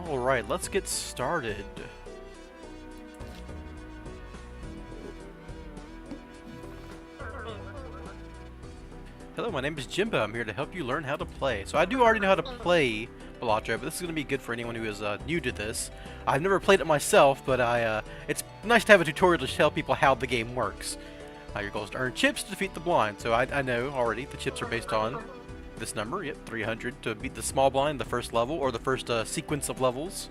Alright, let's get started. Hello, my name is Jimbo. I'm here to help you learn how to play. So I do already know how to play Balatro, but this is going to be good for anyone who is new to this. I've never played it myself, but it's nice to have a tutorial to tell people how the game works. Your goal is to earn chips to defeat the blind. So I know already the chips are based on this number, yep, 300 to beat the small blind, the first level, or the first sequence of levels.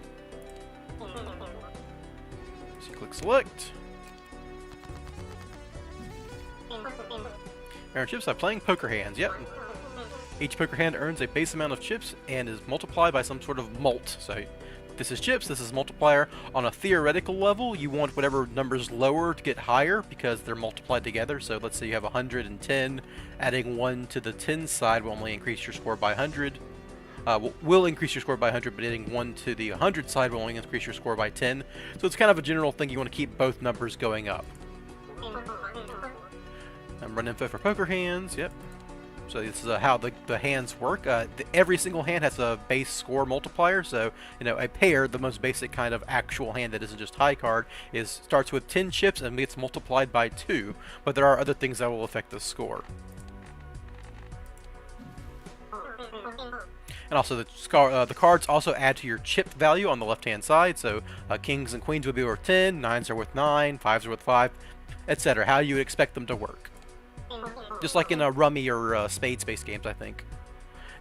So you click select. Earn chips by playing poker hands, yep. Each poker hand earns a base amount of chips and is multiplied by some sort of mult. So this is chips, this is multiplier. On a theoretical level, you want whatever number's lower to get higher because they're multiplied together. So let's say you have 110, adding 1 to the 10 side will only increase your score by 100. Will increase your score by 100, but adding 1 to the 100 side will only increase your score by 10. So it's kind of a general thing, you want to keep both numbers going up. Run info for poker hands, yep. So this is how the hands work. Every single hand has a base score multiplier, so you know a pair, the most basic kind of actual hand that isn't just high card, starts with 10 chips and gets multiplied by 2, but there are other things that will affect the score. And also the cards also add to your chip value on the left hand side, so kings and queens would be worth 10, 9s are worth 9, 5s are worth 5, etc. How you would expect them to work. Just like in a rummy or spades-based games, I think.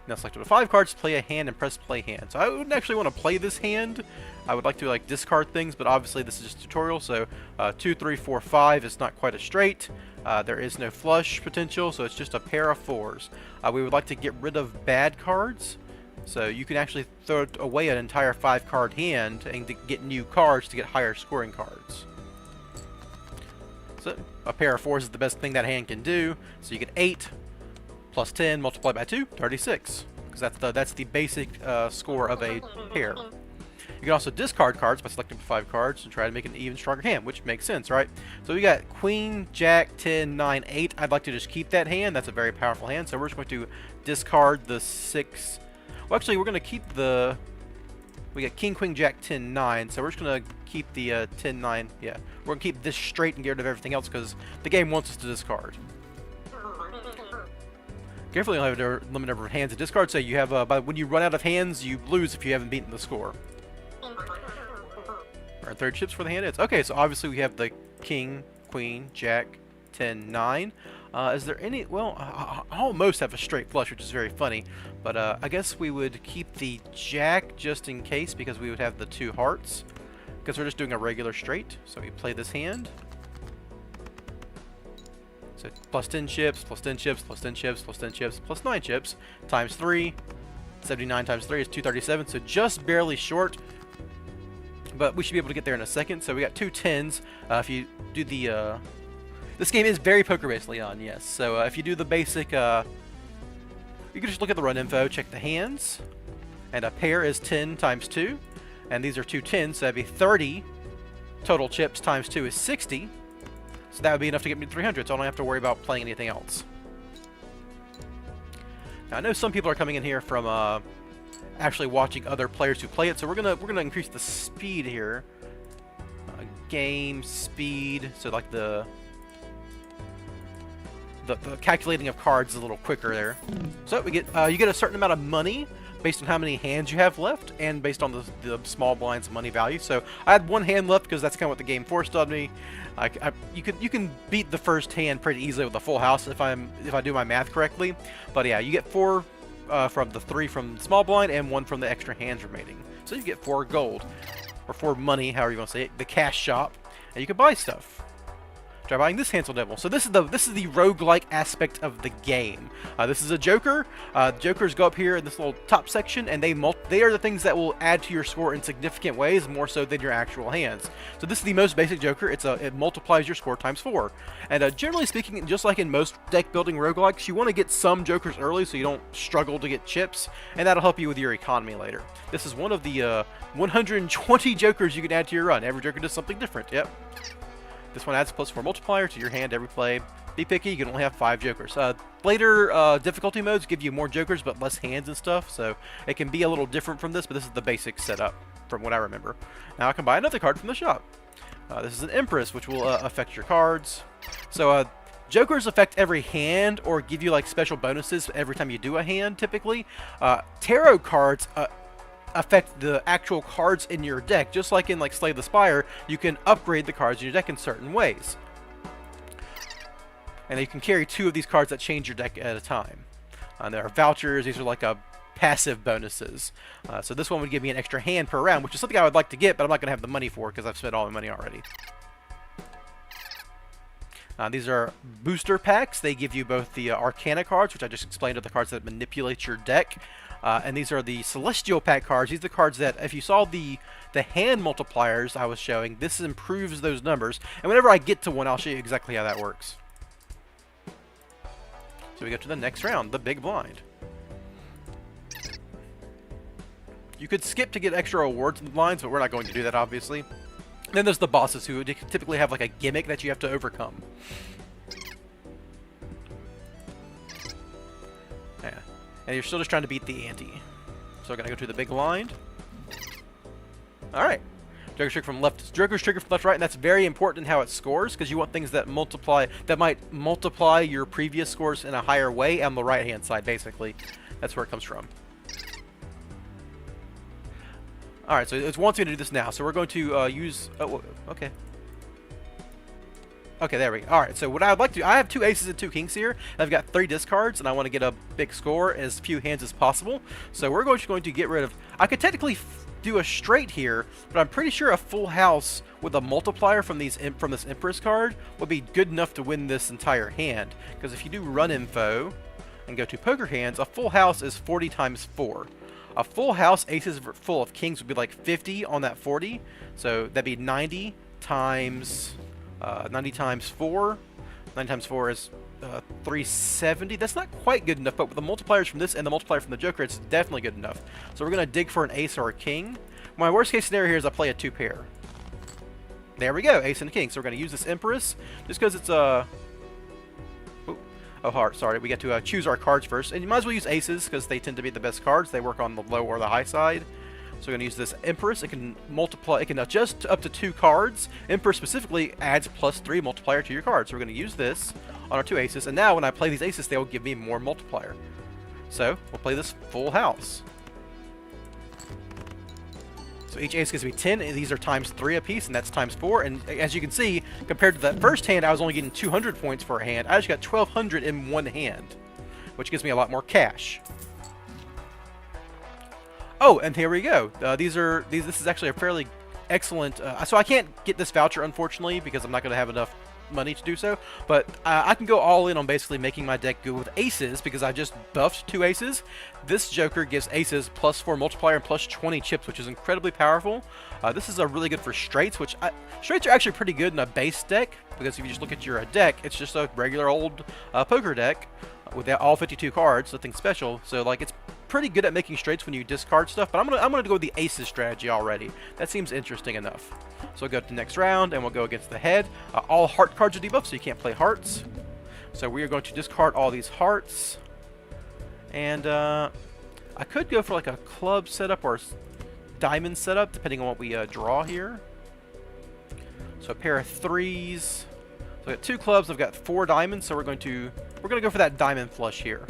Now select the 5 cards, play a hand, and press play hand. So I wouldn't actually want to play this hand. I would like to like discard things, but obviously this is just a tutorial. So 2, 3, 4, 5 is not quite a straight. There is no flush potential, so it's just a pair of 4s. We would like to get rid of bad cards. So you can actually throw away an entire 5-card hand and to get new cards to get higher scoring cards. So a pair of 4s is the best thing that hand can do. So you get 8 plus 10 multiplied by 2, 36. Because that's the basic score of a pair. You can also discard cards by selecting 5 cards and try to make an even stronger hand, which makes sense, right? So we got Queen, Jack, 10, 9, 8. I'd like to just keep that hand. That's a very powerful hand. So we're just going to discard the 6. Well, actually, we're going to keep the... We got King, Queen, Jack, 10, 9, so we're just going to keep the 10, 9, yeah. We're going to keep this straight and get rid of everything else because the game wants us to discard. Carefully, you'll have a limited number of hands to discard, so you have, when you run out of hands, you lose if you haven't beaten the score. Our third chips for the hand is. Okay, so obviously we have the King, Queen, Jack, 10, 9. Is there any... Well, I almost have a straight flush, which is very funny. But I guess we would keep the Jack just in case, because we would have the 2 hearts. Because we're just doing a regular straight. So we play this hand. So plus 10 chips, plus 10 chips, plus 10 chips, plus 10 chips, plus 9 chips. Times 3. 79 times 3 is 237. So just barely short. But we should be able to get there in a second. So we got 2 10s. If you do the... This game is very poker-based, Leon, yes. So if you do the basic, you can just look at the run info, check the hands, and a pair is 10 times 2, and these are 2 10s, so that'd be 30 total chips times 2 is 60, so that would be enough to get me to 300, so I don't have to worry about playing anything else. Now I know some people are coming in here from actually watching other players who play it, so we're gonna increase the speed here. Game speed, so like the calculating of cards is a little quicker there. So we get you get a certain amount of money based on how many hands you have left and based on the small blind's money value. So I had 1 hand left because that's kind of what the game forced on me. You can beat the first hand pretty easily with a full house if I do my math correctly. But yeah, you get 4 from the 3 from small blind and 1 from the extra hands remaining. So you get 4 gold or 4 money, however you want to say it. The cash shop, and you can buy stuff. Try buying this Hansel Devil. So this is the roguelike aspect of the game. This is a Joker. Jokers go up here in this little top section, and they are the things that will add to your score in significant ways, more so than your actual hands. So this is the most basic Joker. It multiplies your score times 4. And generally speaking, just like in most deck building roguelikes, you want to get some Jokers early so you don't struggle to get chips, and that'll help you with your economy later. This is one of the 120 Jokers you can add to your run. Every Joker does something different. Yep. This one adds +4 multiplier to your hand every play. Be picky, you can only have 5 jokers. Later difficulty modes give you more jokers but less hands and stuff, so it can be a little different from this, but this is the basic setup. from what I remember. Now I can buy another card from the shop. This is an Empress, which will affect your cards. So Jokers affect every hand or give you like special bonuses every time you do a hand, typically. Tarot cards affect the actual cards in your deck. Just like in like Slay the Spire, you can upgrade the cards in your deck in certain ways. And you can carry 2 of these cards that change your deck at a time. There are vouchers. These are like passive bonuses. So this one would give me an extra hand per round, which is something I would like to get, but I'm not going to have the money for because I've spent all my money already. These are booster packs. They give you both the Arcana cards, which I just explained are the cards that manipulate your deck. And these are the Celestial pack cards. These are the cards that, if you saw the hand multipliers I was showing, this improves those numbers. And whenever I get to one, I'll show you exactly how that works. So we go to the next round, the big blind. You could skip to get extra rewards in the blinds, but we're not going to do that, obviously. Then there's the bosses, who typically have like a gimmick that you have to overcome. Yeah. And you're still just trying to beat the ante. So we're going to go to the big blind. Alright. Joker's trigger from left. Joker's trigger from left to right, and that's very important in how it scores, because you want things that might multiply your previous scores in a higher way on the right-hand side, basically. That's where it comes from. Alright, so it wants me to do this now, so we're going to use... Oh, okay. Okay, there we go. Alright, so what I would like to do... I have 2 aces and 2 kings here, and I've got 3 discards, and I want to get a big score, as few hands as possible. So we're going to get rid of... I could technically do a straight here, but I'm pretty sure a full house with a multiplier from this Empress card would be good enough to win this entire hand. Because if you do run info and go to poker hands, a full house is 40 times 4. A full house aces full of kings would be like 50 on that 40, so that'd be 90 times 4. 90 times 4 is 370. That's not quite good enough, but with the multipliers from this and the multiplier from the Joker, it's definitely good enough. So we're going to dig for an ace or a king. My worst case scenario here is I play a 2 pair. There we go, ace and a king. So we're going to use this Empress, just because it's Oh, heart, sorry. We get to choose our cards first. And you might as well use aces, because they tend to be the best cards. They work on the low or the high side. So we're going to use this Empress. It can multiply. It can adjust up to 2 cards. Empress specifically adds +3 multiplier to your cards. So we're going to use this on our 2 aces. And now when I play these aces, they will give me more multiplier. So we'll play this full house. So each ace gives me 10, and these are times 3 apiece, and that's times 4. And as you can see, compared to that first hand, I was only getting 200 points for a hand. I just got 1,200 in one hand, which gives me a lot more cash. Oh, and here we go. This is actually a fairly excellent... so I can't get this voucher, unfortunately, because I'm not going to have enough money to do so, but I can go all in on basically making my deck good with aces, because I just buffed 2 aces. This Joker gives aces +4 multiplier and +20 chips, which is incredibly powerful. This is really good for straights, which straights are actually pretty good in a base deck, because if you just look at your deck, it's just a regular old poker deck with all 52 cards, nothing special. So like it's pretty good at making straights when you discard stuff, but I'm gonna go with the aces strategy already. That seems interesting enough. So we'll go to the next round, and we'll go against the head. All heart cards are debuffed, so you can't play hearts. So we are going to discard all these hearts. And I could go for like a club setup or diamond setup, depending on what we draw here. So a pair of 3s. So I got 2 clubs. I've got 4 diamonds. So we're going to go for that diamond flush here.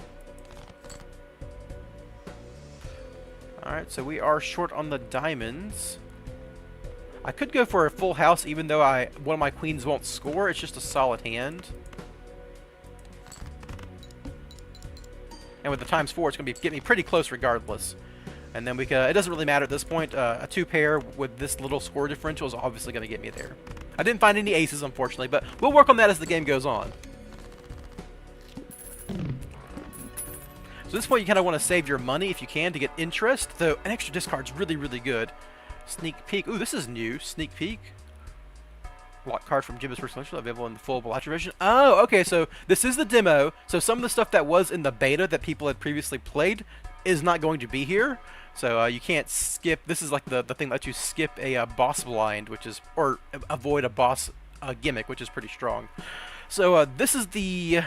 All right. So we are short on the diamonds. I could go for a full house, even though one of my queens won't score. It's just a solid hand. And with the times 4, it's going to get me pretty close regardless. And then it doesn't really matter at this point. A 2 pair with this little score differential is obviously going to get me there. I didn't find any aces, unfortunately, but we'll work on that as the game goes on. So at this point, you kind of want to save your money if you can to get interest, though an extra discard's really, really good. Sneak peek. Ooh, this is new. Sneak peek. Lock card from Jim's first collection available in the full Balatro version. Oh, okay, so this is the demo. So some of the stuff that was in the beta that people had previously played is not going to be here. So you can't skip. This is like the thing that lets you skip a boss blind, or avoid a boss gimmick, which is pretty strong. So this is the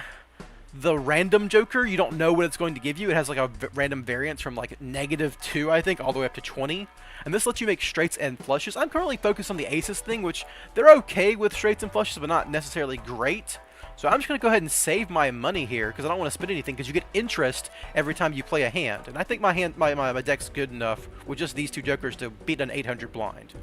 The random Joker, you don't know what it's going to give you. It has like a random variance from like -2, I think, all the way up to 20. And this lets you make straights and flushes. I'm currently focused on the aces thing, which they're okay with straights and flushes, but not necessarily great. So I'm just going to go ahead and save my money here because I don't want to spend anything because you get interest every time you play a hand. And I think my deck's good enough with just these two Jokers to beat an 800 blind.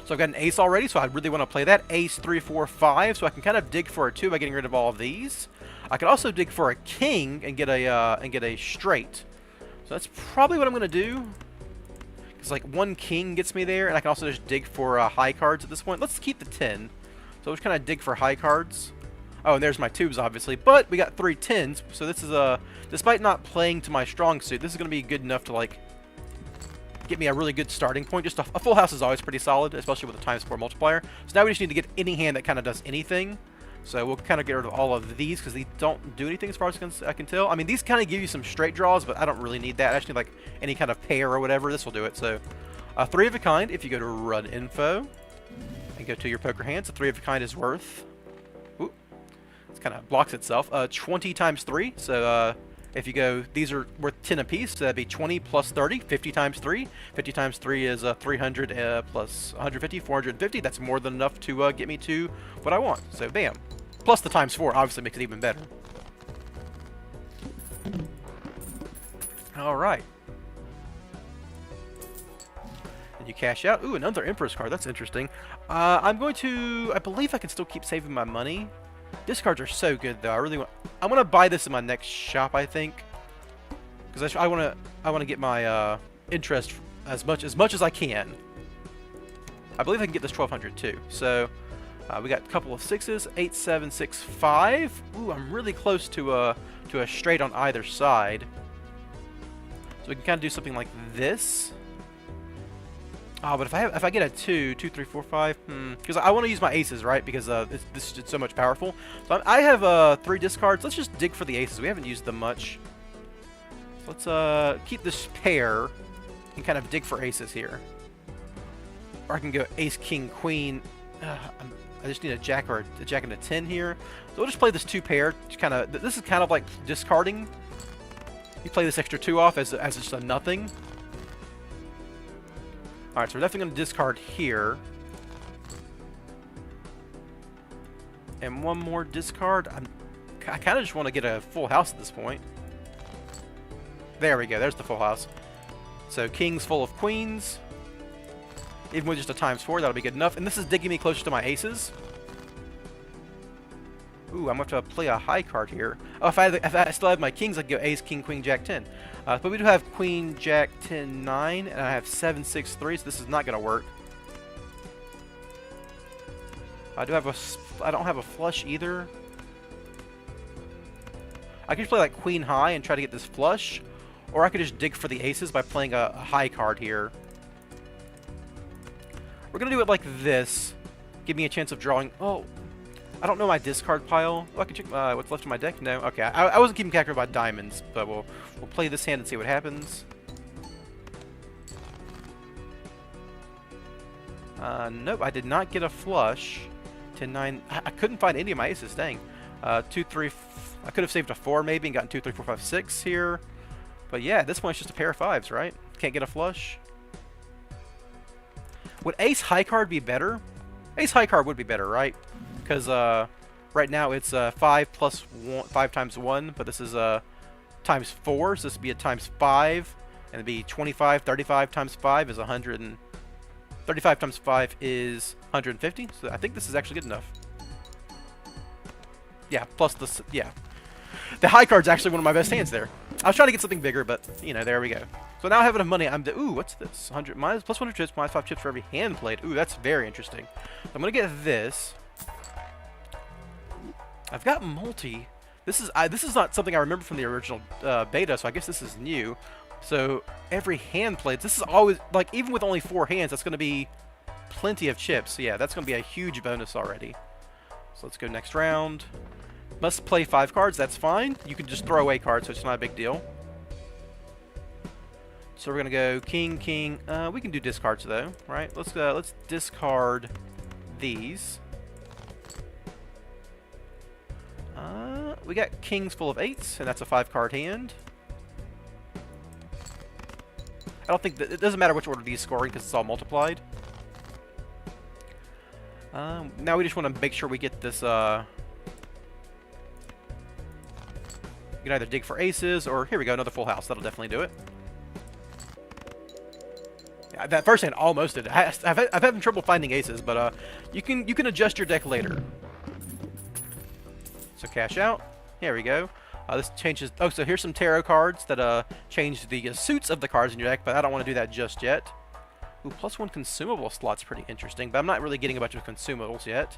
So I've got an ace already, so I really want to play that. Ace, 3, 4, 5, so I can kind of dig for a 2 by getting rid of all of these. I could also dig for a king and get a straight. So that's probably what I'm going to do. Because like one king gets me there, and I can also just dig for high cards at this point. Let's keep the 10. So we'll just kind of dig for high cards. Oh, and there's my tubes, obviously. But we got 3 10s, so this is despite not playing to my strong suit, this is going to be good enough to like get me a really good starting point. Just a full house is always pretty solid, especially with a ×4 multiplier. So now we just need to get any hand that kind of does anything. So we'll kind of get rid of all of these because they don't do anything as far as I can tell. I mean, these kind of give you some straight draws, but I don't really need that. I just need like any kind of pair or whatever. This will do it. So 3 of a kind, if you go to run info and go to your poker hands, a 3 of a kind is worth, ooh, it kind of blocks itself, 20 times 3. So if you go, these are worth 10 apiece, so that'd be 20 plus 30, 50 times 3. 50 times 3 is 300 plus 150, 450. That's more than enough to get me to what I want. So bam. Plus the ×4 obviously makes it even better. All right. And you cash out. Ooh, another Emperor's card. That's interesting. I believe I can still keep saving my money. Discards are so good, though. I want to buy this in my next shop, I think, because I want to get my interest as much as I can. I believe I can get this 1200 too. So we got a couple of 6s, 8, 7, 6, 5. Ooh, I'm really close to a straight on either side. So we can kind of do something like this. Oh, but if I get a 2, 2, 3, 4, 5, because I want to use my aces, right? Because this is just so much powerful. So I have 3 discards. Let's just dig for the aces. We haven't used them much. So let's keep this pair and kind of dig for aces here. Or I can go ace, king, queen. I just need a jack or a jack and a 10 here. So we'll just play this 2 pair. This is kind of like discarding. You play this extra 2 off as just a nothing. Alright, so we're definitely going to discard here. And one more discard. I kind of just want to get a full house at this point. There we go. There's the full house. So kings full of queens. Even with just a ×4, that'll be good enough. And this is digging me closer to my aces. Ooh, I'm going to have to play a high card here. Oh, if I still have my kings, I could go ace, king, queen, jack, 10. But we do have queen, jack, 10, 9, and I have 7, 6, 3, so this is not going to work. I don't have a flush either. I could play like queen high and try to get this flush, or I could just dig for the aces by playing a high card here. We're going to do it like this. Give me a chance of drawing. Oh, I don't know my discard pile. Oh, I can check what's left in my deck. No, okay. I wasn't keeping track about diamonds, but we'll play this hand and see what happens. Nope, I did not get a flush. 10, 9. I couldn't find any of my aces. Dang. 2, 3. I could have saved a 4 maybe and gotten 2, 3, 4, 5, 6 here. But yeah, at this point it's just a pair of 5s, right? Can't get a flush. Would ace high card be better? Ace high card would be better, right? Because right now it's 5 plus 1, 5 times 1, but this is times 4, so this would be a times 5, and it'd be 25. 35 times 5 is 100, and 35 times 5 is 150. So I think this is actually good enough. Yeah, plus this, yeah. The high card's actually one of my best hands there. I was trying to get something bigger, but you know, there we go. So now I have enough money. Ooh, what's this? 100 minus plus 100 chips, minus 5 chips for every hand played. Ooh, that's very interesting. So I'm gonna get this. I've got multi. This is not something I remember from the original beta, so I guess this is new. So every hand played. This is always like even with only 4 hands, that's gonna be plenty of chips. So yeah, that's gonna be a huge bonus already. So let's go next round. Must play 5 cards. That's fine. You can just throw away cards, so it's not a big deal. So we're gonna go king, king. We can do discards though, right? Let's discard these. We got kings full of 8s, and that's a 5-card hand. I don't think that it doesn't matter which order these scoring because it's all multiplied. Now we just want to make sure we get this. You can either dig for aces, or here we go, another full house. That'll definitely do it. Yeah, that first hand almost did it. I've having trouble finding aces, but you can adjust your deck later. So cash out. Here we go. This changes. Oh, so here's some tarot cards that change the suits of the cards in your deck, but I don't want to do that just yet. Ooh, +1 consumable slot's pretty interesting, but I'm not really getting a bunch of consumables yet.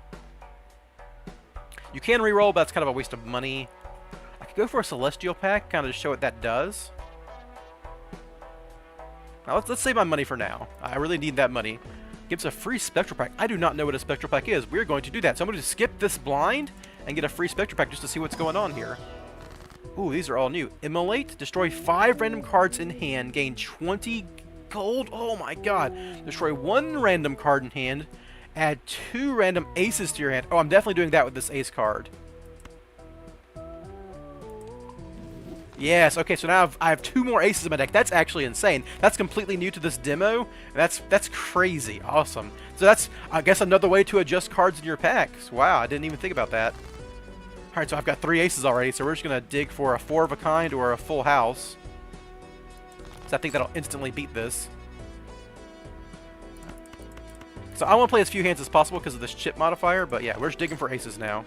You can reroll, but that's kind of a waste of money. I could go for a Celestial Pack, kind of to show what that does. Now let's save my money for now. I really need that money. Gives a free Spectral Pack. I do not know what a Spectral Pack is. We're going to do that. So I'm going to skip this blind and get a free Spectral Pack just to see what's going on here. Ooh, these are all new. Immolate, destroy 5 random cards in hand, gain 20 gold. Oh my god. Destroy 1 random card in hand, add 2 random aces to your hand. Oh, I'm definitely doing that with this ace card. Yes, okay, so now I have 2 more aces in my deck. That's actually insane. That's completely new to this demo. That's crazy. Awesome. So that's, I guess, another way to adjust cards in your packs. Wow, I didn't even think about that. Alright, so I've got 3 aces already, so we're just going to dig for a 4 of a kind or a full house. So I think that'll instantly beat this. So I want to play as few hands as possible because of this chip modifier, but yeah, we're just digging for aces now.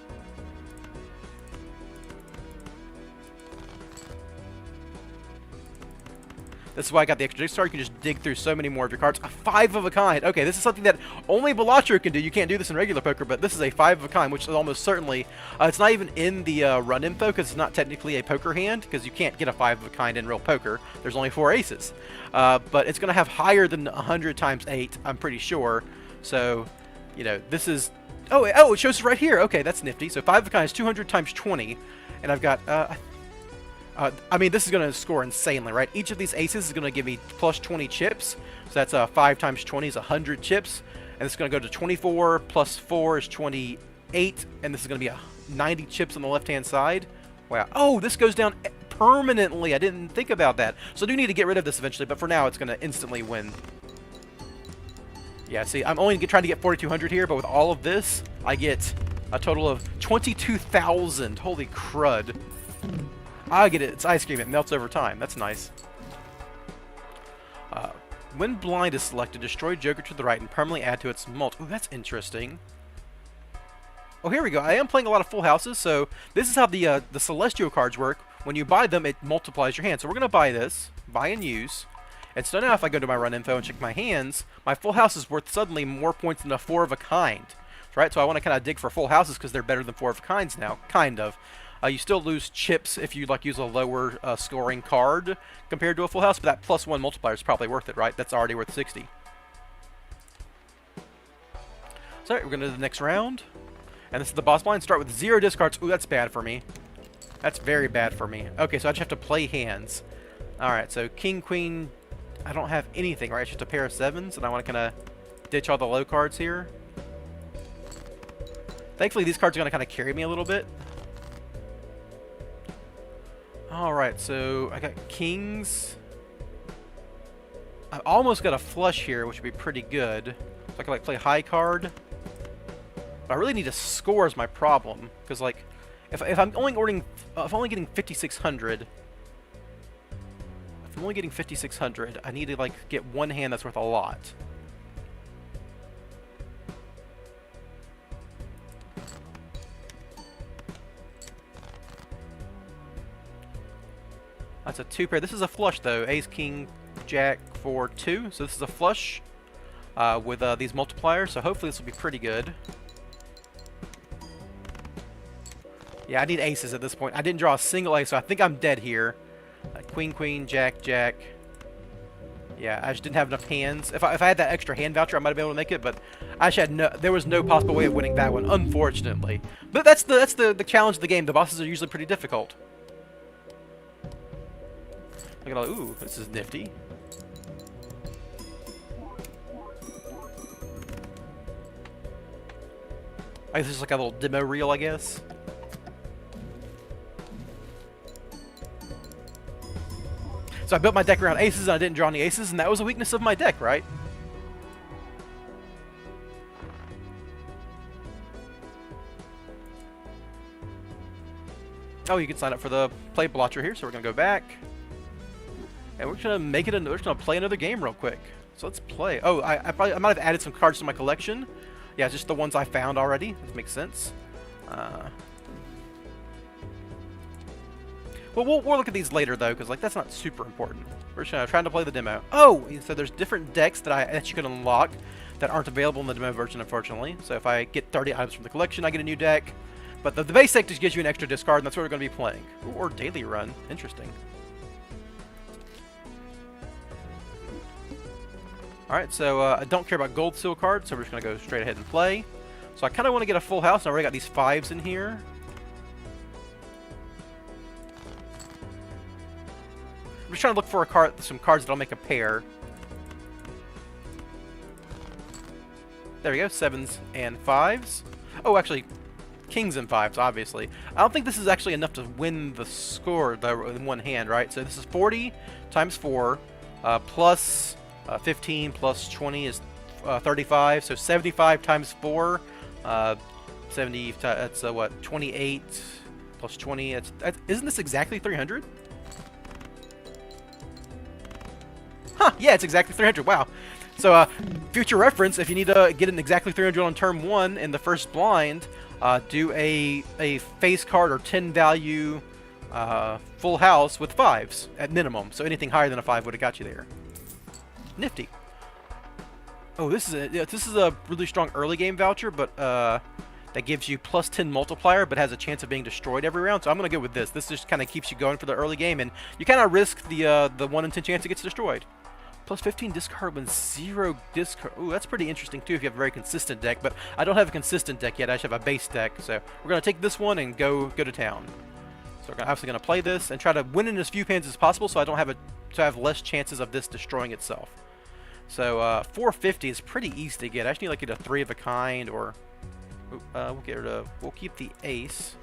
This is why I got the extra dig start. You can just dig through so many more of your cards. A 5 of a kind. Okay, this is something that only Balatro can do. You can't do this in regular poker, but this is a 5 of a kind, which is almost certainly... it's not even in the run info because it's not technically a poker hand because you can't get a 5 of a kind in real poker. There's only 4 aces. But it's going to have higher than 100 times 8, I'm pretty sure. So, you know, this is... Oh, it shows it right here. Okay, that's nifty. So 5 of a kind is 200 times 20. And I've got... I mean, this is going to score insanely, right? Each of these aces is going to give me plus 20 chips. So that's 5 times 20 is 100 chips. And it's going to go to 24 plus 4 is 28. And this is going to be 90 chips on the left-hand side. Wow. Oh, this goes down permanently. I didn't think about that. So I do need to get rid of this eventually. But for now, it's going to instantly win. Yeah, see, I'm only trying to get 4,200 here. But with all of this, I get a total of 22,000. Holy crud. I get it. It's ice cream. It melts over time. That's nice. When blind is selected, destroy Joker to the right and permanently add to its mult. Ooh, that's interesting. Oh, here we go. I am playing a lot of full houses, so this is how the Celestial cards work. When you buy them, it multiplies your hand. So we're going to buy this. Buy and use. And so now if I go to my run info and check my hands, my full house is worth suddenly more points than a 4 of a kind. Right? So I want to kind of dig for full houses because they're better than 4 of a kinds now. Kind of. You still lose chips if you use a lower scoring card compared to a full house, but that +1 multiplier is probably worth it, right? That's already worth 60. So we're going to do the next round. And this is the boss blind. Start with 0 discards. Ooh, that's bad for me. That's very bad for me. Okay, so I just have to play hands. Alright, so king, queen. I don't have anything, right? It's just a pair of 7s, and I want to kind of ditch all the low cards here. Thankfully, these cards are going to kind of carry me a little bit. Alright, so I got kings. I almost got a flush here, which would be pretty good. So I can play high card. But I really need to score is my problem. Because if I'm only getting 5,600. If I'm only getting 5,600, I need to get one hand that's worth a lot. That's a 2 pair. This is a flush though. Ace, king, jack, 4, 2. So this is a flush with these multipliers. So hopefully this will be pretty good. Yeah, I need aces at this point. I didn't draw a single ace, so I think I'm dead here. Queen, queen, jack, jack. Yeah, I just didn't have enough hands. If I had that extra hand voucher, I might have been able to make it, but I just had there was no possible way of winning that one, unfortunately. But that's the challenge of the game. The bosses are usually pretty difficult. Look at all, ooh, this is nifty. I guess this is like a little demo reel, I guess. So I built my deck around aces, and I didn't draw any aces, and that was a weakness of my deck, right? Oh, you can sign up for the Play Balatro here, so we're going to go back. And we're going to make it, we're going to play another game real quick. So let's play. Oh, I might have added some cards to my collection. Yeah, just the ones I found already. That makes sense. Well, we'll look at these later, though, because like that's not super important. We're just trying to play the demo. Oh, so there's different decks that you can unlock that aren't available in the demo version, unfortunately. So if I get 30 items from the collection, I get a new deck. But the base deck just gives you an extra discard, and that's what we're going to be playing. Ooh, or daily run. Interesting. Alright, so I don't care about gold seal cards, so we're just going to go straight ahead and play. So I kind of want to get a full house, and I already got these 5s in here. I'm just trying to look for some cards that'll make a pair. There we go, 7s and 5s. Oh, actually, kings and 5s, obviously. I don't think this is actually enough to win the score in one hand, right? So this is 40 times 4, plus 15 plus 20 is 35, so 75 times 4, 70, that's what, 28 plus 20, isn't this exactly 300? Huh, yeah, it's exactly 300, wow. So, future reference, if you need to get an exactly 300 on turn 1 in the first blind, do a face card or 10 value full house with 5s at minimum, so anything higher than a 5 would have got you there. Nifty. Oh, this is a really strong early game voucher, but that gives you plus 10 multiplier, but has a chance of being destroyed every round. So I'm gonna go with this. This just kind of keeps you going for the early game, and you kind of risk the 1 in 10 chance it gets destroyed. Plus 15 discard when 0 discard. Ooh, that's pretty interesting too if you have a very consistent deck. But I don't have a consistent deck yet. I just have a base deck. So we're gonna take this one and go to town. So we're obviously gonna play this and try to win in as few hands as possible, so I don't have less chances of this destroying itself. So 450 is pretty easy to get. I just need like a 3 of a kind, or we'll keep the ace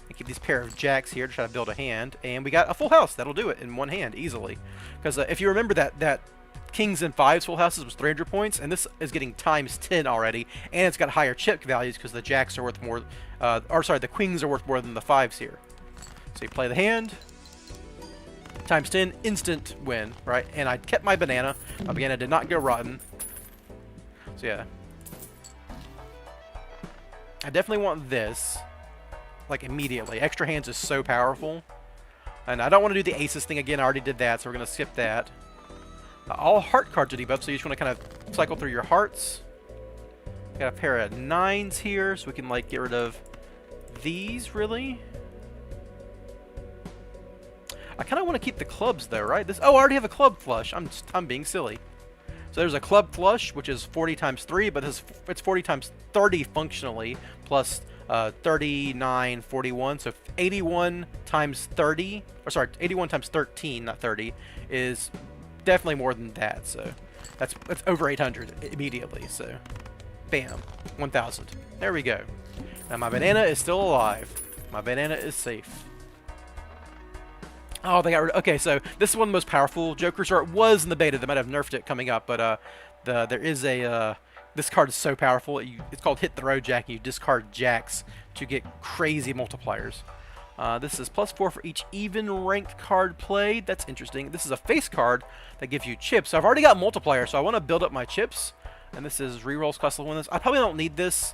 and keep these pair of jacks here to try to build a hand, and we got a full house. That'll do it in one hand easily. Because if you remember that kings and 5s full houses was 300 points, and this is getting times 10 already, and it's got higher chip values because the jacks are worth more, the queens are worth more than the 5s here. So you play the hand. Times 10, instant win, right? And I kept my banana. My banana did not go rotten. So yeah. I definitely want this, like, immediately. Extra hands is so powerful. And I don't want to do the aces thing again. I already did that, so we're going to skip that. All heart cards are debuffed, so you just want to kind of cycle through your hearts. Got a pair of 9s here, so we can, like, get rid of these, really. I kind of want to keep the clubs, though, right? Oh, I already have a club flush. I'm being silly. So there's a club flush, which is 40 times 3, but it's 40 times 30 functionally, plus 39, 41. So 81 times 30, or sorry, 81 times 13, not 30, is definitely more than that. So that's over 800 immediately. So bam, 1,000. There we go. Now my banana is still alive. My banana is safe. Oh, they got rid of... Okay, so this is one of the most powerful Jokers, or it was in the beta. They might have nerfed it coming up, but there is a... this card is so powerful. It's called Hit the Road Jack. You discard jacks to get crazy multipliers. This is +4 for each even ranked card played. That's interesting. This is a face card that gives you chips. So I've already got multiplier, so I want to build up my chips. And this is rerolls cost of 1. I probably don't need this.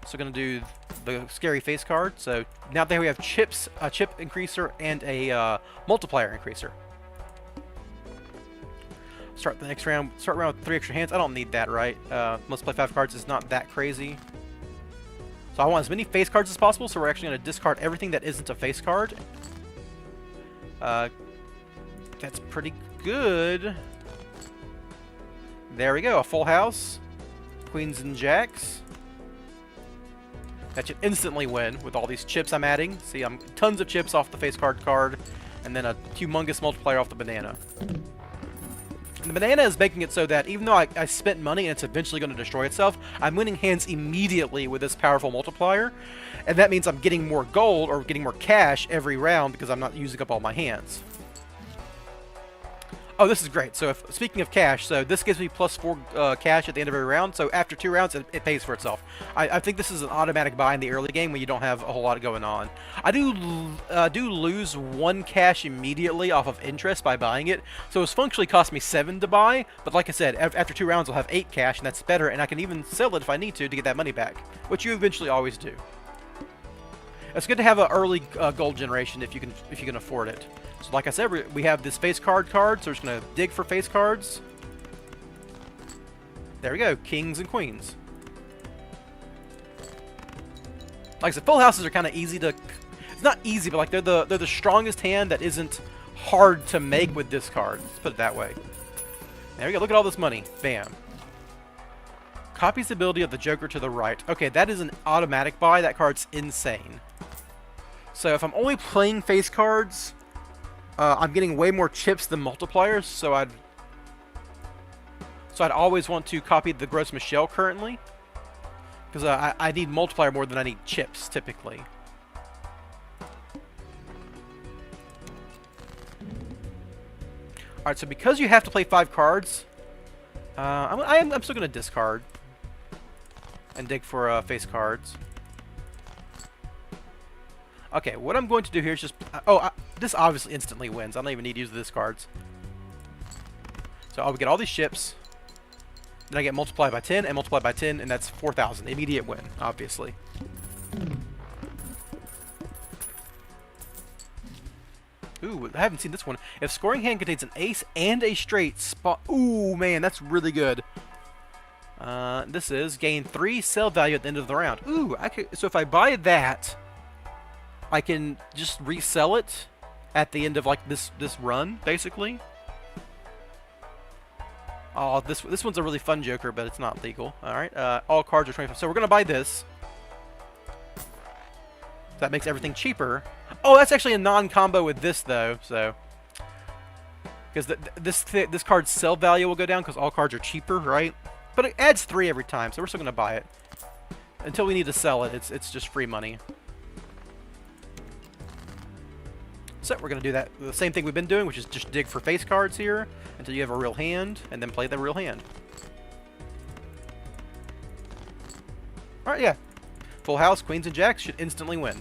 So we're going to do the scary face card. So now that we have chips, a chip increaser, and a multiplier increaser. Start the next round. Start round with 3 extra hands. I don't need that, right? Let's play 5 cards. It's not that crazy. So I want as many face cards as possible. So we're actually going to discard everything that isn't a face card. That's pretty good. There we go. A full house. Queens and jacks. That should instantly win with all these chips I'm adding. See, I'm tons of chips off the face card, and then a humongous multiplier off the banana. And the banana is making it so that even though I spent money and it's eventually going to destroy itself, I'm winning hands immediately with this powerful multiplier. And that means I'm getting more gold or getting more cash every round because I'm not using up all my hands. Oh, this is great. So speaking of cash, so this gives me +4 cash at the end of every round. So after 2 rounds, it pays for itself. I think this is an automatic buy in the early game when you don't have a whole lot going on. I do lose 1 cash immediately off of interest by buying it. So it's functionally cost me 7 to buy. But like I said, after 2 rounds, I'll have 8 cash, and that's better. And I can even sell it if I need to get that money back, which you eventually always do. It's good to have an early gold generation if you can afford it. So like I said, we have this face card, so we're just going to dig for face cards. There we go, kings and queens. Like I said, full houses are kind of easy to... It's not easy, but like they're the strongest hand that isn't hard to make with this card. Let's put it that way. There we go, look at all this money. Bam. Copies the ability of the Joker to the right. Okay, that is an automatic buy. That card's insane. So if I'm only playing face cards... I'm getting way more chips than multipliers, so I'd always want to copy the Gross Michelle currently, because I need multiplier more than I need chips typically. All right, so because you have to play 5 cards, I'm still gonna discard and dig for face cards. Okay, what I'm going to do here is just... this obviously instantly wins. I don't even need to use this cards. So I'll get all these ships. Then I get multiplied by 10 and multiplied by 10, and that's 4,000. Immediate win, obviously. Ooh, I haven't seen this one. If scoring hand contains an ace and a straight spot... Ooh, man, that's really good. This is gain 3 sell value at the end of the round. Ooh, so if I buy that... I can just resell it at the end of like this run, basically. Oh, this one's a really fun Joker, but it's not legal. All right, all cards are 25. So we're gonna buy this. That makes everything cheaper. Oh, that's actually a non-combo with this though. So because this card's sell value will go down because all cards are cheaper, right? But it adds 3 every time, so we're still gonna buy it until we need to sell it. It's just free money. So we're going to do that, the same thing we've been doing, which is just dig for face cards here until you have a real hand, and then play the real hand. Alright, yeah. Full house, queens and jacks should instantly win.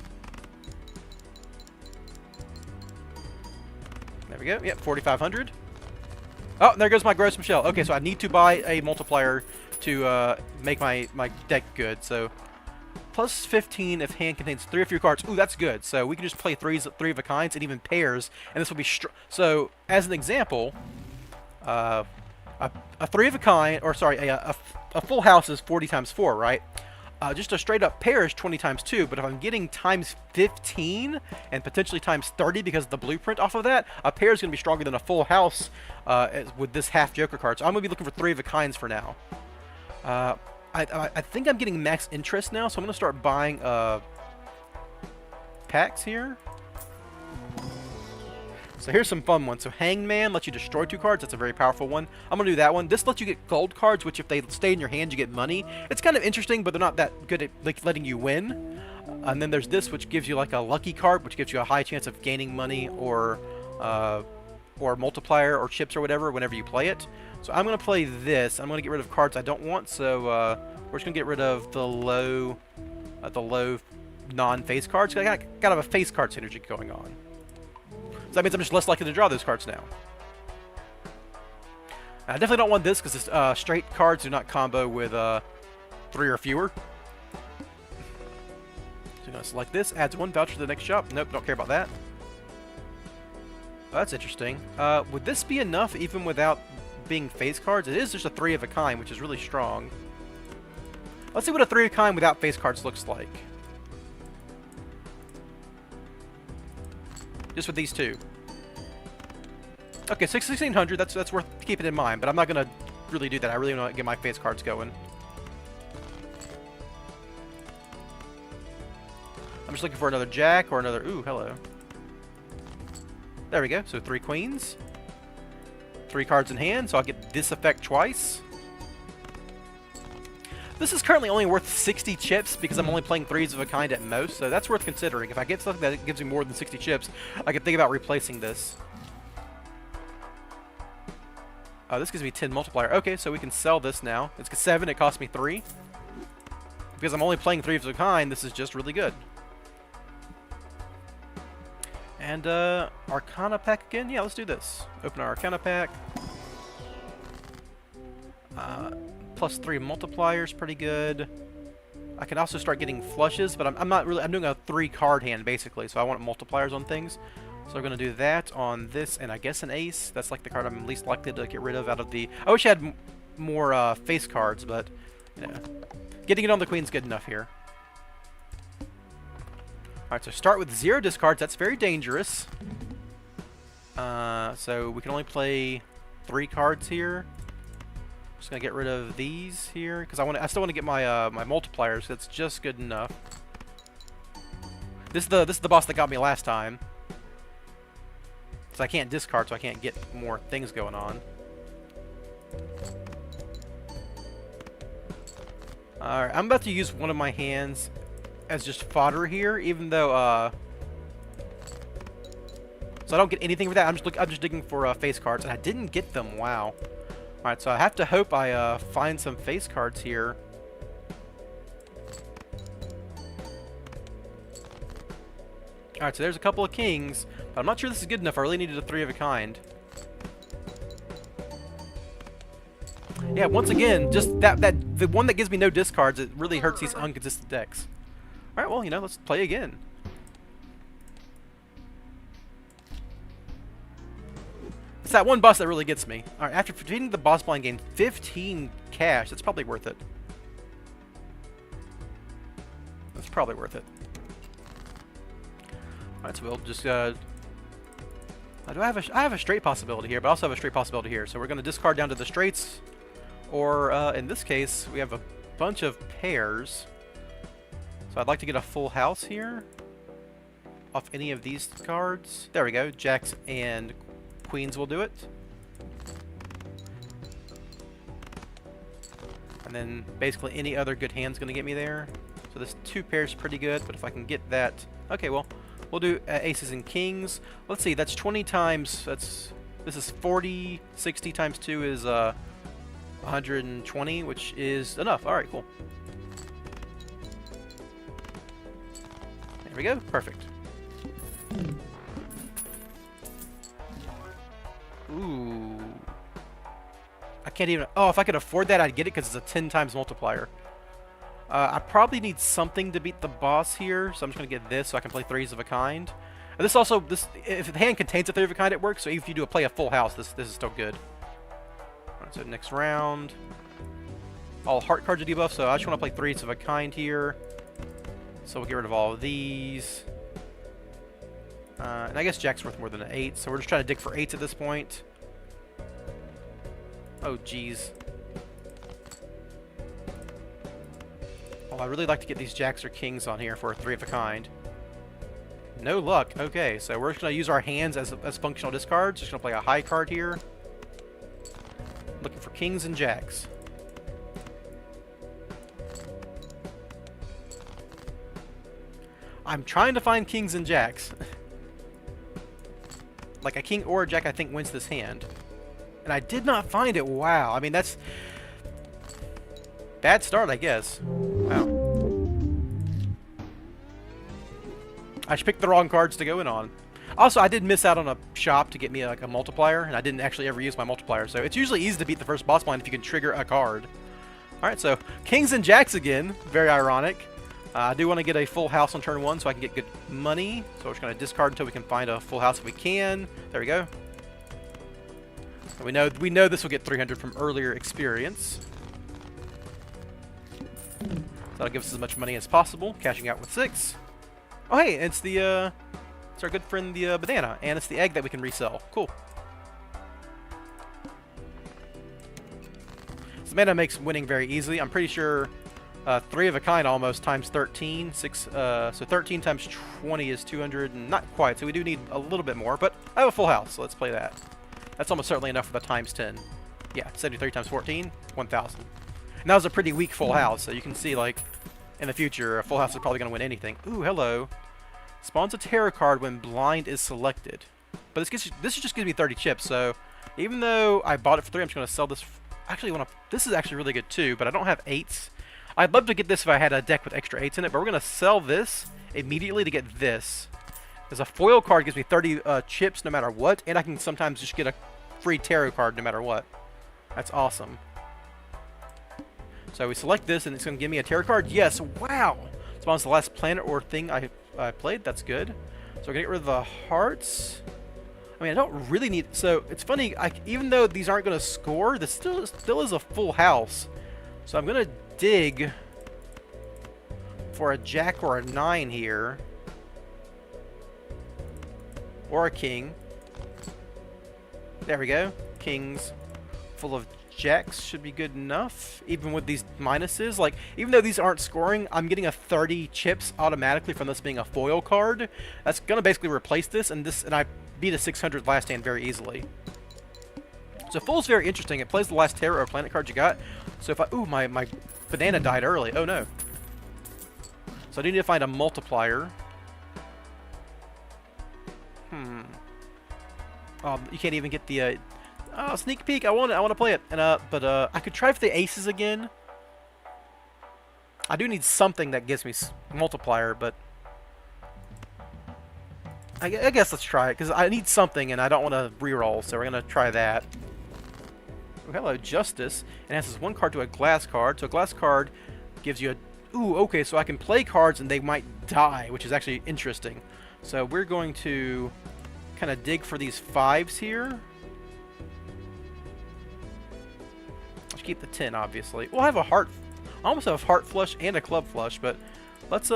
There we go. Yep, 4,500. Oh, there goes my Gross Michelle. Okay, so I need to buy a multiplier to make my deck good, so... Plus 15 if hand contains 3 or fewer cards. Ooh, that's good. So we can just play 3 of a kinds and even pairs, and this will be so. As an example, a 3 of a kind, or sorry, a full house is 40 times 4, right? Just a straight up pair is 20 times 2. But if I'm getting times 15 and potentially times 30 because of the blueprint off of that, a pair is going to be stronger than a full house with this half Joker card. So I'm going to be looking for 3 of a kinds for now. I think I'm getting max interest now, so I'm going to start buying packs here. So here's some fun ones. So Hangman lets you destroy 2 cards. That's a very powerful one. I'm going to do that one. This lets you get gold cards, which if they stay in your hand, you get money. It's kind of interesting, but they're not that good at like letting you win. And then there's this, which gives you like a lucky card, which gives you a high chance of gaining money or multiplier or chips or whatever whenever you play it. So I'm going to play this. I'm going to get rid of cards I don't want. So we're just going to get rid of the low non-face cards. I got kind of a face card synergy going on. So that means I'm just less likely to draw those cards now. I definitely don't want this because straight cards do not combo with 3 or fewer. So I'm going to select this. Adds 1 voucher to the next shop. Nope, don't care about that. Oh, that's interesting. Would this be enough even without being face cards? It is just a 3 of a kind, which is really strong. Let's see what a 3 of a kind without face cards looks like. Just with these 2. Okay, 1,600. That's worth keeping in mind, but I'm not gonna really do that. I really want to get my face cards going. I'm just looking for another jack or another. Ooh, hello. There we go. So 3 queens. 3 cards in hand, so I'll get this effect twice. This is currently only worth 60 chips because I'm only playing 3s of a kind at most, so that's worth considering. If I get something that gives me more than 60 chips, I can think about replacing this. This gives me 10 multiplier. Okay, so we can sell this now. It's 7, it cost me 3. Because I'm only playing 3 of a kind, this is just really good. And Arcana pack again? Yeah, let's do this. Open our Arcana pack. Plus 3 multipliers, pretty good. I can also start getting flushes, but I'm not really... I'm doing a 3 card hand, basically, so I want multipliers on things. So we're going to do that on this, and I guess an ace. That's like the card I'm least likely to get rid of out of the... I wish I had more face cards, but, you know, getting it on the queen's good enough here. Alright, so start with 0 discards. That's very dangerous. So we can only play 3 cards here. Just gonna get rid of these here because I still want to get my my multipliers. That's just good enough. This is the boss that got me last time. So I can't discard, so I can't get more things going on. Alright, I'm about to use one of my hands as just fodder here, even though so I don't get anything for that. I'm just digging for face cards, and I didn't get them. Wow. Alright, so I have to hope I find some face cards here. Alright, so there's a couple of kings, but I'm not sure this is good enough. I really needed a 3 of a kind. Yeah, once again, just the one that gives me no discards, it really hurts these inconsistent decks. Alright, well, you know, let's play again. It's that one boss that really gets me. Alright, after defeating the boss blind, gain 15 cash. That's probably worth it. That's probably worth it. Alright, so we'll just, I have a straight possibility here, but I also have a straight possibility here. So we're going to discard down to the straights. Or, in this case, we have a bunch of pairs. So I'd like to get a full house here. Off any of these cards. There we go. Jacks and queens will do it. And then basically any other good hand's going to get me there. So this 2 pairs is pretty good, but if I can get that... Okay, well, we'll do aces and kings. Let's see, that's 20 times... This is 40, 60 times 2 is 120, which is enough. Alright, cool. There we go, perfect. Ooh. I can't even... Oh, if I could afford that, I'd get it because it's a 10 times multiplier. I probably need something to beat the boss here, so I'm just going to get this so I can play 3s of a kind. And this also... if the hand contains a 3 of a kind, it works, so if you do play a full house, this is still good. Alright, so next round. All heart cards are debuffed, so I just want to play 3s of a kind here. So we'll get rid of all of these. And I guess Jack's worth more than an 8, so we're just trying to dig for 8s at this point. Oh, jeez. Oh, I'd really like to get these Jacks or Kings on here for a 3 of a kind. No luck. Okay, so we're just going to use our hands as functional discards. Just going to play a high card here. Looking for Kings and Jacks. I'm trying to find Kings and Jacks. Like a king or a jack, I think, wins this hand. And I did not find it. Wow. I mean, that's... bad start, I guess. Wow. I just picked the wrong cards to go in on. Also, I did miss out on a shop to get me like a multiplier, and I didn't actually ever use my multiplier. So it's usually easy to beat the first boss blind if you can trigger a card. Alright, so Kings and Jacks again. Very ironic. I do want to get a full house on turn 1 so I can get good money. So we're just going to discard until we can find a full house if we can. There we go. And we know this will get 300 from earlier experience. So that'll give us as much money as possible. Cashing out with 6. Oh hey, it's the it's our good friend the banana, and it's the egg that we can resell. Cool. So mana makes winning very easy. I'm pretty sure 3 of a kind almost times 13. So 13 times 20 is 200, and not quite, so we do need a little bit more, but I have a full house, so let's play that. That's almost certainly enough for the times 10. Yeah, 73 times 14, 1,000. And that was a pretty weak full house, so you can see, like, in the future, a full house is probably going to win anything. Ooh, hello. Spawns a tarot card when blind is selected. But this just gives me 30 chips, so Even though I bought it for 3, I'm just going to sell this. Actually, this is actually really good too, but I don't have 8s. I'd love to get this if I had a deck with extra 8s in it, but we're going to sell this immediately to get this. Because a foil card gives me 30 chips no matter what, and I can sometimes just get a free tarot card no matter what. That's awesome. So we select this, and it's going to give me a tarot card. Yes, wow! Spawns the last planet or thing I played. That's good. So we're going to get rid of the hearts. I mean, I don't really need... So, it's funny, even though these aren't going to score, this still is a full house. So I'm going to dig for a jack or a 9 here. Or a king. There we go. Kings full of jacks should be good enough. Even with these minuses. Like, even though these aren't scoring, I'm getting a 30 chips automatically from this being a foil card. That's going to basically replace this, and I beat a 600 last hand very easily. So full's very interesting. It plays the last terror or planet card you got. So if I... Ooh, my banana died early. Oh, no. So I do need to find a multiplier. You can't even get the... oh, sneak peek. I want to play it. And but I could try for the aces again. I do need something that gives me multiplier, but... I guess let's try it, because I need something, and I don't want to reroll, so we're going to try that. Oh, hello, Justice. And it has this one card to a glass card. So a glass card gives you a... Ooh, okay, so I can play cards, and they might die, which is actually interesting. So we're going to kind of dig for these 5s here. Let's keep the 10, obviously. We'll have a heart... I almost have a heart flush and a club flush, but let's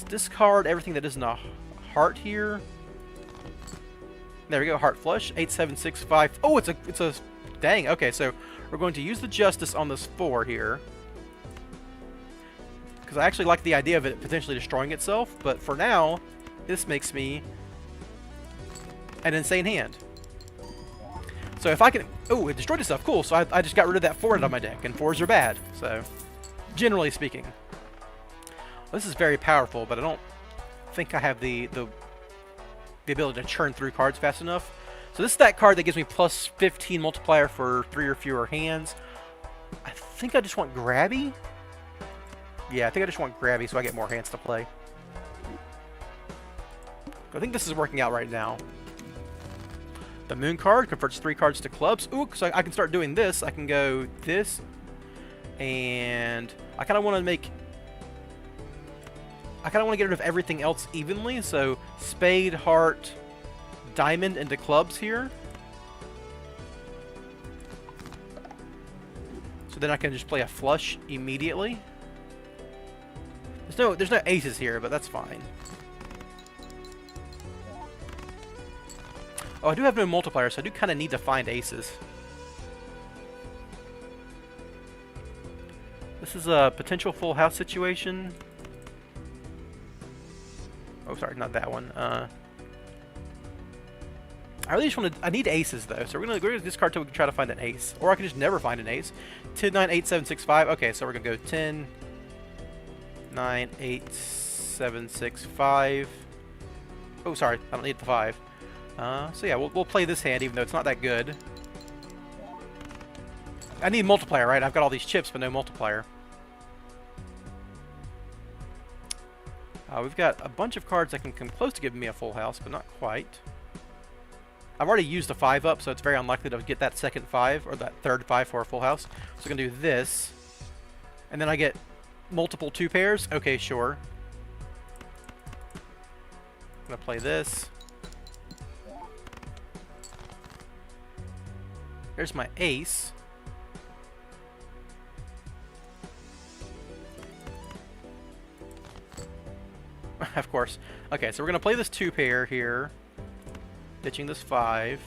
discard everything that isn't a heart here. There we go, heart flush. 8, 7, 6, 5. Oh, it's a dang. Okay, so we're going to use the Justice on this 4 here. Because I actually like the idea of it potentially destroying itself, but for now, this makes me an insane hand. So if I can... Oh, it destroyed itself. Cool, so I just got rid of that 4 out of my deck, and 4s are bad, so... Generally speaking. This is very powerful, but I don't think I have the ability to churn through cards fast enough. So this is that card that gives me plus 15 multiplier for 3 or fewer hands. I think I just want Grabby. Yeah, I think I just want Grabby so I get more hands to play. I think this is working out right now. The Moon card converts 3 cards to clubs. Ooh, so I can start doing this. I can go this. And I kind of want to make... I kind of want to get rid of everything else evenly, so spade, heart, diamond into clubs here. So then I can just play a flush immediately. There's no aces here, but that's fine. Oh, I do have no multiplier, so I do kind of need to find aces. This is a potential full house situation. Oh, sorry, not that one. I really just want to... I need aces, though. So we're gonna discard till we can try to find an ace. Or I can just never find an ace. 10, 9, 8, 7, 6, 5. Okay, so we're going to go 10, 9, 8, 7, 6, 5. Oh, sorry. I don't need the 5. So yeah, we'll play this hand, even though it's not that good. I need multiplier, right? I've got all these chips, but no multiplier. We've got a bunch of cards that can come close to giving me a full house, but not quite. I've already used the 5 up, so it's very unlikely to get that second 5, or that third 5 for a full house. So I'm going to do this. And then I get multiple 2 pairs. Okay, sure. I'm going to play this. There's my ace. Of course. Okay, so we're going to play this 2 pair here. Ditching this 5.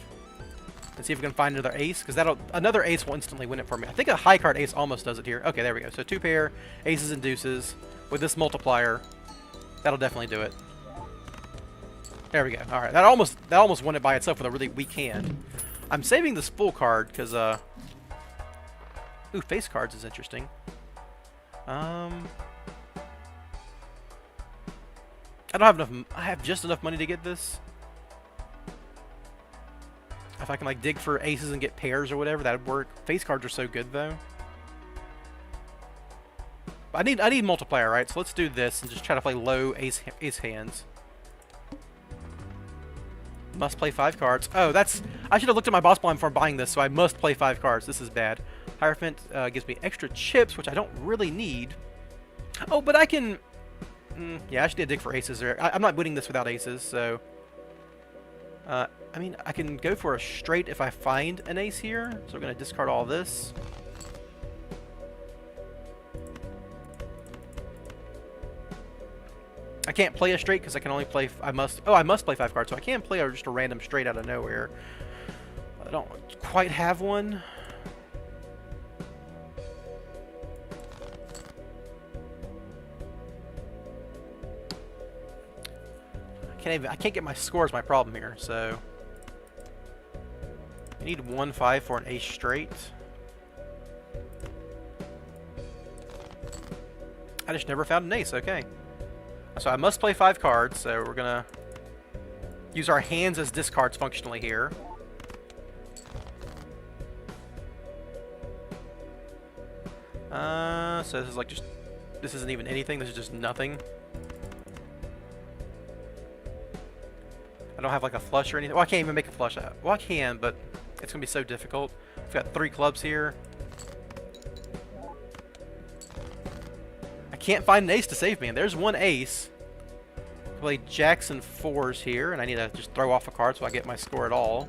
Let's see if we can find another ace, because another ace will instantly win it for me. I think a high card ace almost does it here. Okay, there we go. So 2 pair, aces and deuces. With this multiplier, that'll definitely do it. There we go. Alright, that almost won it by itself with a really weak hand. I'm saving this full card, because, ooh, face cards is interesting. I don't have enough... I have just enough money to get this. If I can like dig for aces and get pairs or whatever, that'd work. Face cards are so good though. I need multiplier, right? So let's do this and just try to play low ace hands. Must play 5 cards. Oh, that's... I should have looked at my boss blind before buying this, so I must play 5 cards. This is bad. Hierophant gives me extra chips, which I don't really need. Oh, but I can... yeah, I should dig for aces there. I'm not winning this without aces, so... I mean, I can go for a straight if I find an ace here. So we're going to discard all this. I can't play a straight because I can only play... I must play 5 cards, so I can play just a random straight out of nowhere. I don't quite have one. I can't get my score is my problem here, so... I need 1-5 for an ace straight. I just never found an ace, okay. So I must play 5 cards, so we're gonna use our hands as discards functionally here. So this is like just... This isn't even anything, this is just nothing. I don't have like a flush or anything. Well, I can't even make a flush out. Well, I can, but it's gonna be so difficult. I've got 3 clubs here. I can't find an ace to save me, and there's one ace. Play jacks and 4s here, and I need to just throw off a card so I get my score at all.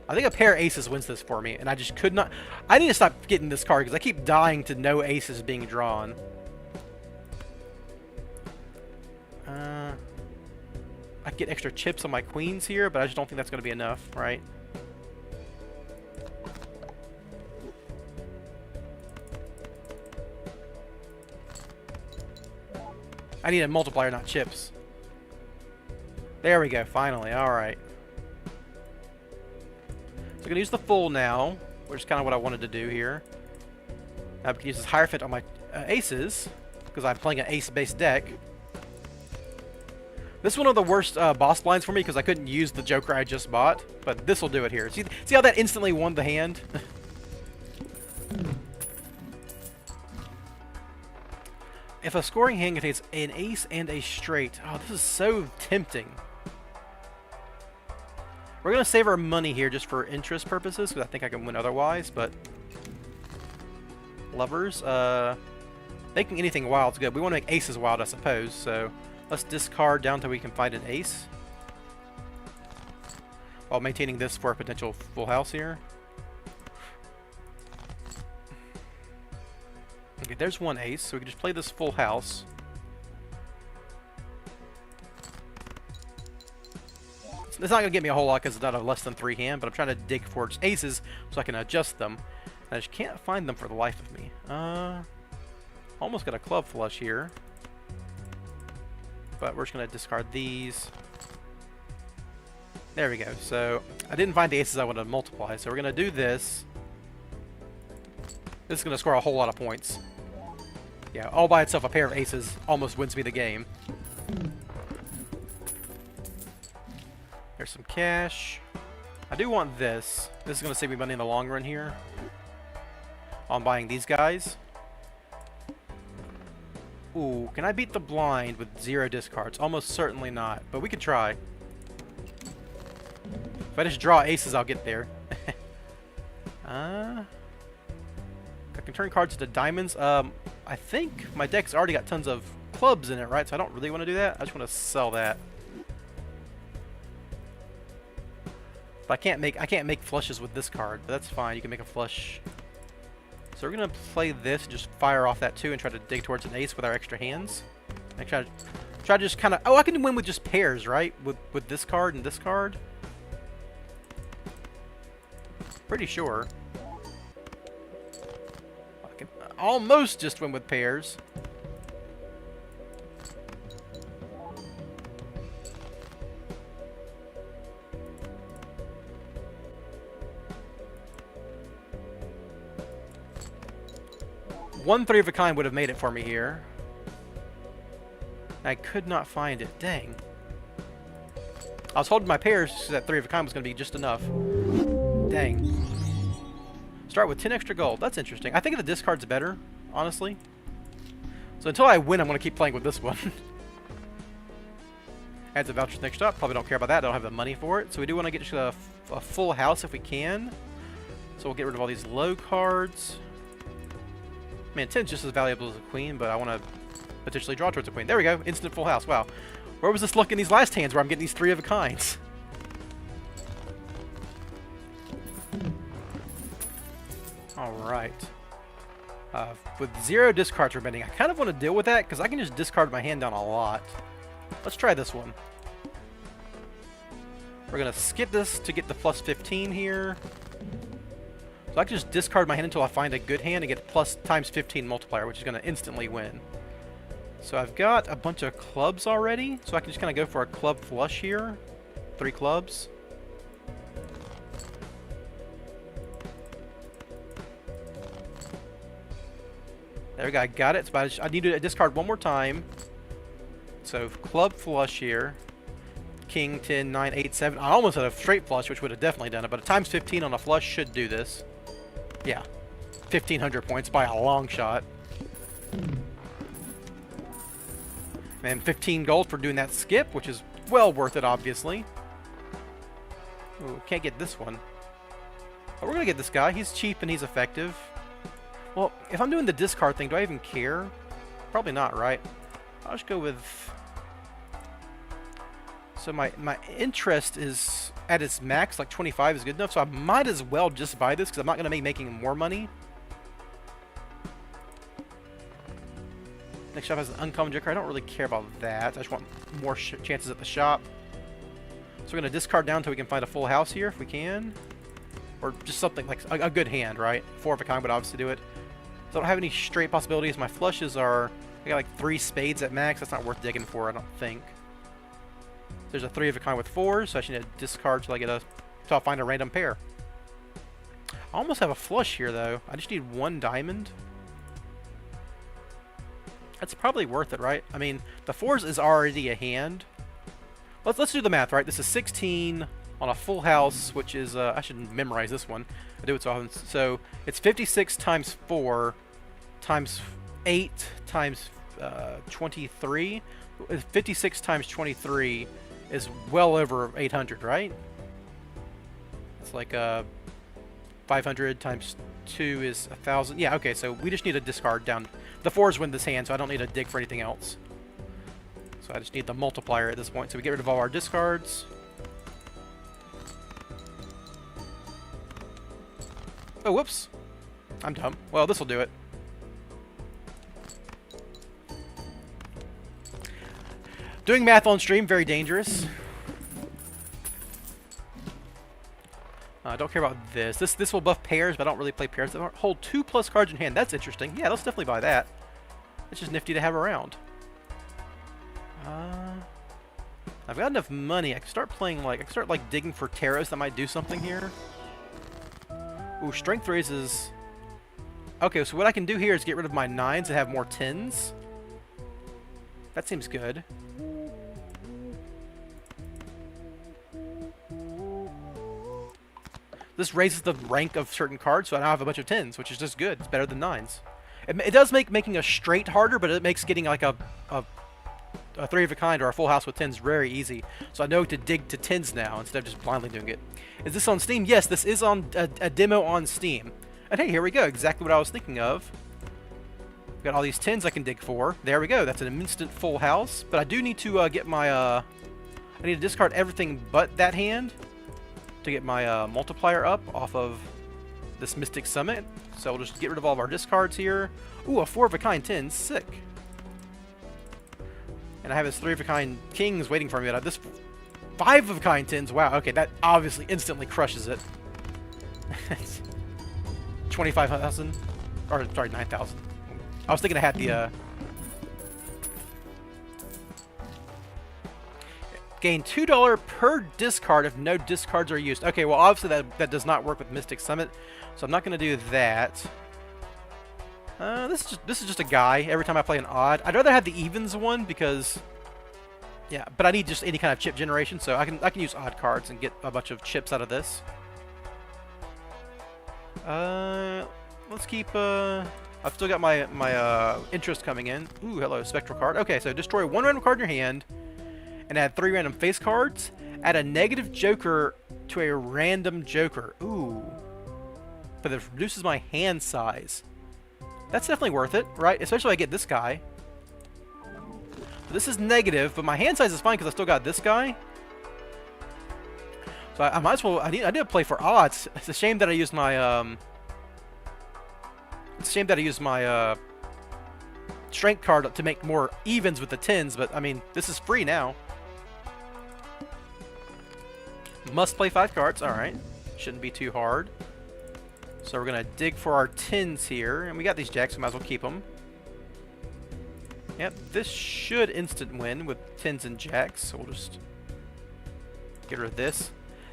I think a pair of aces wins this for me, and I just could not... I need to stop getting this card, because I keep dying to no aces being drawn. I get extra chips on my queens here, but I just don't think that's going to be enough, right? I need a multiplier, not chips. There we go, finally. Alright. So I'm going to use the full now, which is kind of what I wanted to do here. I can use this Hierophant on my aces, because I'm playing an ace-based deck. This is one of the worst boss blinds for me, because I couldn't use the Joker I just bought, but this will do it here. See how that instantly won the hand? If a scoring hand contains an ace and a straight... Oh, this is so tempting. We're going to save our money here just for interest purposes, because I think I can win otherwise, but... Lovers, making anything wild is good. We want to make aces wild, I suppose, so... Let's discard down till we can find an ace. While maintaining this for a potential full house here. Okay, there's one ace, so we can just play this full house. It's not going to get me a whole lot because it's not a less than 3 hand, but I'm trying to dig for aces so I can adjust them. I just can't find them for the life of me. Almost got a club flush here. But we're just going to discard these. There we go. So I didn't find the aces I wanted to multiply, so we're going to do this. This is going to score a whole lot of points. Yeah, all by itself, a pair of aces almost wins me the game. There's some cash. I do want this. This is going to save me money in the long run here. On buying these guys. Ooh, can I beat the blind with 0 discards? Almost certainly not, but we could try. If I just draw aces, I'll get there. I can turn cards into diamonds. I think my deck's already got tons of clubs in it, right? So I don't really want to do that. I just want to sell that. But I can't make flushes with this card, but that's fine. You can make a flush. So we're going to play this, just fire off that 2 and try to dig towards an ace with our extra hands. I try to just kind of... Oh, I can win with just pairs, right? With this card and this card. Pretty sure. I can almost just win with pairs. One 3 of a kind would have made it for me here. I could not find it. Dang. I was holding my pairs because that 3 of a kind was going to be just enough. Dang. Start with 10 extra gold. That's interesting. I think the discard's better, honestly. So until I win, I'm going to keep playing with this one. Adds a voucher next up. Probably don't care about that. I don't have the money for it. So we do want to get to a full house if we can. So we'll get rid of all these low cards. Man, 10's just as valuable as a queen, but I want to potentially draw towards a queen. There we go. Instant full house. Wow. Where was this luck in these last hands where I'm getting these 3 of a kinds? Alright. With 0 discards remaining, I kind of want to deal with that because I can just discard my hand down a lot. Let's try this one. We're going to skip this to get the plus 15 here. So I can just discard my hand until I find a good hand and get plus times 15 multiplier, which is going to instantly win. So I've got a bunch of clubs already, so I can just kind of go for a club flush here. 3 clubs. There we go, I got it. So I need to discard one more time. So club flush here. King, 10, 9, 8, 7. I almost had a straight flush, which would have definitely done it, but a times 15 on a flush should do this. Yeah, 1,500 points by a long shot. And 15 gold for doing that skip, which is well worth it, obviously. Ooh, can't get this one. But we're going to get this guy. He's cheap and he's effective. Well, if I'm doing the discard thing, do I even care? Probably not, right? I'll just go with... So my interest is at its max, like 25 is good enough, so I might as well just buy this because I'm not going to be making more money. Next shop has an uncommon joker. I don't really care about that. I just want more chances at the shop. So we're going to discard down until we can find a full house here if we can. Or just something like a good hand, right? 4 of a kind would obviously do it. So I don't have any straight possibilities. My flushes are... I got like 3 spades at max. That's not worth digging for, I don't think. There's a 3 of a kind with 4s, so I should need to discard till I'll find a random pair. I almost have a flush here, though. I just need 1 diamond. That's probably worth it, right? I mean, the 4s is already a hand. Let's do the math, right? This is 16 on a full house, which is I should memorize this one. I do it so often. So it's 56 times 4 times 8 times 23. 56 times 23 is well over 800, right? It's like 500 times 2 is 1,000. Yeah, okay, so we just need to discard down. The 4s win this hand, so I don't need to dig for anything else. So I just need the multiplier at this point. So we get rid of all our discards. Oh, whoops. I'm dumb. Well, this will do it. Doing math on stream, very dangerous. Don't care about this. This will buff pairs, but I don't really play pairs. Hold 2+ cards in hand. That's interesting. Yeah, let's definitely buy that. It's just nifty to have around. I've got enough money. I can start playing I can start digging for tarots that might do something here. Ooh, strength raises. Okay, so what I can do here is get rid of my 9s and have more 10s. That seems good. This raises the rank of certain cards, so I now have a bunch of 10s, which is just good. It's better than 9s. It does make making a straight harder, but it makes getting like a 3 of a kind or a full house with 10s very easy. So I know to dig to 10s now instead of just blindly doing it. Is this on Steam? Yes, this is on a demo on Steam. And hey, here we go. Exactly what I was thinking of. Got all these 10s I can dig for. There we go. That's an instant full house. But I do need to get my... I need to discard everything but that hand to get my multiplier up off of this Mystic Summit. So we'll just get rid of all of our discards here. Ooh, a 4 of a kind 10. Sick. And I have this 3 of a kind kings waiting for me. This 5 of a kind 10s. Wow, okay, that obviously instantly crushes it. 25,000. Or, sorry, 9,000. I was thinking I had the... Gain $2 per discard if no discards are used. Okay, well, obviously that does not work with Mystic Summit, so I'm not going to do that. This is just a guy every time I play an odd. I'd rather have the evens one because Yeah, but I need just any kind of chip generation, so I can use odd cards and get a bunch of chips out of this. Let's keep, I've still got my interest coming in. Ooh, hello, spectral card. Okay, so destroy one random card in your hand, and add 3 random face cards. Add a negative joker to a random joker. Ooh. But it reduces my hand size. That's definitely worth it, right? Especially if I get this guy. This is negative, but my hand size is fine because I still got this guy. So I might as well. I need to play for odds. It's a shame that I used my It's a shame that I used my strength card to make more evens with the tens. But I mean, this is free now. Must play 5 cards. All right, shouldn't be too hard. So we're gonna dig for our tens here, and we got these jacks. So might as well keep them. Yep, this should instant win with tens and jacks, so we'll just get rid of this.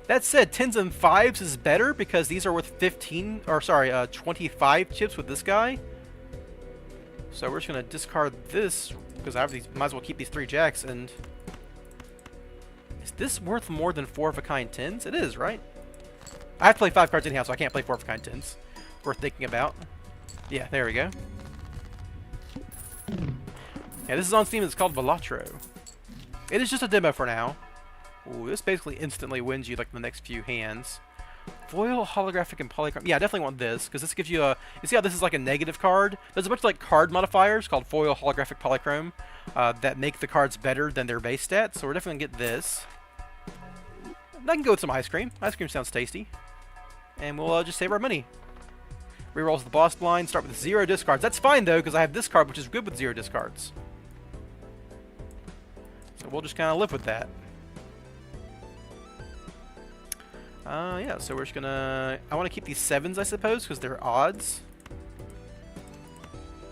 That said, tens and fives is better because these are worth 25 chips with this guy. So we're just gonna discard this because I have these. Might as well keep these 3 jacks. And is this worth more than 4 of a kind tens? It is, right? I have to play 5 cards anyhow, so I can't play 4 of a kind tens. Worth thinking about. Yeah, there we go. Yeah, this is on Steam. It's called Balatro. It is just a demo for now. Ooh, this basically instantly wins you like the next few hands. Foil, holographic, and polychrome. Yeah, I definitely want this because this gives you a. You see how this is like a negative card? There's a bunch of like card modifiers called foil, holographic, polychrome that make the cards better than their base stats. So we're definitely gonna get this. I can go with some ice cream. Ice cream sounds tasty. And we'll just save our money. Rerolls the boss blind. Start with 0 discards. That's fine though because I have this card, which is good with 0 discards. So we'll just kind of live with that. Yeah, so we're just gonna... I want to keep these 7s, I suppose, because they're odds.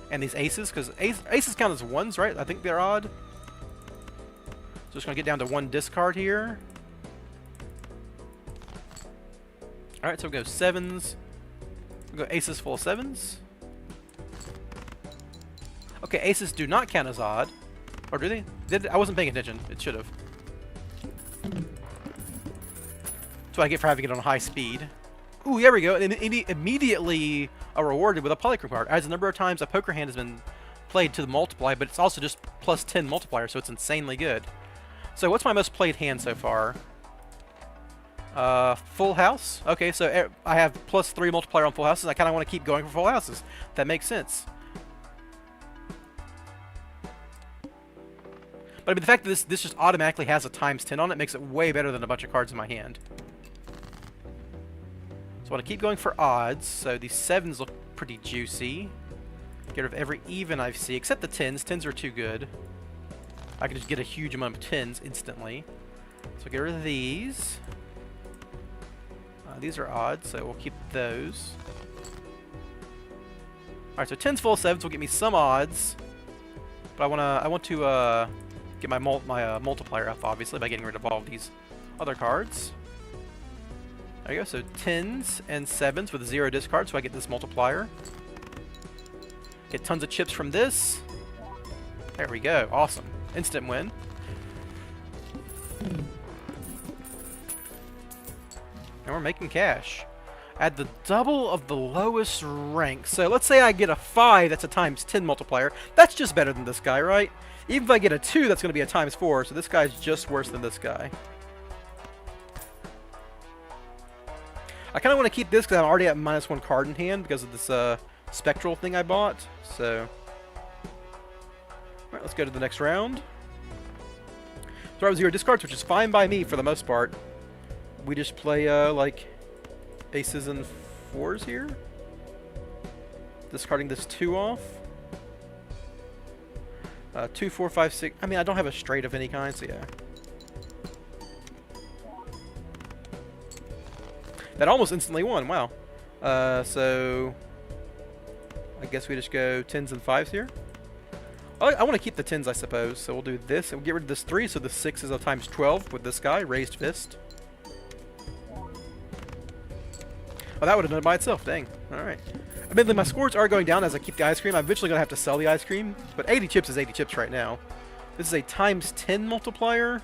And these aces, because aces count as 1s, right? I think they're odd. So just gonna get down to 1 discard here. Alright, so we'll go 7s. We'll go aces full of 7s. Okay, aces do not count as odd. Or do they? I wasn't paying attention. It should have. That's what I get for having it on high speed. Ooh, there we go. And immediately rewarded with a polychrome card. As the number of times a poker hand has been played to the multiply, but it's also just plus 10 multiplier, so it's insanely good. So what's my most played hand so far? Full house. Okay, so I have plus 3 multiplier on full houses. I kind of want to keep going for full houses. That makes sense. But I mean, the fact that this just automatically has a times 10 on it makes it way better than a bunch of cards in my hand. So I want to keep going for odds. So these 7s look pretty juicy. Get rid of every even I see, except the 10s. 10s are too good. I can just get a huge amount of 10s instantly. So get rid of these. These are odds, so we'll keep those. Alright, so 10s full of 7s will get me some odds. But I want to get my multiplier up, obviously, by getting rid of all of these other cards. There you go, so 10s and 7s with 0 discard, so I get this multiplier. Get tons of chips from this. There we go, awesome. Instant win. And we're making cash. Add the double of the lowest rank. So let's say I get a 5, that's a times 10 multiplier. That's just better than this guy, right? Even if I get a 2, that's going to be a times 4. So this guy's just worse than this guy. I kind of want to keep this because I'm already at -1 card in hand because of this spectral thing I bought. So, alright, let's go to the next round. So I have 0 discards, which is fine by me for the most part. We just play like aces and 4s here. Discarding this 2 off. 2, 4, 5, 6. I mean, I don't have a straight of any kind, so yeah. That almost instantly won. Wow. So I guess we just go 10s and 5s here. I want to keep the 10s, I suppose. So we'll do this and we'll get rid of this 3. So the 6 is a times 12 with this guy, raised fist. Oh, that would have done it by itself. Dang. Alright. Admittedly, my scores are going down as I keep the ice cream. I'm eventually going to have to sell the ice cream. But 80 chips is 80 chips right now. This is a ×10 multiplier.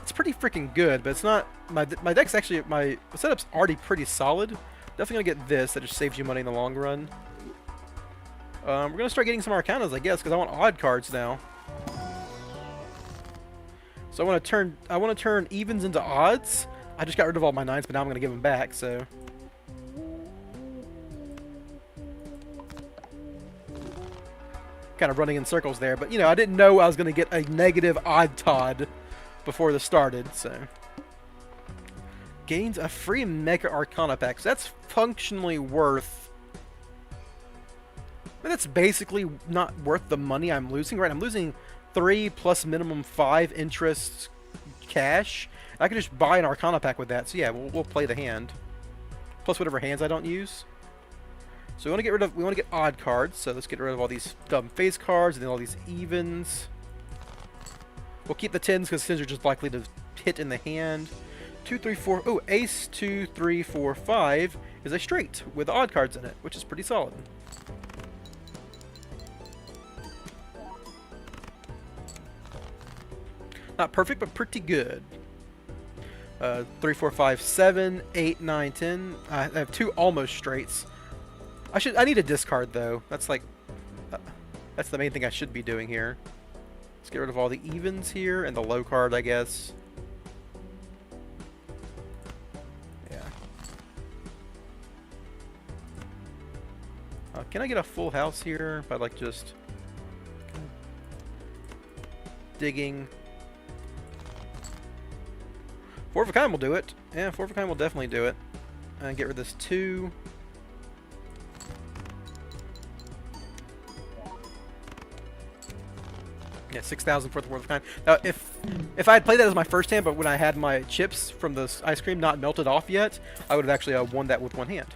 It's pretty freaking good, but it's not... My deck's actually... My setup's already pretty solid. Definitely gonna get this. That just saves you money in the long run. We're gonna start getting some Arcanas, I guess, because I want odd cards now. So I want to turn evens into odds. I just got rid of all my 9s, but now I'm gonna give them back. So kind of running in circles there, but you know, I didn't know I was gonna get a negative odd Todd before this started. So gains a free Mega Arcana pack. So that's functionally worth. That's basically not worth the money I'm losing. Right, I'm losing 3 plus minimum 5 interest cash. I can just buy an Arcana pack with that. So yeah, we'll play the hand. Plus whatever hands I don't use. So we want to get rid of, we want to get odd cards. So let's get rid of all these dumb face cards and then all these evens. We'll keep the 10s because 10s are just likely to hit in the hand. 2, 3, 4. Oh, ace 2, 3, 4, 5 is a straight with odd cards in it, which is pretty solid. Not perfect, but pretty good. 3, 4, 5, 7, 8, 9, 10. I have 2 almost straights. I need a discard though. That's like, that's the main thing I should be doing here. Let's get rid of all the evens here and the low card, I guess. Yeah. Can I get a full house here by like just digging? 4 of a kind will do it. Yeah, 4 of a kind will definitely do it. And get rid of this 2. Yeah, 6,000 for the 4 of a kind. Now, if I had played that as my first hand, but when I had my chips from the ice cream not melted off yet, I would have actually won that with one hand.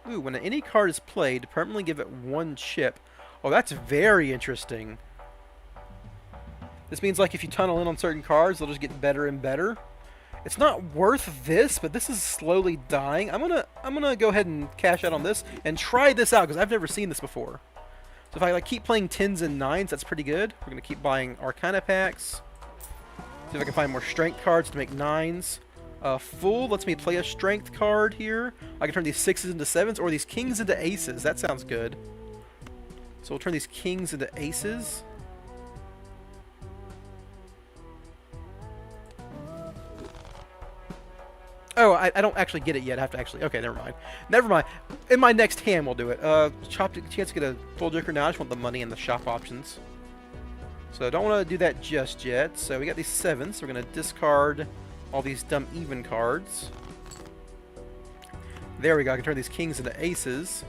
Ooh, when any card is played, permanently give it 1 chip. Oh, that's very interesting. This means like if you tunnel in on certain cards, they'll just get better and better. It's not worth this, but this is slowly dying. I'm gonna go ahead and cash out on this and try this out because I've never seen this before. So if I like keep playing 10s and 9s, that's pretty good. We're gonna keep buying Arcana packs. See if I can find more strength cards to make 9s. Full lets me play a strength card here. I can turn these 6s into 7s or these kings into aces. That sounds good. So we'll turn these kings into aces. Oh, I don't actually get it yet. I have to actually... Okay, never mind. Never mind. In my next hand, we'll do it. Chance to get a full joker now. I just want the money and the shop options. So I don't want to do that just yet. So we got these 7s. So we're going to discard all these dumb even cards. There we go. I can turn these kings into aces.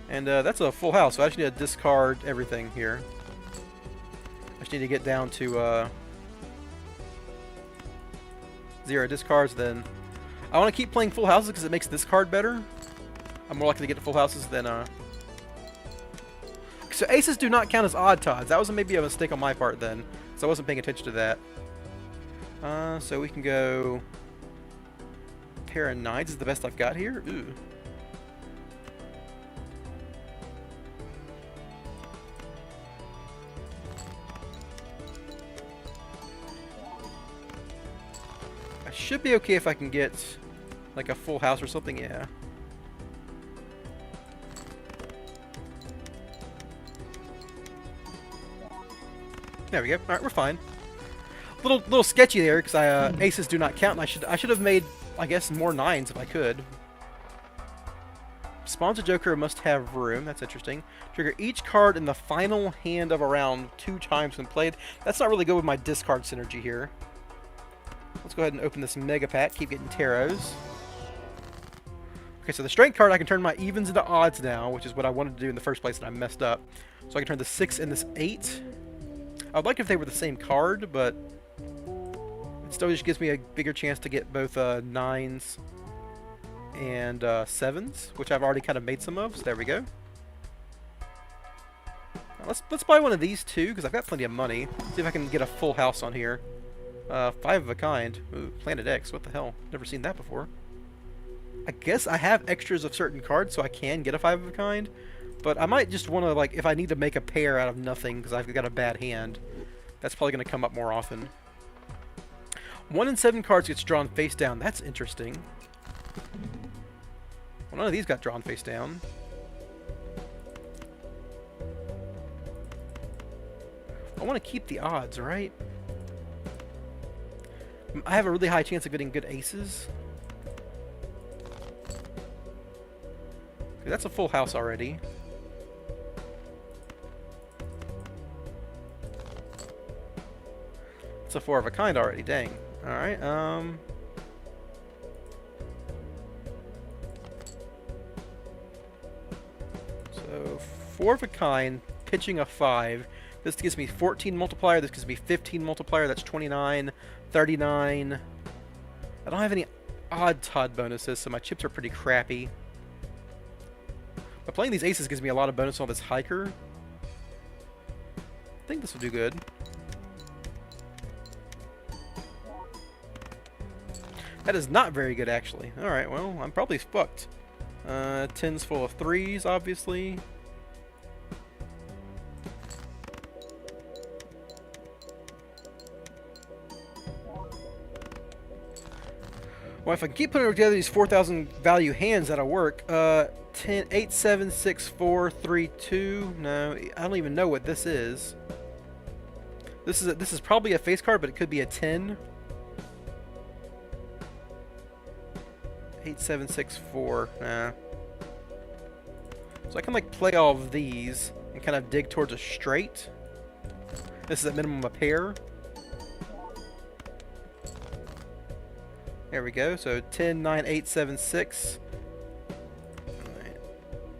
And that's a full house. So I just need to discard everything here. I just need to get down to... 0 discards, then I want to keep playing full houses because it makes this card better. I'm more likely to get to full houses than So aces do not count as odd Todds. That was maybe a mistake on my part then, so I wasn't paying attention to that. So we can go pair of 9s is the best I've got here. Ooh. Should be okay if I can get like a full house or something, yeah. There we go. All right, we're fine. Little sketchy there because aces do not count. And I should have made, I guess, more 9s if I could. Spawns a joker must have room. That's interesting. Trigger each card in the final hand of a round 2 times when played. That's not really good with my discard synergy here. Let's go ahead and open this mega pack. Keep getting taros. Okay, so the strength card, I can turn my evens into odds now, which is what I wanted to do in the first place and I messed up. So I can turn the 6 and this 8. I would like if they were the same card, but it still just gives me a bigger chance to get both 9s and 7s, which I've already kind of made some of. So there we go. Now let's buy one of these too, because I've got plenty of money. See if I can get a full house on here. 5 of a kind. Ooh, Planet X. What the hell? Never seen that before. I guess I have extras of certain cards, so I can get a 5 of a kind. But I might just want to, like, if I need to make a pair out of nothing because I've got a bad hand, that's probably going to come up more often. 1 in 7 cards gets drawn face down. That's interesting. Well, none of these got drawn face down. I want to keep the odds, right? I have a really high chance of getting good aces. Okay, that's a full house already. It's a 4 of a kind already, dang. Alright, so 4 of a kind, pitching a 5. This gives me 14 multiplier, this gives me 15 multiplier, that's 29, 39. I don't have any odd Todd bonuses, so my chips are pretty crappy. But playing these aces gives me a lot of bonus on this hiker. I think this will do good. That is not very good, actually. Alright, well, I'm probably fucked. 10's full of 3s, obviously. Well, if I can keep putting together these 4,000 value hands, that'll work. 10, 8, 7, 6, 4, 3, 2. No, I don't even know what this is. This is probably a face card, but it could be a 10. 8, 7, 6, 4. Nah. So I can like play all of these and kind of dig towards a straight. This is at minimum a pair. There we go. So 10, 9, 8, 7, 6.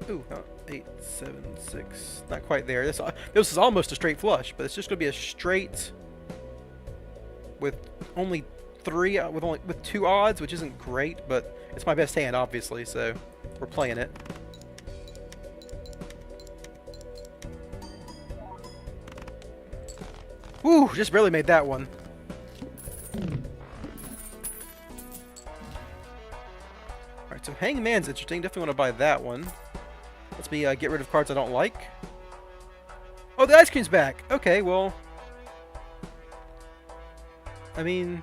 Ooh, 8, 7, 6. Not quite there. This is almost a straight flush, but it's just going to be a straight with only 3 with 2 odds, which isn't great, but it's my best hand, obviously. So we're playing it. Woo! Just barely made that one. Alright, so Hangman's interesting. Definitely want to buy that one. Let's me get rid of cards I don't like. Oh, the ice cream's back! Okay, well... I mean...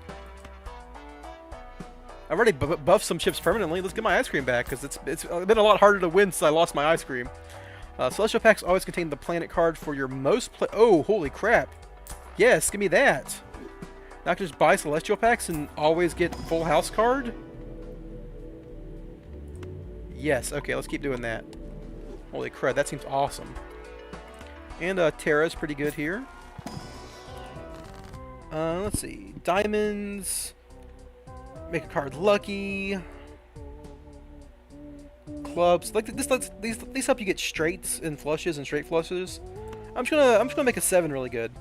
I've already buffed some chips permanently. Let's get my ice cream back, because it's been a lot harder to win since I lost my ice cream. Celestial packs always contain the planet card for your most oh, holy crap. Yes, give me that. Now I can just buy Celestial packs and always get full house card? Yes, okay, let's keep doing that. Holy crud, that seems awesome. And Terra's pretty good here. Let's see. Diamonds. Make a card lucky. Clubs. Like these help you get straights and flushes and straight flushes. I'm just gonna make a 7 really good.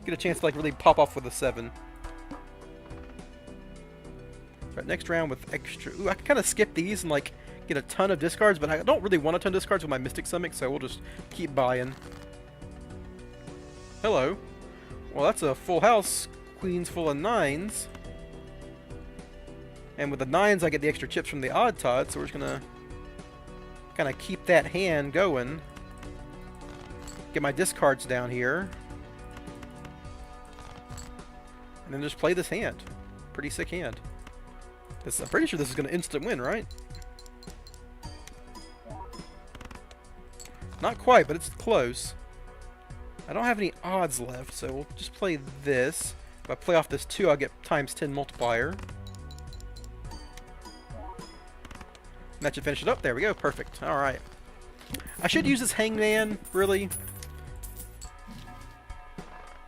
Get a chance to like really pop off with a 7. Right, next round with extra. Ooh, I can kind of skip these and like get a ton of discards, but I don't really want a ton of discards with my Mystic Stomach, so we'll just keep buying. Hello. Well, that's a full house. Queens full of 9s. And with the 9s, I get the extra chips from the odd Todd, so we're just gonna kind of keep that hand going. Get my discards down here. And then just play this hand. Pretty sick hand. I'm pretty sure this is gonna instant win, right? Not quite, but it's close. I don't have any odds left, so we'll just play this. If I play off this 2, I'll get times 10 multiplier. And that should finish it up. There we go. Perfect. Alright. I should use this Hangman, really.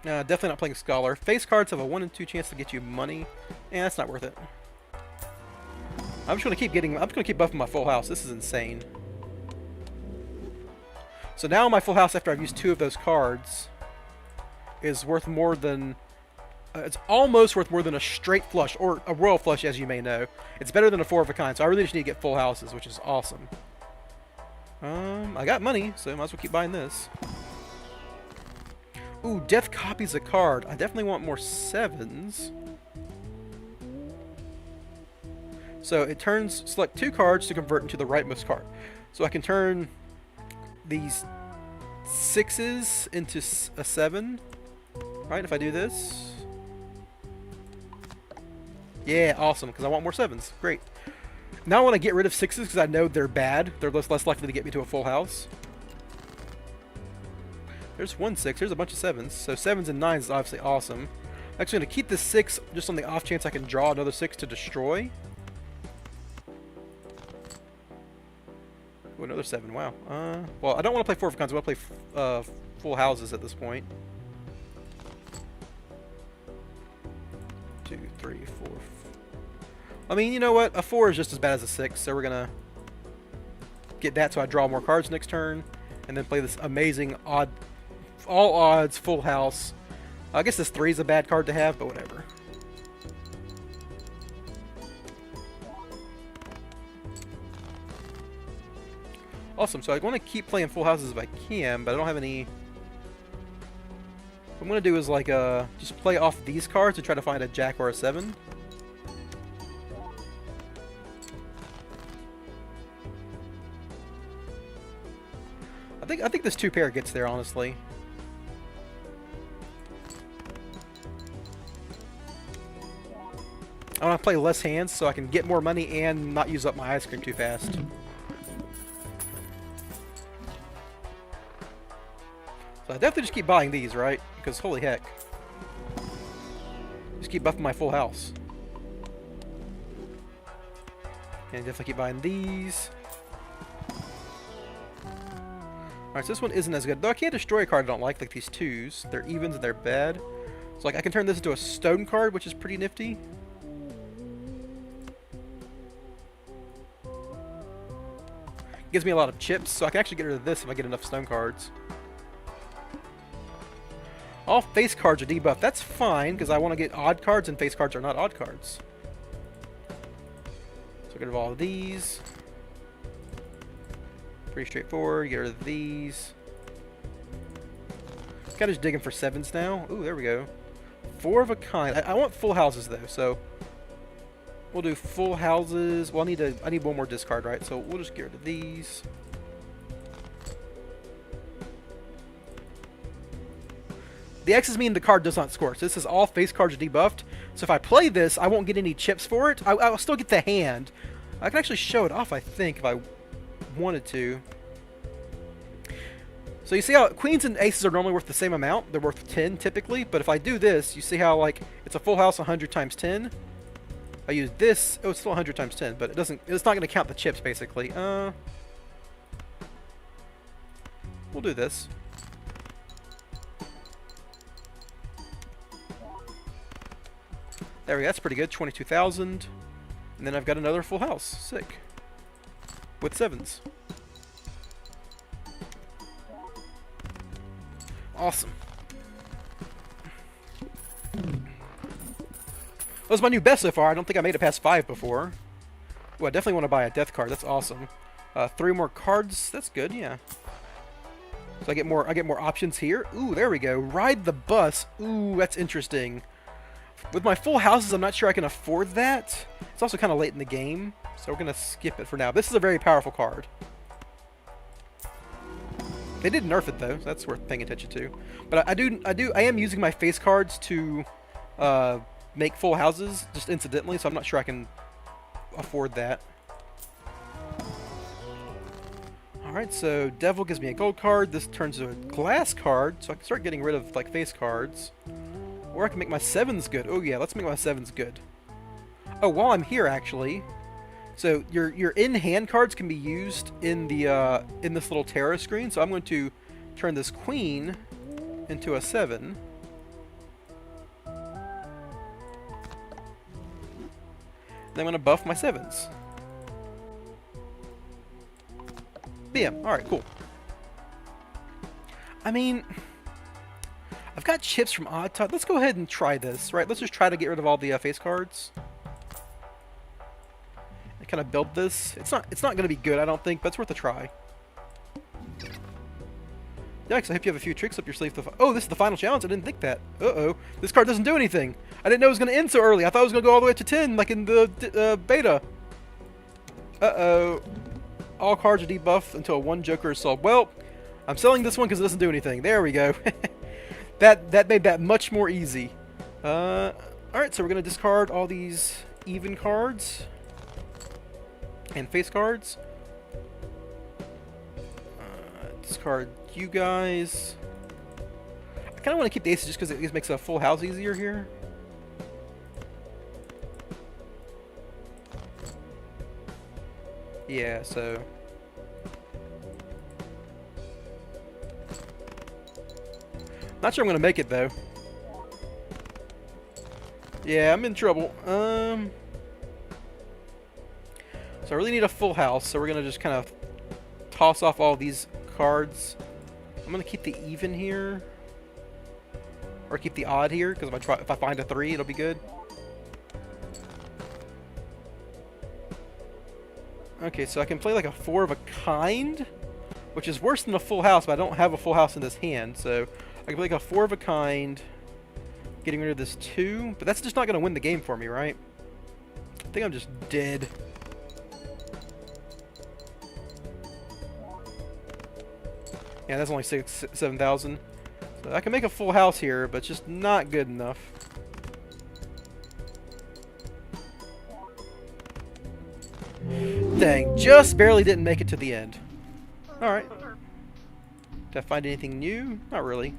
Definitely not playing Scholar. Face cards have a 1 in 2 chance to get you money. That's not worth it. I'm just gonna keep buffing my full house. This is insane. So now my full house, after I've used 2 of those cards, is worth more than... it's almost worth more than a straight flush, or a royal flush, as you may know. It's better than a 4 of a kind, so I really just need to get full houses, which is awesome. I got money, so I might as well keep buying this. Ooh, death copies a card. I definitely want more 7s. So it turns, select 2 cards to convert into the rightmost card. So I can turn these 6s into a 7. Right, if I do this. Yeah, awesome, because I want more 7s. Great. Now I want to get rid of 6s because I know they're bad. They're less likely to get me to a full house. There's 1 6. There's a bunch of 7s. So 7s and 9s is obviously awesome. I'm actually going to keep the 6 just on the off chance I can draw another 6 to destroy. Ooh, another 7. Wow. Well, I don't want to play 4 of kinds. I want to play full houses at this point. 2, 3, 4. I mean, you know what? A 4 is just as bad as a 6, so we're gonna get that so I draw more cards next turn, and then play this amazing all odds full house. I guess this 3 is a bad card to have, but whatever. Awesome. So I want to keep playing full houses if I can, but I don't have any. What I'm going to do is like just play off these cards and try to find a jack or a 7. I think this 2 pair gets there, honestly. I want to play less hands so I can get more money and not use up my ice cream too fast. So I definitely just keep buying these, right? Because holy heck. Just keep buffing my full house. And definitely keep buying these. Alright, so this one isn't as good. Though I can't destroy a card I don't like these 2s. They're evens and they're bad. So like I can turn this into a stone card, which is pretty nifty. Gives me a lot of chips, so I can actually get rid of this if I get enough stone cards. All face cards are debuffed. That's fine, because I want to get odd cards, and face cards are not odd cards. So get rid of all of these. Pretty straightforward. Get rid of these. Kind of just digging for 7s now. Ooh, there we go. 4 of a kind. I want full houses, though, so we'll do full houses. Well, I need 1 more discard, right? So we'll just get rid of these. The X's mean the card does not score. So this is all face cards are debuffed. So if I play this, I won't get any chips for it. I'll still get the hand. I can actually show it off, I think, if I wanted to. So you see how queens and aces are normally worth the same amount? They're worth 10 typically. But if I do this, you see how like it's a full house 100 times 10. I use this. Oh, it's still 100 times 10, but it's not going to count the chips basically. We'll do this. There we go. That's pretty good. 22,000. And then I've got another full house. Sick. With 7s. Awesome. That was my new best so far. I don't think I made it past 5 before. Ooh, I definitely want to buy a death card. That's awesome. 3 more cards. That's good, yeah. So I get more options here. Ooh, there we go. Ride the bus. Ooh, that's interesting. With my full houses, I'm not sure I can afford that. It's also kind of late in the game, so we're going to skip it for now. This is a very powerful card. They did nerf it, though, so that's worth paying attention to. But I am using my face cards to make full houses, just incidentally, so I'm not sure I can afford that. Alright, so Devil gives me a gold card. This turns into a glass card, so I can start getting rid of, like, face cards. Or I can make my 7s good. Oh yeah, let's make my 7s good. Oh, while I'm here, actually, so your in-hand cards can be used in the in this little tarot screen. So I'm going to turn this queen into a 7. And I'm going to buff my 7s. Bam. All right, cool. I mean, I've got chips from Odd Top. Let's go ahead and try this, right? Let's just try to get rid of all the face cards. And kind of build this. It's not going to be good, I don't think, but it's worth a try. Yikes, I hope you have a few tricks up your sleeve. Oh, this is the final challenge? I didn't think that. Uh-oh. This card doesn't do anything. I didn't know it was going to end so early. I thought it was going to go all the way up to 10, like in the beta. Uh-oh. All cards are debuffed until 1 Joker is sold. Well, I'm selling this one because it doesn't do anything. There we go. That made that much more easy. Alright, so we're going to discard all these even cards. And face cards. Discard you guys. I kind of want to keep the aces just because it makes a full house easier here. Yeah, so... Not sure I'm going to make it, though. Yeah, I'm in trouble. So I really need a full house, so we're going to just kind of toss off all these cards. I'm going to keep the even here. Or keep the odd here, because if I find a 3, it'll be good. Okay, so I can play like a 4 of a kind, which is worse than a full house, but I don't have a full house in this hand, so I can play like a 4 of a kind, getting rid of this 2, but that's just not going to win the game for me, right? I think I'm just dead. Yeah, that's only 7,000. So I can make a full house here, but it's just not good enough. Dang, just barely didn't make it to the end. Alright. Did I find anything new? Not really.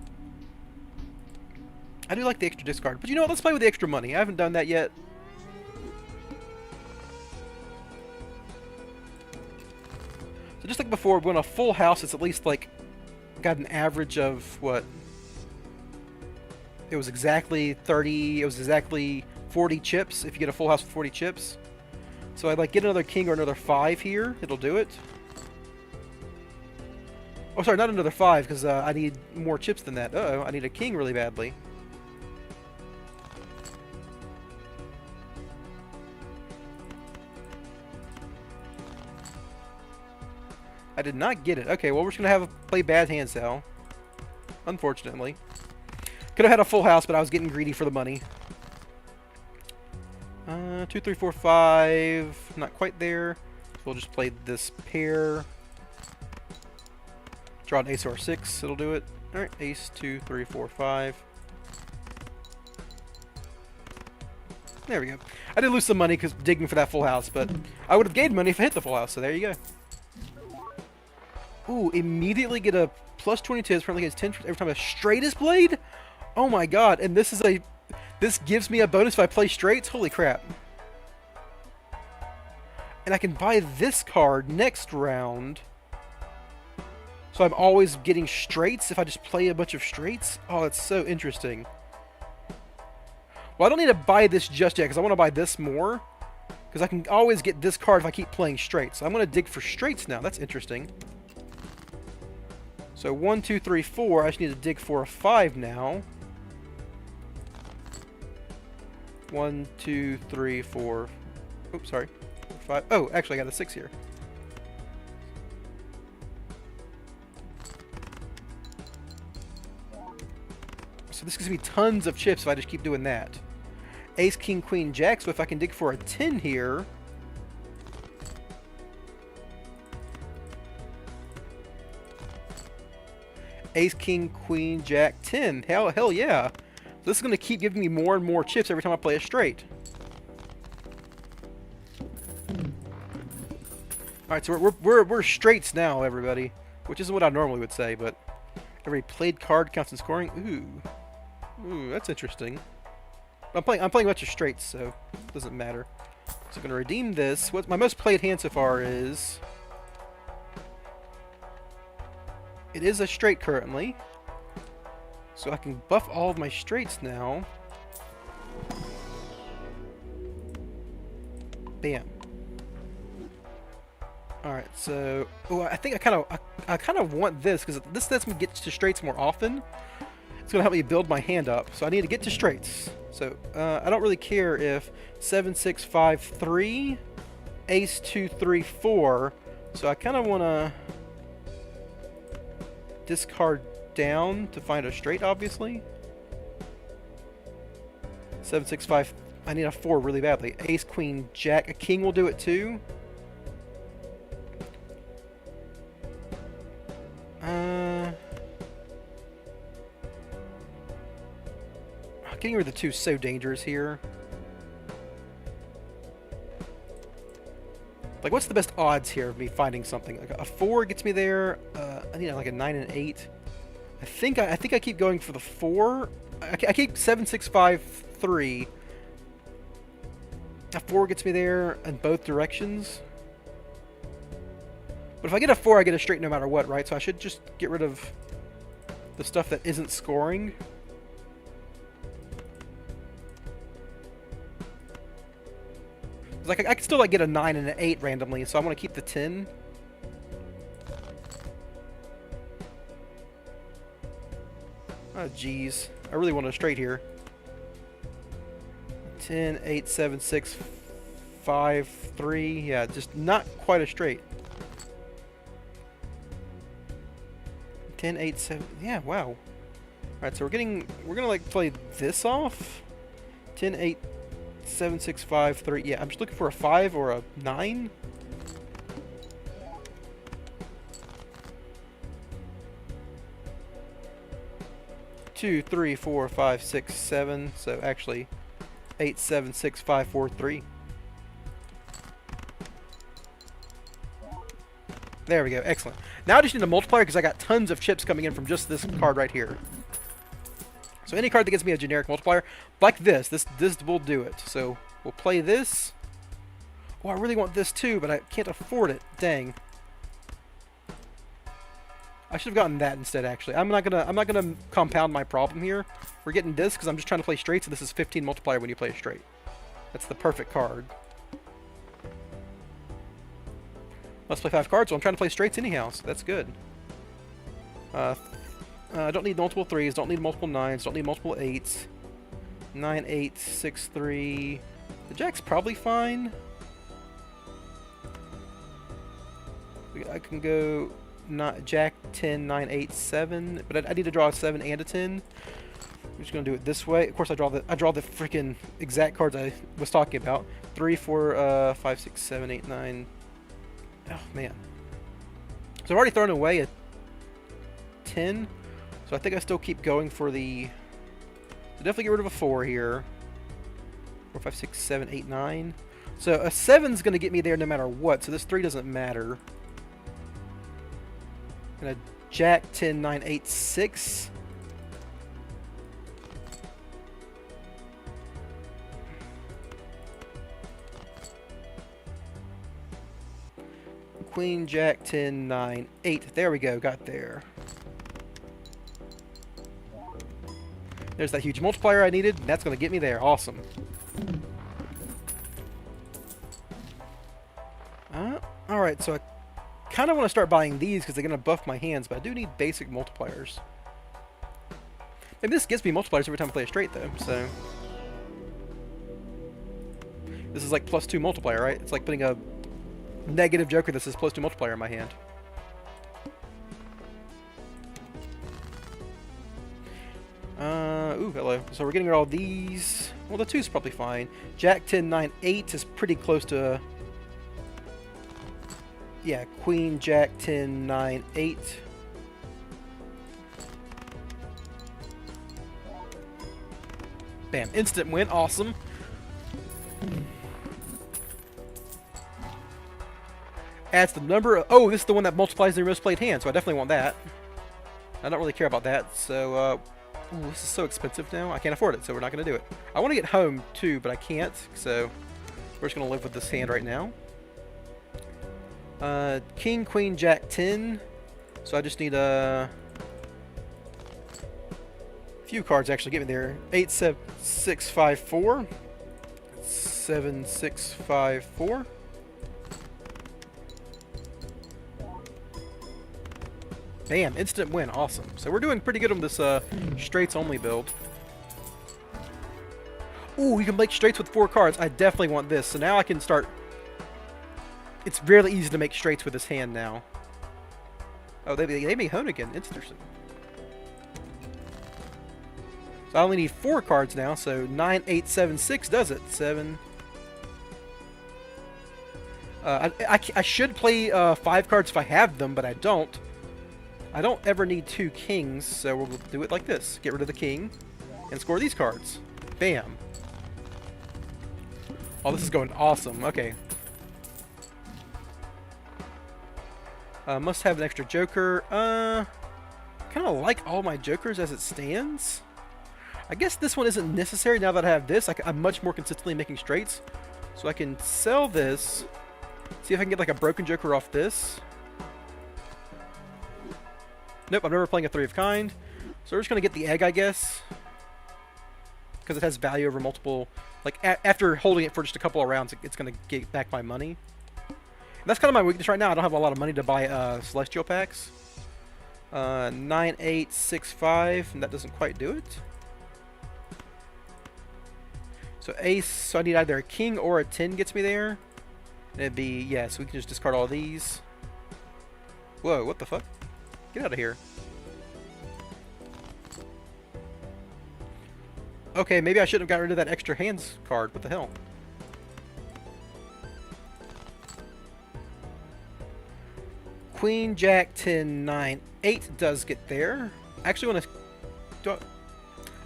I do like the extra discard, but you know what? Let's play with the extra money. I haven't done that yet. So just like before, when a full house, it's at least like got an average of what? It was exactly 30. It was exactly 40 chips. If you get a full house with 40 chips, so I'd like get another king or another 5 here. It'll do it. Oh, sorry, not another 5 because I need more chips than that. Uh-oh, I need a king really badly. I did not get it. Okay, well, we're just going to play bad hand sale. Unfortunately. Could have had a full house, but I was getting greedy for the money. 2, 3, 4, 5. Not quite there. So we'll just play this pair. Draw an ace or 6. It'll do it. Alright, ace, 2, 3, 4, 5. There we go. I did lose some money because digging for that full house, but I would have gained money if I hit the full house, so there you go. Ooh, immediately get a plus 22. It apparently gets 10 every time a straight is played? Oh my god, and this gives me a bonus if I play straights? Holy crap. And I can buy this card next round. So I'm always getting straights if I just play a bunch of straights? Oh, that's so interesting. Well, I don't need to buy this just yet, because I want to buy this more. Because I can always get this card if I keep playing straights. So I'm going to dig for straights now. That's interesting. So 1, 2, 3, 4. I just need to dig for a 5 now. 1, 2, 3, 4. Oops, sorry. 5. Oh, actually, I got a 6 here. So this gives me tons of chips if I just keep doing that. Ace, King, Queen, Jack. So if I can dig for a 10 here. Ace, King, Queen, Jack, 10. Hell yeah. So this is going to keep giving me more and more chips every time I play a straight. Alright, so we're straights now, everybody. Which isn't what I normally would say, but every played card counts in scoring. Ooh, that's interesting. I'm playing a bunch of straights, so it doesn't matter. So I'm going to redeem this. What my most played hand so far is... It is a straight currently. So I can buff all of my straights now. Bam. Alright, so... Oh, I think I kind of want this, because this lets me get to straights more often. It's going to help me build my hand up. So I need to get to straights. So I don't really care if 7, 6, 5, 3, ace, 2, 3, 4. So I kind of want to discard down to find a straight, obviously. 7, 6, 5. I need a 4 really badly. Ace, Queen, Jack. A king will do it too. Getting rid of the 2 is so dangerous here. Like, what's the best odds here of me finding something? Like a 4 gets me there. I need like a 9 and 8. I think I keep going for the 4. I keep 7, 6, 5, 3. A 4 gets me there in both directions. But if I get a 4, I get a straight no matter what, right? So I should just get rid of the stuff that isn't scoring. Like I can still like get a 9 and an 8 randomly, so I want to keep the 10. Oh jeez, I really want a straight here. 10, 8, 7, 6, 5, 3. Yeah, just not quite a straight. 10, 8, 7. Yeah, wow. All right, so we're gonna like play this off. 10, 8, 7, 6, 5, 3. Yeah, I'm just looking for a 5 or a 9. Two, 3, 4, 5, 6, 7. So actually, 8, 7, 6, 5, 4, 3. There we go. Excellent. Now I just need a multiplier because I got tons of chips coming in from just this card right here. So any card that gives me a generic multiplier, like this will do it. So we'll play this. Oh, I really want this too, but I can't afford it. Dang. I should have gotten that instead. Actually, I'm not gonna compound my problem here. We're getting this because I'm just trying to play straight. So this is 15 multiplier when you play a straight. That's the perfect card. Let's play 5 cards. So I'm trying to play straights anyhow. So that's good. Don't need multiple 3s. Don't need multiple 9s. Don't need multiple 8s. 9, 8, 6, 3. The jack's probably fine. I can go not jack 10, 9, 8, 7. But I need to draw a 7 and a 10. I'm just gonna do it this way. Of course, I draw the freaking exact cards I was talking about. 3, 4, 5, 6, 7, 8, 9. Oh man. So I've already thrown away a 10. So I think I still keep going for the... definitely get rid of a 4 here. 4, 5, 6, 7, 8, 9. So a 7's going to get me there no matter what. So this 3 doesn't matter. And a jack, 10, 9, 8, 6. Queen, jack, 10, 9, 8. There we go. Got there. There's that huge multiplier I needed. That's going to get me there. Awesome. Alright, so I kind of want to start buying these because they're going to buff my hands, but I do need basic multipliers. Maybe this gives me multipliers every time I play a straight, though, so... This is like +2 multiplier, right? It's like putting a negative joker that says +2 multiplier in my hand. Ooh, hello. So we're getting rid of all these. Well, the 2's probably fine. Jack, 10, 9, 8 is pretty close to... yeah, Queen, Jack, 10, 9, 8. Bam. Instant win. Awesome. Adds the number of... oh, this is the one that multiplies their most played hand, so I definitely want that. I don't really care about that, so... ooh, this is so expensive now. I can't afford it, so we're not going to do it. I want to get home, too, but I can't, so... we're just going to live with this hand right now. King, Queen, Jack, 10. So I just need a... few cards, actually, get me there. 8, 7, 6, 5, 4. 7, 6, 5, 4. Bam, instant win, awesome. So we're doing pretty good on this straights only build. Ooh, you can make straights with 4 cards. I definitely want this. So now I can start... it's really easy to make straights with this hand now. Oh, they may hone again. Interesting. So I only need 4 cards now. So 9, 8, 7, 6 does it. 7. I should play 5 cards if I have them, but I don't. I don't ever need 2 kings, so we'll do it like this. Get rid of the king, and score these cards. Bam. Oh, this is going awesome. Okay. Must have an extra joker. Kind of like all my jokers as it stands. I guess this one isn't necessary now that I have this. I'm much more consistently making straights. So I can sell this. See if I can get like a broken joker off this. Nope, I'm never playing a 3 of kind. So we're just going to get the egg, I guess. Because it has value over multiple... Like, after holding it for just a couple of rounds, it's going to get back my money. And that's kind of my weakness right now. I don't have a lot of money to buy Celestial packs. 9865, and that doesn't quite do it. So ace, so I need either a king or a 10 gets me there. And it'd be, yeah, so we can just discard all these. Whoa, what the fuck? Get out of here. Okay, maybe I shouldn't have got rid of that extra hands card. What the hell? Queen, Jack, 10, 9, 8 does get there. I actually want to...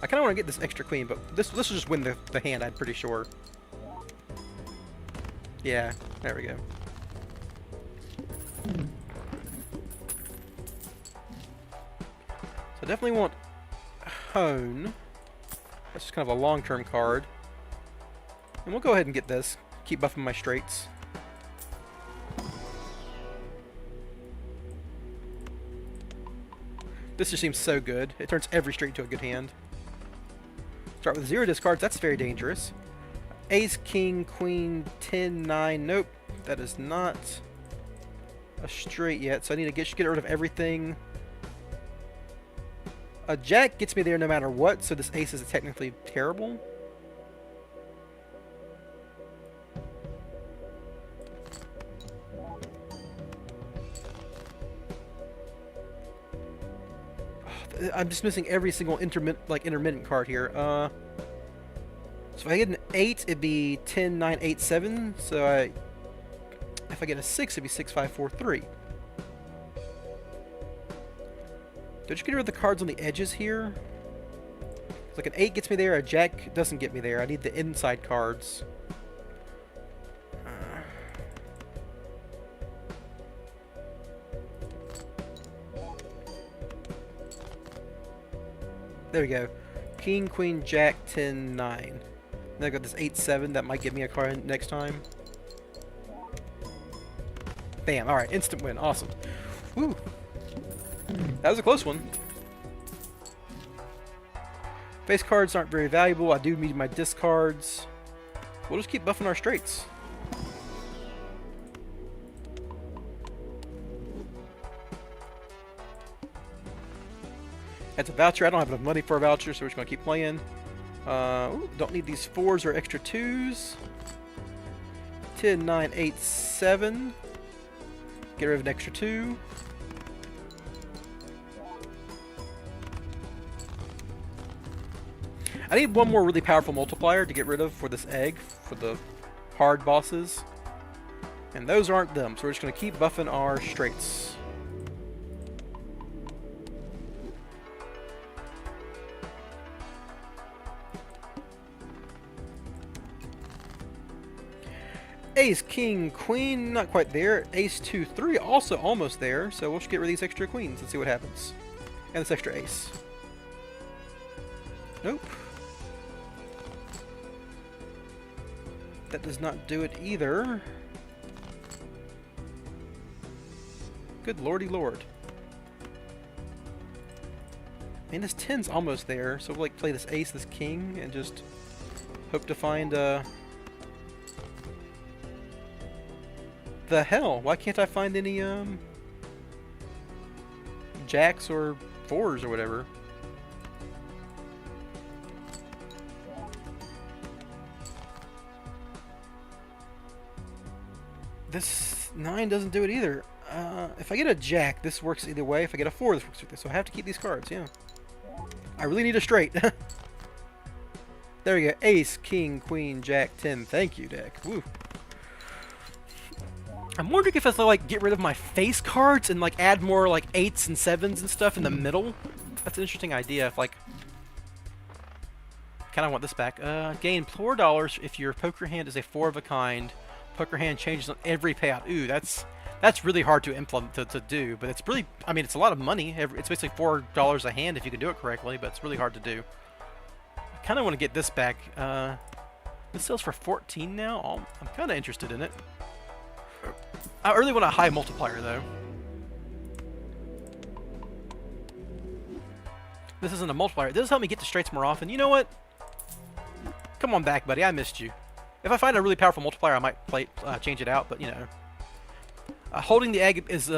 I kind of want to get this extra queen, but this will just win the hand, I'm pretty sure. Yeah, there we go. So I definitely want Hone. That's just kind of a long-term card. And we'll go ahead and get this. Keep buffing my straights. This just seems so good. It turns every straight into a good hand. Start with 0 discards. That's very dangerous. Ace, King, Queen, 10, 9. Nope. That is not a straight yet. So I need to get rid of everything. A Jack gets me there no matter what. So this ace is technically terrible. I'm just missing every single intermittent card here. So if I get an 8, it'd be 10, 9, 8, 7. So if I get a 6, it'd be 6, 5, 4, 3. Don't you get rid of the cards on the edges here? Like an 8 gets me there, a Jack doesn't get me there. I need the inside cards. There we go. King, Queen, Jack, 10, 9. Then I got this 8, 7. That might give me a card next time. Bam. Alright, instant win. Awesome. Woo. That was a close one. Face cards aren't very valuable. I do need my discards. We'll just keep buffing our straights. That's a voucher. I don't have enough money for a voucher, so we're just going to keep playing. Ooh, don't need these 4s or extra 2s. 10, 9, 8, 7. Get rid of an extra 2. I need one more really powerful multiplier to get rid of for this egg, for the hard bosses. And those aren't them, so we're just going to keep buffing our straights. Ace, King, Queen, not quite there. Ace, 2, 3, also almost there. So we'll just get rid of these extra queens and see what happens. And this extra ace. Nope. That does not do it either. Good lordy lord. I mean, this 10's almost there, so we'll like play this ace, this king, and just hope to find the hell? Why can't I find any jacks or 4s or whatever? This 9 doesn't do it either. If I get a jack, this works either way. If I get a 4, this works either way. So I have to keep these cards, yeah. I really need a straight. There we go. Ace, King, Queen, Jack, 10. Thank you, deck. Woo. I'm wondering if I like get rid of my face cards and like add more like 8s and 7s and stuff in the middle. That's an interesting idea. If like Kind of want this back. Gain $4 if your poker hand is a 4 of a kind. Poker hand changes on every payout. Ooh, that's really hard to implement to do, but it's really, I mean, it's a lot of money. It's basically $4 a hand if you can do it correctly, but it's really hard to do. I kind of want to get this back. This sells for 14 now. I'm kind of interested in it. I really want a high multiplier though. This isn't a multiplier. This will help me get to straights more often. You know what? Come on back, buddy. I missed you. If I find a really powerful multiplier, I might change it out, but you know. Holding the egg is,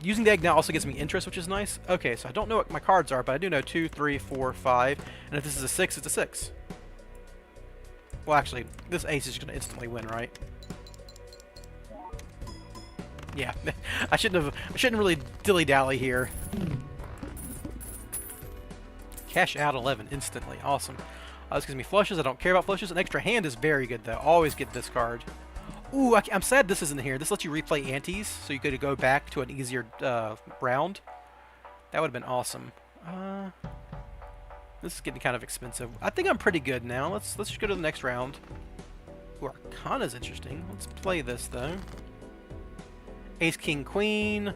using the egg now also gives me interest, which is nice. Okay, so I don't know what my cards are, but I do know 2, 3, 4, 5. And if this is a 6, it's a 6. Well, actually, this ace is just going to instantly win, right? Yeah, I shouldn't really dilly-dally here. Cash out 11 instantly. Awesome. This gives me flushes. I don't care about flushes. An extra hand is very good, though. Always get this card. Ooh, I'm sad this isn't here. This lets you replay antes, so you could go back to an easier round. That would have been awesome. This is getting kind of expensive. I think I'm pretty good now. Let's just go to the next round. Ooh, Arcana's interesting. Let's play this, though. Ace, King, Queen.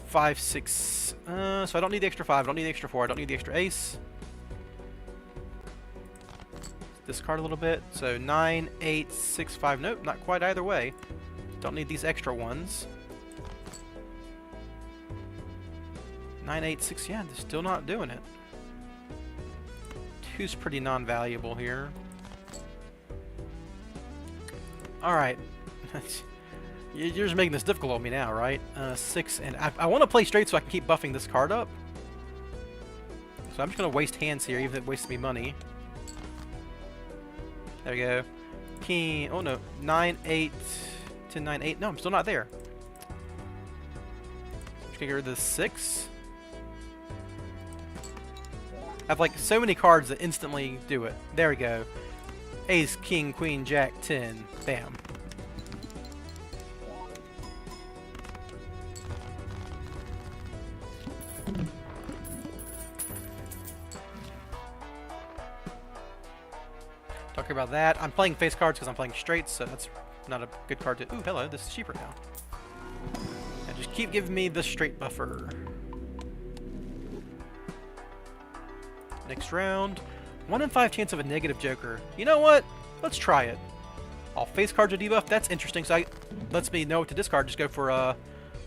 5, 6. So I don't need the extra 5. I don't need the extra 4. I don't need the extra ace. Discard a little bit. So 9, 8, 6, 5. Nope, not quite either way. Don't need these extra ones. 9, 8, 6. Yeah, they're still not doing it. 2's pretty non-valuable here. Alright. You're just making this difficult on me now, right? 6, and I want to play straight so I can keep buffing this card up. So I'm just going to waste hands here, even if it wastes me money. There we go. King. Oh no. 9, 8, 10, 9, 8. No, I'm still not there. Just gonna get rid of the 6. I have like so many cards that instantly do it. There we go. Ace, King, Queen, Jack, 10. Bam. Don't care about that. I'm playing face cards because I'm playing straights, so that's not a good card to... Ooh, hello, this is cheaper now. And just keep giving me the straight buffer. Next round. 1 in 5 chance of a negative joker. You know what? Let's try it. All face cards are debuffed. That's interesting, so lets me know what to discard. Just go for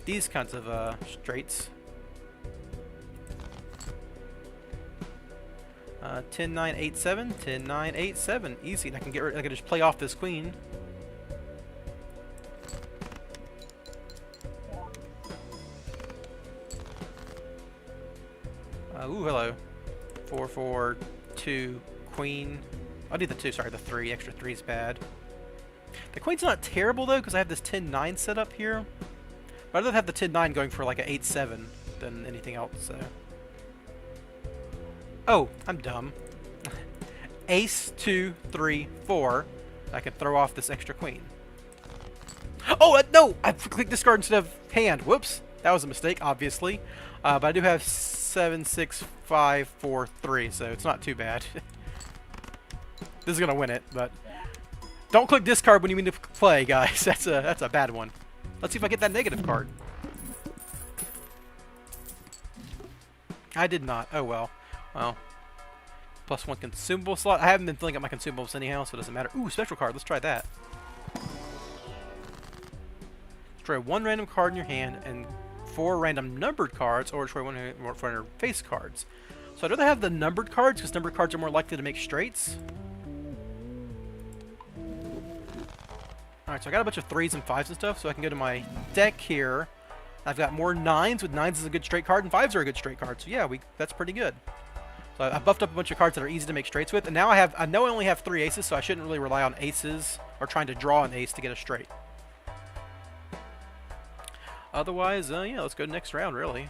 these kinds of straights. 10, 9, 8, 7. 10, 9, 8, 7. Easy. And I can just play off this queen. Ooh, hello. 4, 4, 2, queen. I'll do the 2. Sorry, the 3. Extra 3 is bad. The queen's not terrible though, because I have this 10, 9 set up here. But I'd rather have the 10, 9 going for like an 8, 7 than anything else. So. Oh, I'm dumb. Ace, 2, 3, 4. I can throw off this extra queen. Oh, no! I clicked discard instead of hand. Whoops. That was a mistake, obviously. But I do have 7, 6, 5, 4, 3, so it's not too bad. This is going to win it, but... Don't click discard when you mean to play, guys. That's a bad one. Let's see if I get that negative card. I did not. Oh, well. Well, +1 consumable slot. I haven't been filling up my consumables anyhow, so it doesn't matter. Ooh, special card. Let's try that. Destroy 1 random card in your hand and 4 random numbered cards, or destroy 1 400 face cards. So I'd rather have the numbered cards, because numbered cards are more likely to make straights. Alright, so I got a bunch of 3s and 5s and stuff, so I can go to my deck here. I've got more 9s, with 9s is a good straight card, and 5s are a good straight card. So yeah, that's pretty good. So I buffed up a bunch of cards that are easy to make straights with, and now I know I only have 3 aces, so I shouldn't really rely on aces or trying to draw an ace to get a straight. Otherwise, yeah, let's go next round, really.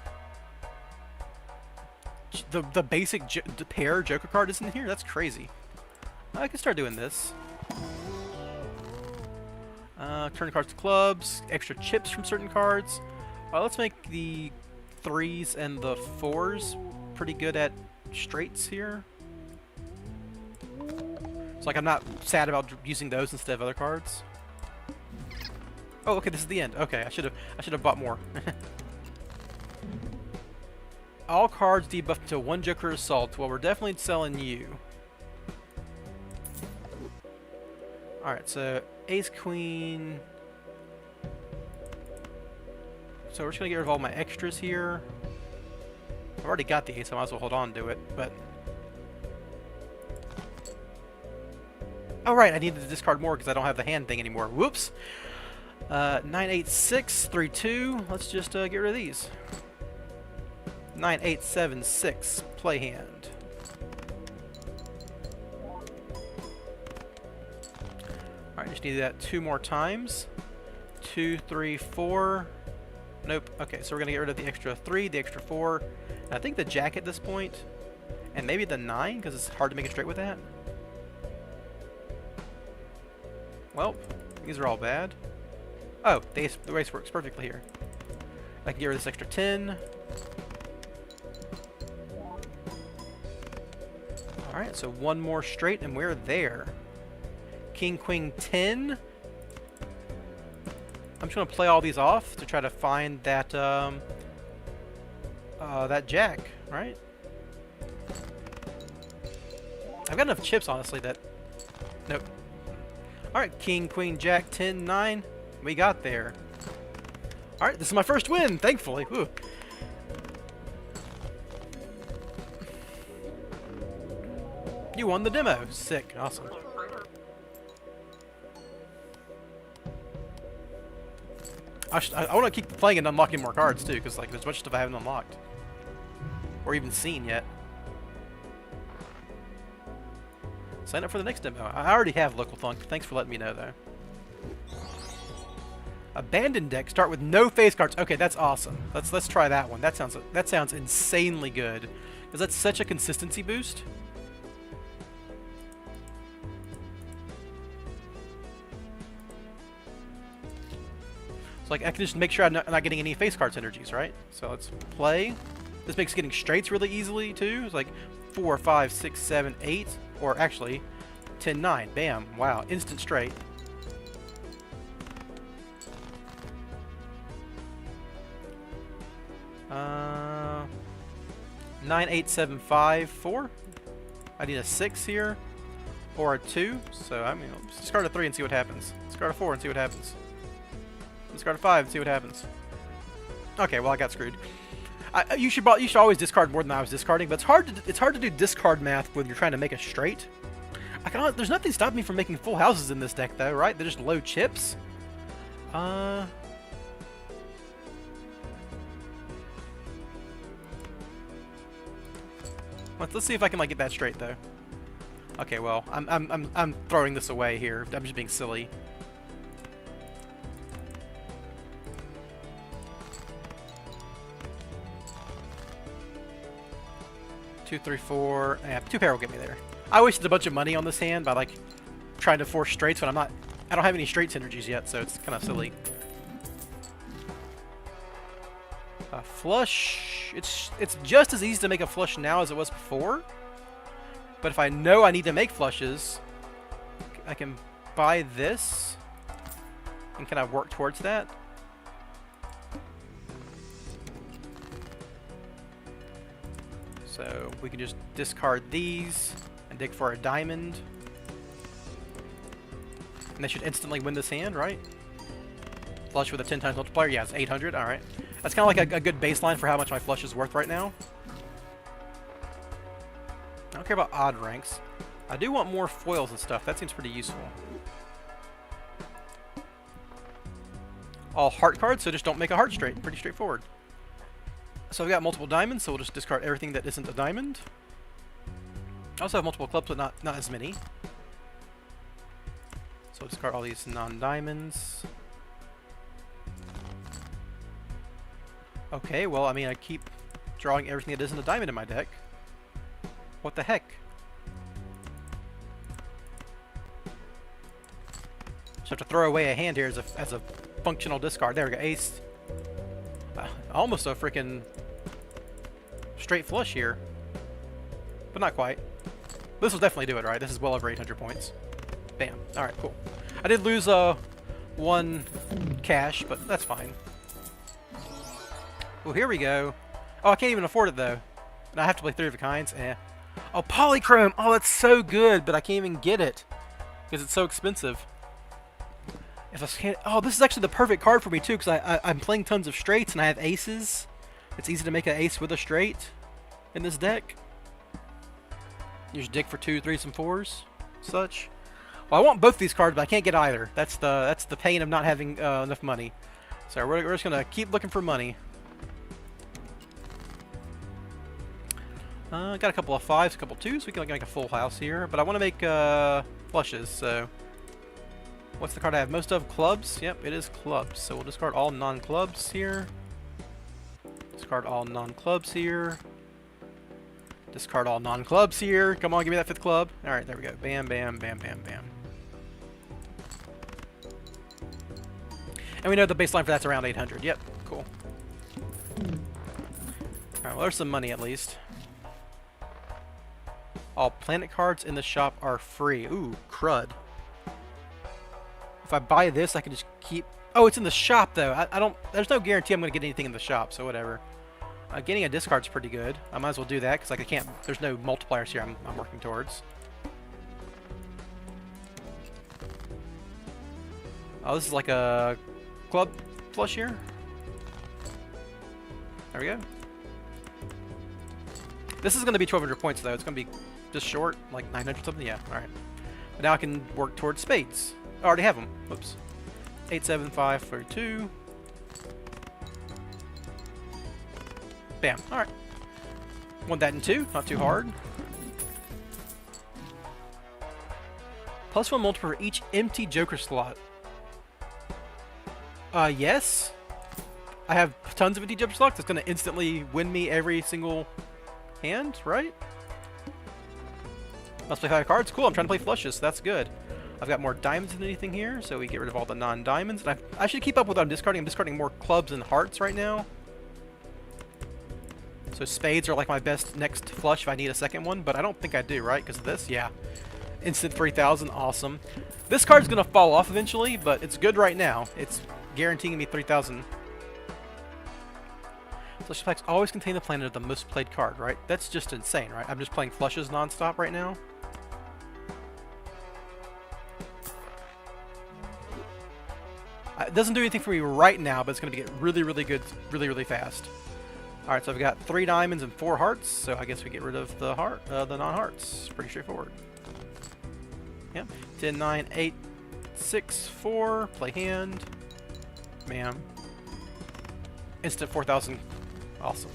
The basic pair Joker card isn't here? That's crazy. I can start doing this. Turn cards to clubs, extra chips from certain cards. Let's make the 3s and the 4s pretty good at straights here. So like I'm not sad about using those instead of other cards. Oh, okay, this is the end. Okay, I should have bought more. All cards debuffed to 1 Joker Assault. Well, we're definitely selling you. Alright, so Ace Queen. So we're just gonna get rid of all my extras here. I've already got the ace, so I might as well hold on to it, but... Oh right, I needed to discard more because I don't have the hand thing anymore. Whoops! 98632. Let's just get rid of these. 9876. Play hand. Alright, just need that 2 more times. 2, 3, 4. Nope. Okay, so we're gonna get rid of the extra 3, the extra 4. And I think the jack at this point, and maybe the 9, because it's hard to make it straight with that. Well, these are all bad. Oh, the race works perfectly here. I can get rid of this extra 10. Alright, so 1 more straight, and we're there. King, Queen, 10. I'm just going to play all these off to try to find that, that jack, right? I've got enough chips, honestly, that... Nope. Alright, King, Queen, Jack, 10, 9. We got there. Alright, this is my first win, thankfully. Whew. You won the demo. Sick. Awesome. I want to keep playing and unlocking more cards, too, because like, there's a bunch of stuff I haven't unlocked. Or even seen yet. Sign up for the next demo. I already have Local Thunk. Thanks for letting me know, though. Abandoned deck. Start with no face cards. Okay, that's awesome. Let's try that one. That sounds insanely good. Because that's such a consistency boost. So like I can just make sure I'm not getting any face card synergies, right? So let's play. This makes getting straights really easily too. It's like 4, 5, 6, 7, 8, or actually 10, 9. Bam! Wow, instant straight. Uh, 9, 8, 7, 5, 4. I need a 6 here, or a 2. So I mean, let's discard a 3 and see what happens. Discard a 4 and see what happens. Discard a 5 and see what happens. Okay, well I got screwed. You should always discard more than I was discarding, but it's hard to do discard math when you're trying to make a straight. There's nothing stopping me from making full houses in this deck though, right? They're just low chips. Let's see if I can like get that straight though. Okay, well I'm throwing this away here. I'm just being silly. Two, 3, 4. Yeah, 2 pair will get me there. I wasted a bunch of money on this hand by like trying to force straights when I don't have any straight synergies yet, so it's kind of silly. Flush. It's just as easy to make a flush now as it was before. But if I know I need to make flushes, I can buy this and kind of work towards that. So we can just discard these and dig for a diamond. And they should instantly win this hand, right? Flush with a 10 times multiplier. Yeah, it's 800. Alright. That's kind of like a good baseline for how much my flush is worth right now. I don't care about odd ranks. I do want more foils and stuff. That seems pretty useful. All heart cards, so just don't make a heart straight. Pretty straightforward. So I've got multiple diamonds, so we'll just discard everything that isn't a diamond. I also have multiple clubs, but not as many. So we'll discard all these non-diamonds. Okay, well, I mean, I keep drawing everything that isn't a diamond in my deck. What the heck? Just have to throw away a hand here as a functional discard. There we go, ace. Almost a freaking straight flush here, but not quite. This will definitely do it, right? This is well over 800 points. Bam. Alright, cool. I did lose one cash, but that's fine. Well, here we go. Oh, I can't even afford it, though. And I have to play 3 of a kinds. Oh, Polychrome! Oh, that's so good, but I can't even get it. Because it's so expensive. If I can't... Oh, this is actually the perfect card for me, too, because I'm playing tons of straights, and I have aces. It's easy to make an ace with a straight in this deck. Use Dick for 2, 3s, and 4s. Such. Well, I want both these cards, but I can't get either. That's the pain of not having enough money. So we're just going to keep looking for money. Got a couple of 5s, a couple of 2s. We can make a full house here. But I want to make flushes, so... What's the card I have most of? Clubs? Yep, it is clubs. So we'll discard all non-clubs here. Discard all non-clubs here. Discard all non-clubs here. Come on, give me that 5th club. Alright, there we go. Bam, bam, bam, bam, bam. And we know the baseline for that's around 800. Yep, cool. Alright, well, there's some money at least. All planet cards in the shop are free. Ooh, crud. If I buy this, I can just keep... Oh, it's in the shop, though. I don't... There's no guarantee I'm going to get anything in the shop, so whatever. Getting a discard's pretty good. I might as well do that, because like, I can't... There's no multipliers here I'm working towards. Oh, this is like a club flush here. There we go. This is going to be 1,200 points, though. It's going to be just short, like 900 something. Yeah, alright. But now I can work towards spades. I already have them. Whoops. 8, 7, 5, 4, 2. Bam. Alright. Want that in 2. Not too hard. +1 multiple for each empty Joker slot. Yes. I have tons of empty Joker slots. That's going to instantly win me every single hand, right? Must play 5 cards. Cool. I'm trying to play flushes, so that's good. I've got more diamonds than anything here, so we get rid of all the non-diamonds. And I should keep up with what I'm discarding. I'm discarding more clubs and hearts right now. So spades are like my best next flush if I need a second one, but I don't think I do, right? Because of this? Yeah. Instant 3,000. Awesome. This card's going to fall off eventually, but it's good right now. It's guaranteeing me 3,000. Flush packs always contain the planet of the most played card, right? That's just insane, right? I'm just playing flushes non-stop right now. It doesn't do anything for me right now, but it's going to get really, really good really, really fast. Alright, so I've got 3 diamonds and 4 hearts, so I guess we get rid of the the non-hearts. Pretty straightforward. Yep. 10, 9, 8, 6, 4. Play hand. Bam. Instant 4,000. Awesome.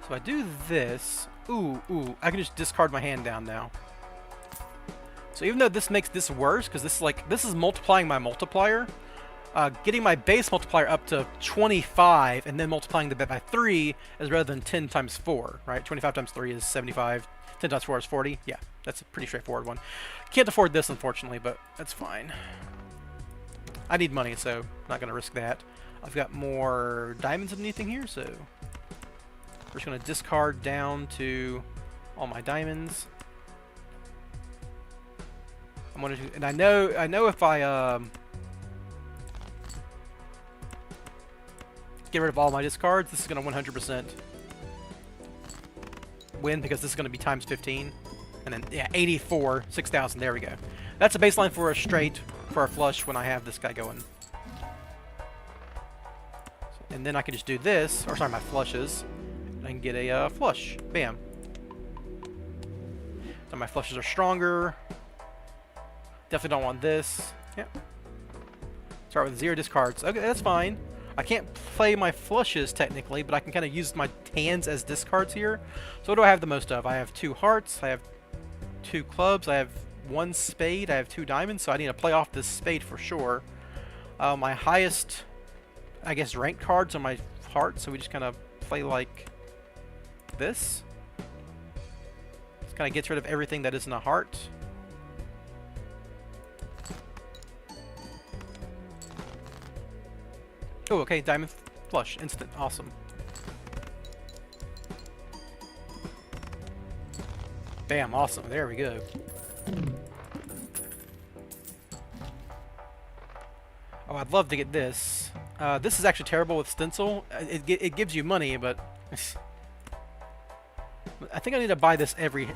So I do this. Ooh, I can just discard my hand down now. So even though this makes this worse, because this is multiplying my multiplier, getting my base multiplier up to 25 and then multiplying the bet by 3 is rather than 10 times 4, right? 25 times 3 is 75. 10 times 4 is 40. Yeah, that's a pretty straightforward one. Can't afford this, unfortunately, but that's fine. I need money, so I'm not going to risk that. I've got more diamonds than anything here, so we're just going to discard down to all my diamonds. I'm going to, and I know if I get rid of all my discards, this is going to 100% win, because this is going to be times 15. And then, yeah, 84, 6,000, there we go. That's a baseline for a straight, for a flush when I have this guy going. And then I can just do this, or sorry, my flushes, and I can get a flush. Bam. So my flushes are stronger. Definitely don't want this. Yep. Start with 0 discards. Okay, that's fine. I can't play my flushes technically, but I can kind of use my hands as discards here. So what do I have the most of? I have 2 hearts, I have 2 clubs, I have 1 spade, I have 2 diamonds, so I need to play off this spade for sure. My highest, I guess, ranked cards are my hearts, so we just kind of play like this. This kind of gets rid of everything that isn't a heart. Oh, okay, diamond flush, instant, awesome. Bam, awesome. There we go. Oh, I'd love to get this. This is actually terrible with stencil. It gives you money, but I think I need to buy this every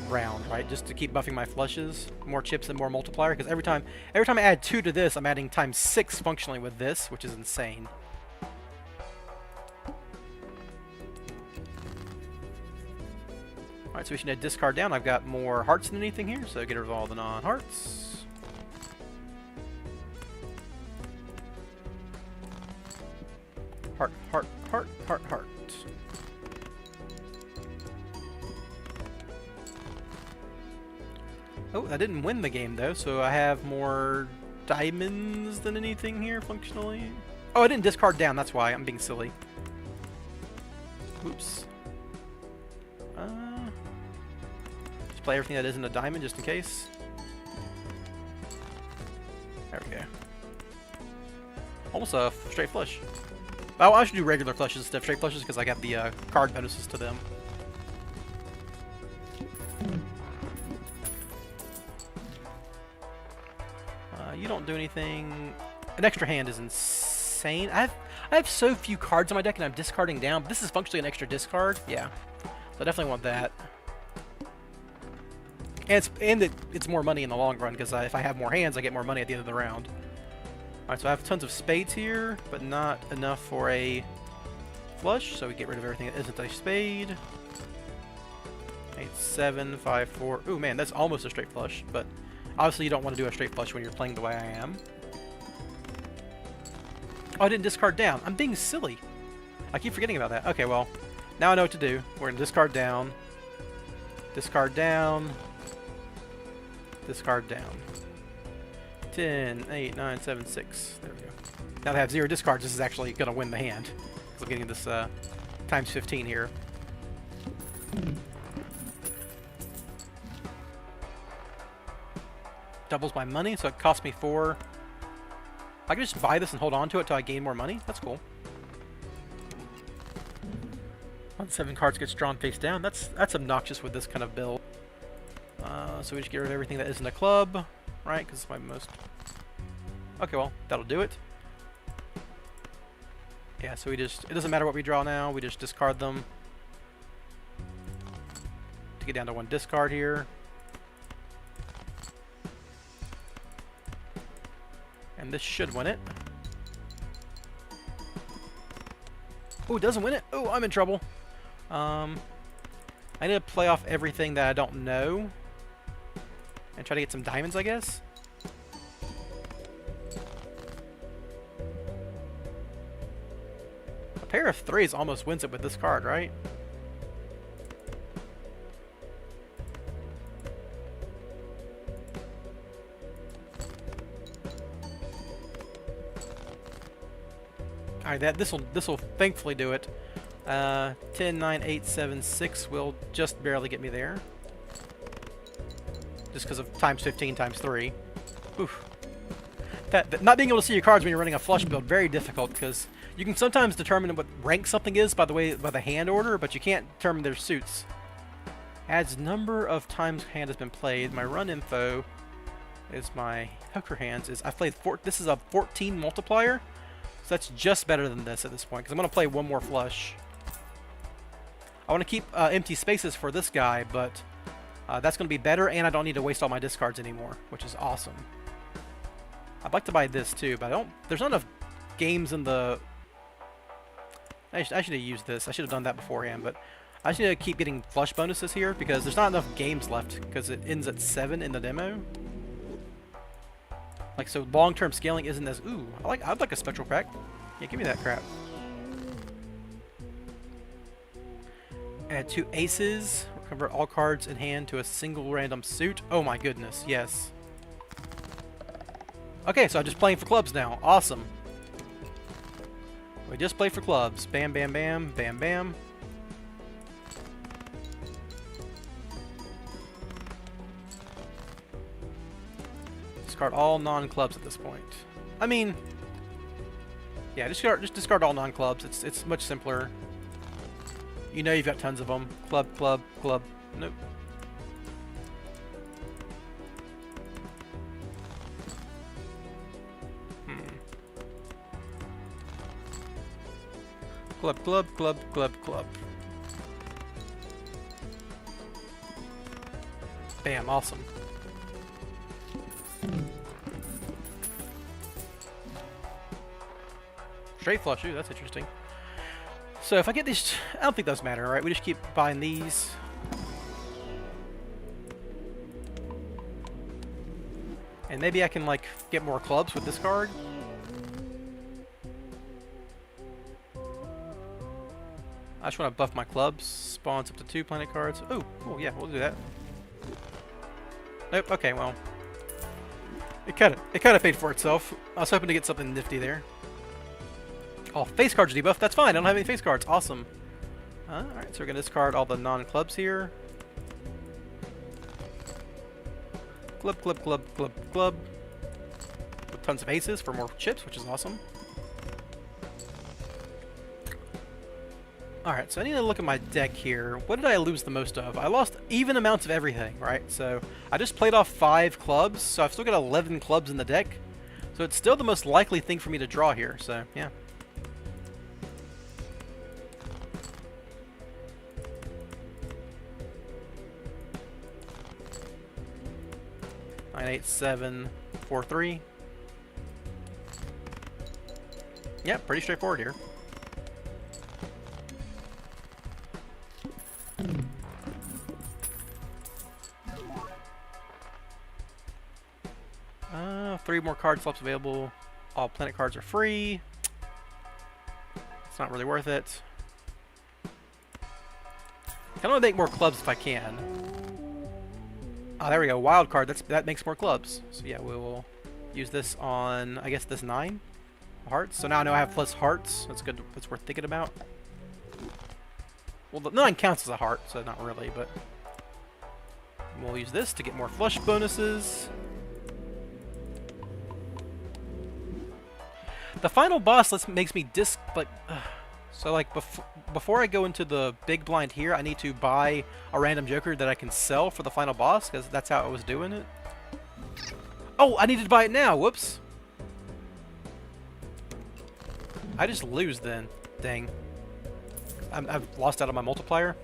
round, right? Just to keep buffing my flushes. More chips and more multiplier, because every time I add 2 to this, I'm adding times 6 functionally with this, which is insane. Alright, so we should discard down. I've got more hearts than anything here, so get rid of all the non-hearts. Heart, heart, heart, heart, heart. Oh, I didn't win the game though, so I have more diamonds than anything here, functionally. Oh, I didn't discard down, that's why. I'm being silly. Oops. Just play everything that isn't a diamond, just in case. There we go. Almost a straight flush. Oh, I should do regular flushes instead of straight flushes, because I got the card bonuses to them. You don't do anything. An extra hand is insane. I have so few cards on my deck, and I'm discarding down. But this is functionally an extra discard. Yeah, so I definitely want that. And it's more money in the long run, because if I have more hands, I get more money at the end of the round. All right, so I have tons of spades here, but not enough for a flush. So we get rid of everything that isn't a spade. 8, 7, 5, 4. Ooh, man, that's almost a straight flush, but obviously you don't want to do a straight flush when you're playing the way I am. Oh, I didn't discard down. I'm being silly. I keep forgetting about that. Okay, well, now I know what to do. We're going to discard down. Discard down. Discard down. 10, 8, 9, 7, 6. There we go. Now that I have 0 discards, this is actually going to win the hand. Because I'm getting this times 15 here. Doubles my money, so it costs me 4. I can just buy this and hold on to it until I gain more money. That's cool. 7 cards gets drawn face down. That's obnoxious with this kind of build. So we just get rid of everything that isn't a club, right? Because it's my most... Okay, well, that'll do it. Yeah, so we just... It doesn't matter what we draw now. We just discard them. To get down to 1 discard here. And this should win it. Oh, it doesn't win it? Oh, I'm in trouble. I need to play off everything that I don't know. And try to get some diamonds, I guess. A pair of 3s almost wins it with this card, right? Alright, this will thankfully do it. 10, 9, 8, 7, 6 will just barely get me there. Just because of times 15 times 3. Oof. That not being able to see your cards when you're running a flush build, very difficult, because you can sometimes determine what rank something is by the hand order, but you can't determine their suits. Adds number of times hand has been played. My run info is my hooker hands. I've played this is a 14 multiplier. So that's just better than this at this point, because I'm going to play 1 more flush. I want to keep empty spaces for this guy, but that's going to be better, and I don't need to waste all my discards anymore, which is awesome. I'd like to buy this too, but I don't... There's not enough games in the... I should have used this. I should have done that beforehand, but I just need to keep getting flush bonuses here, because there's not enough games left, because it ends at 7 in the demo. Like, so long-term scaling isn't as... Ooh, I'd like a spectral crack. Yeah, give me that crap. Add 2 aces. Convert all cards in hand to a single random suit. Oh my goodness, yes. Okay, so I'm just playing for clubs now. Awesome. We just play for clubs. Bam, bam, bam, bam, bam. Discard all non-clubs at this point. I mean, yeah, just discard all non-clubs. It's much simpler. You know you've got tons of them. Club, club, club. Nope. Club, club, club, club, club. Bam, awesome. Straight flush, ooh, that's interesting. So if I get these, I don't think those matter, right? We just keep buying these. And maybe I can, like, get more clubs with this card. I just want to buff my clubs. Spawns up to 2 planet cards. Oh, cool, yeah, we'll do that. Nope, okay, well. It kind of paid for itself. I was hoping to get something nifty there. Oh, face cards debuff. That's fine. I don't have any face cards. Awesome. Alright, so we're going to discard all the non-clubs here. Club, club, club, club, club. With tons of aces for more chips, which is awesome. Alright, so I need to look at my deck here. What did I lose the most of? I lost even amounts of everything, right? So I just played off 5 clubs, so I've still got 11 clubs in the deck. So it's still the most likely thing for me to draw here, so yeah. Nine, 8, 7, 4, 3. Yeah, pretty straightforward here. Three more card slots available. All planet cards are free. It's not really worth it. I can only make more clubs if I can. Oh, there we go. Wild card. That makes more clubs. So yeah, we will use this on, I guess, this 9 hearts. So now I know I have plus hearts. That's good. That's worth thinking about. Well, the 9 counts as a heart, so not really, but we'll use this to get more flush bonuses. The final boss makes me so like before I go into the big blind here, I need to buy a random joker that I can sell for the final boss, because that's how I was doing it. Oh, I needed to buy it now. Whoops. I just lose then. Dang. I've lost out on my multiplier.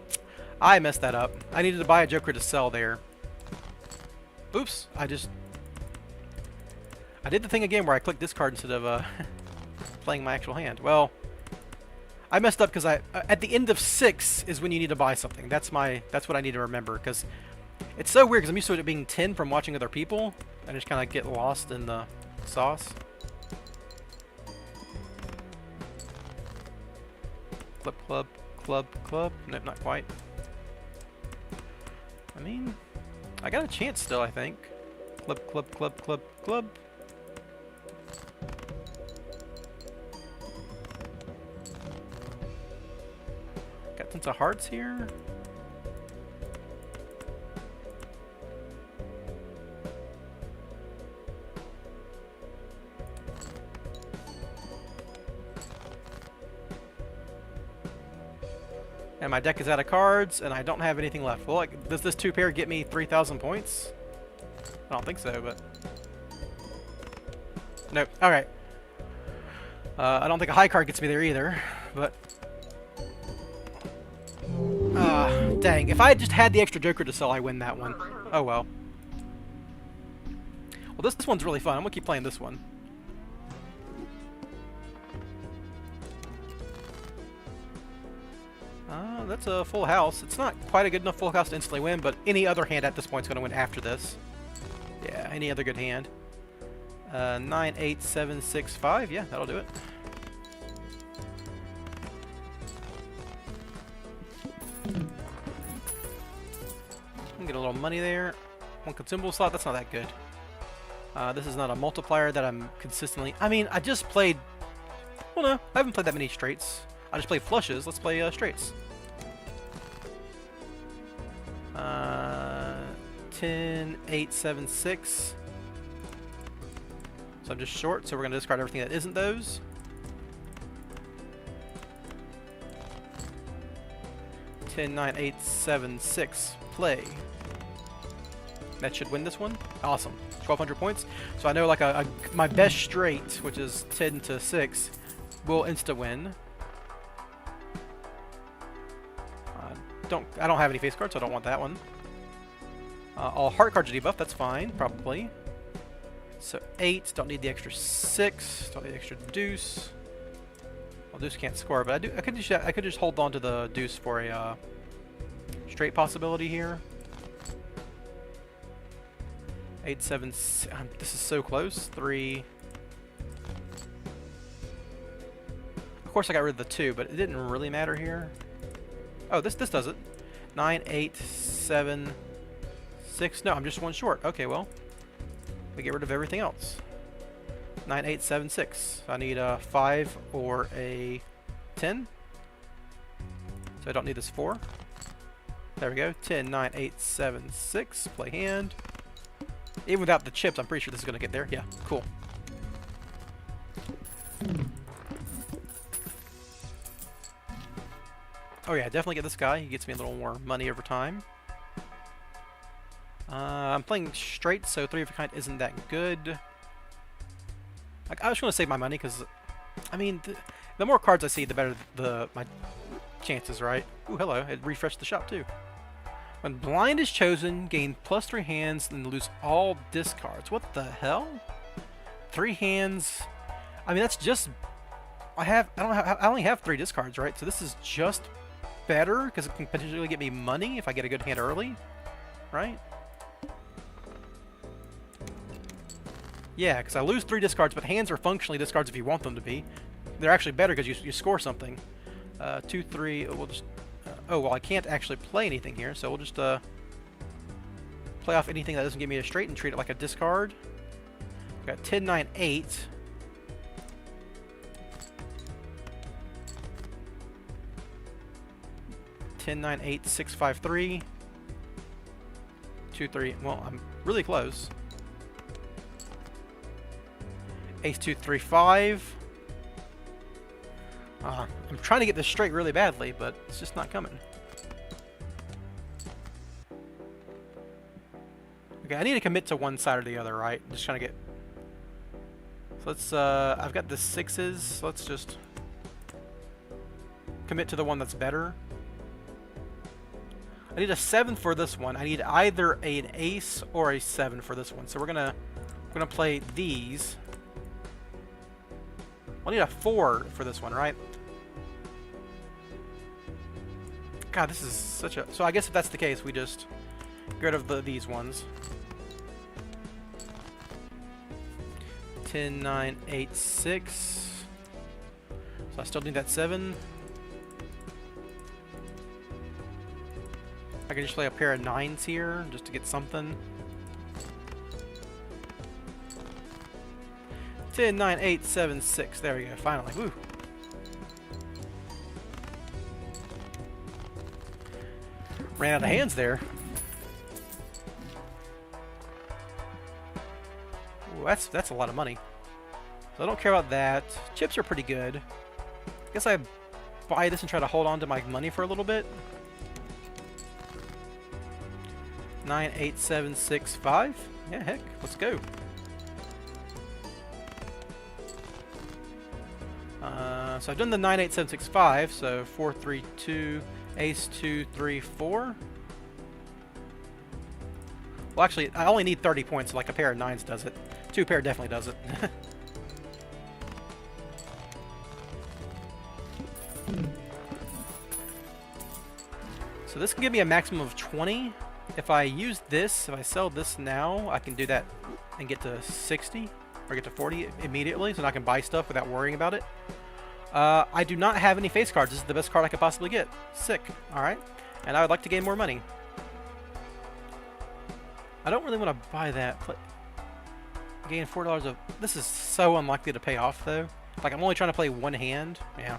I messed that up. I needed to buy a joker to sell there. Oops. I did the thing again where I clicked discard instead of playing my actual hand. Well, I messed up because at the end of 6 is when you need to buy something. That's what I need to remember, because it's so weird because I'm used to it being 10 from watching other people. I just kind of get lost in the sauce. Club, club, club, club. Nope, not quite. I mean, I got a chance still, I think. Club, club, club, club, club. Got tons of hearts here. And my deck is out of cards, and I don't have anything left. Well, like, does this 2-pair get me 3,000 points? I don't think so, but... Nope. Alright. I don't think a high card gets me there either, but... Dang. If I had just had the extra joker to sell, I win that one. Oh well. Well, this one's really fun. I'm gonna keep playing this one. That's a full house. It's not quite a good enough full house to instantly win, but any other hand at this point is going to win after this. Yeah, any other good hand. 9, 8, 7, 6, 5. Yeah, that'll do it. Get a little money there. One consumable slot. That's not that good. This is not a multiplier that I'm consistently... I mean, I just played... Well, no. I haven't played that many straights. I just played flushes. Let's play straights. 10, 8, 7, 6. So I'm just short, so we're going to discard everything that isn't those. Ten, 9, 8, 7, 6. Play. That should win this one. Awesome. 1,200 points. So I know like my best straight, which is 10 to 6, will insta-win. I don't have any face cards, so I don't want that one. All heart cards are debuffed. That's fine, probably. So 8. Don't need the extra 6. Don't need the extra deuce. Well, deuce can't score, but I could just hold on to the deuce for a straight possibility here. 8, 7. This is so close. 3. Of course, I got rid of the 2, but it didn't really matter here. Oh, this does it. 9, 8, 7, 6. No, I'm just one short. Okay, well, we get rid of everything else. 9, 8, 7, 6. I need a 5 or a 10. So I don't need this 4. There we go. 10, 9, 8, 7, 6. Play hand. Even without the chips, I'm pretty sure this is going to get there. Yeah, cool. Oh yeah, definitely get this guy. He gets me a little more money over time. I'm playing straight, so 3 of a kind isn't that good. Like, I was going to save my money because, I mean, the more cards I see, the better my chances, right? Ooh, hello. It refreshed the shop too. When blind is chosen, gain +3 hands and lose all discards. What the hell? 3 hands. I mean, that's just. I only have 3 discards, right? So this is just better because it can potentially get me money if I get a good hand early, right? Yeah, because I lose 3 discards, but hands are functionally discards if you want them to be. They're actually better because you score something. 2, 3. We'll just. Oh well, I can't actually play anything here, so we'll just play off anything that doesn't give me a straight and treat it like a discard. We've got 10, 9, 8. Ten, 9, 8, 6, 5, 3. 2, 3. Well, I'm really close. Ace 2, 3, 5. I'm trying to get this straight really badly, but it's just not coming. Okay, I need to commit to one side or the other, right? I'm just trying to get. So let's. I've got the 6s. So let's just commit to the one that's better. I need a 7 for this one. I need either an ace or a 7 for this one. So we're gonna play these. I need a 4 for this one, right? God, this is such a. So I guess if that's the case, we just get rid of these ones. 10, 9, 8, 6. So I still need that 7. I can just play a pair of 9s here just to get something. 10, 9, 8, 7, 6. There we go. Finally. Woo. Ran out of hands there. Ooh, that's a lot of money. So I don't care about that. Chips are pretty good. I guess I buy this and try to hold on to my money for a little bit. 9, 8, 7, 6, 5. Yeah, heck. Let's go. So I've done the 9, 8, 7, 6, 5. So 4, 3, 2. Ace 2, 3, 4. Well, actually, I only need 30 points, so like a pair of 9s does it. 2 pair definitely does it. So this can give me a maximum of 20. If I use this, if I sell this now, I can do that and get to 60 or get to 40 immediately, so I can buy stuff without worrying about it. I do not have any face cards. This is the best card I could possibly get. Sick. Alright. And I would like to gain more money. I don't really want to buy that. Gain $4 of... This is so unlikely to pay off, though. Like, I'm only trying to play one hand. Yeah.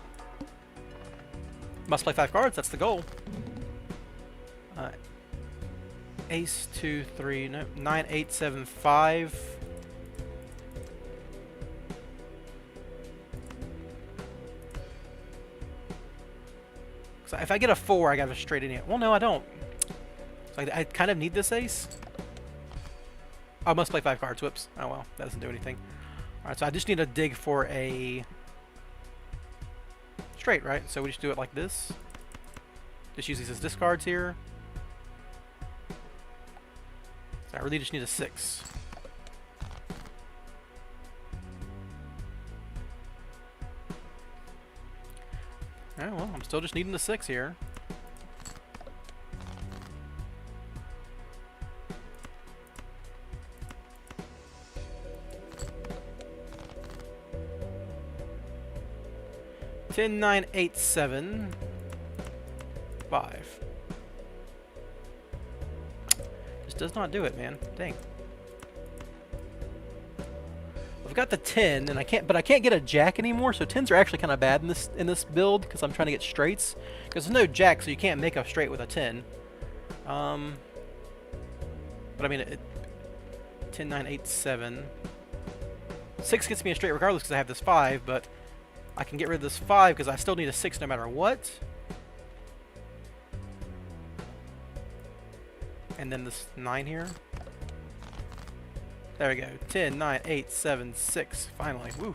Must play 5 cards. That's the goal. Ace, 2, 3... No. 9, 8, 7, 5... So if I get a 4, I got a straight in it. Well, no, I don't. So I kind of need this ace. I must play 5 cards. Whoops. Oh, well. That doesn't do anything. Alright, so I just need to dig for a straight, right? So we just do it like this. Just use these as discards here. So I really just need a 6. Alright, well, I'm still just needing a 6 here. Ten, 9, 8, 7, 5. Just does not do it, man. Dang. I've got the 10, and I can't get a jack anymore. So 10s are actually kind of bad in this build because I'm trying to get straights. Because there's no jack, so you can't make a straight with a 10. But I mean, 10, 9, 8, 7. 6 gets me a straight regardless because I have this 5, but I can get rid of this 5 because I still need a 6 no matter what. And then this 9 here. There we go. 10, 9, 8, 7, 6. Finally. Woo.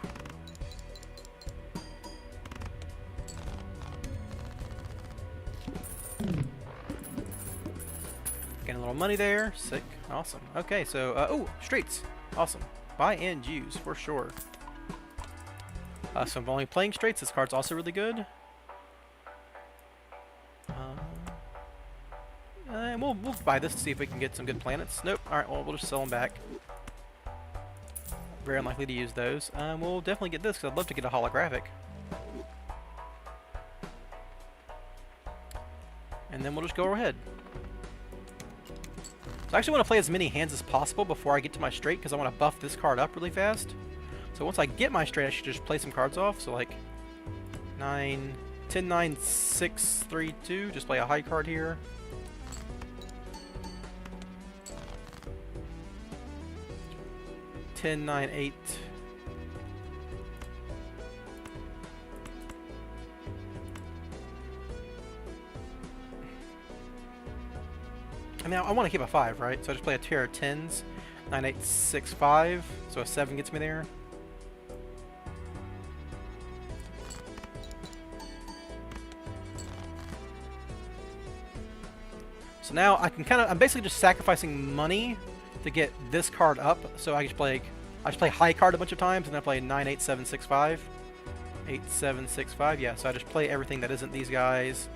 Getting a little money there. Sick. Awesome. Okay, so, oh, straights. Awesome. Buy and use, for sure. So I'm only playing straights. This card's also really good. And we'll buy this to see if we can get some good planets. Nope. Alright, well, we'll just sell them back. Very unlikely to use those. We'll definitely get this because I'd love to get a holographic. And then we'll just go ahead. So I actually want to play as many hands as possible before I get to my straight because I want to buff this card up really fast. So once I get my straight, I should just play some cards off. So like 9, 10, 9, 6, 3, 2. Just play a high card here. Ten, 9, 8. I mean, I want to keep a 5, right? So I just play a pair of 10s. 9, 8, 6, 5. So a 7 gets me there. So now I can I'm basically just sacrificing money to get this card up. So I just play high card a bunch of times, and then I play 9, 8, 7, 6, 5. 8, 7, 6, 5. Yeah, so I just play everything that isn't these guys.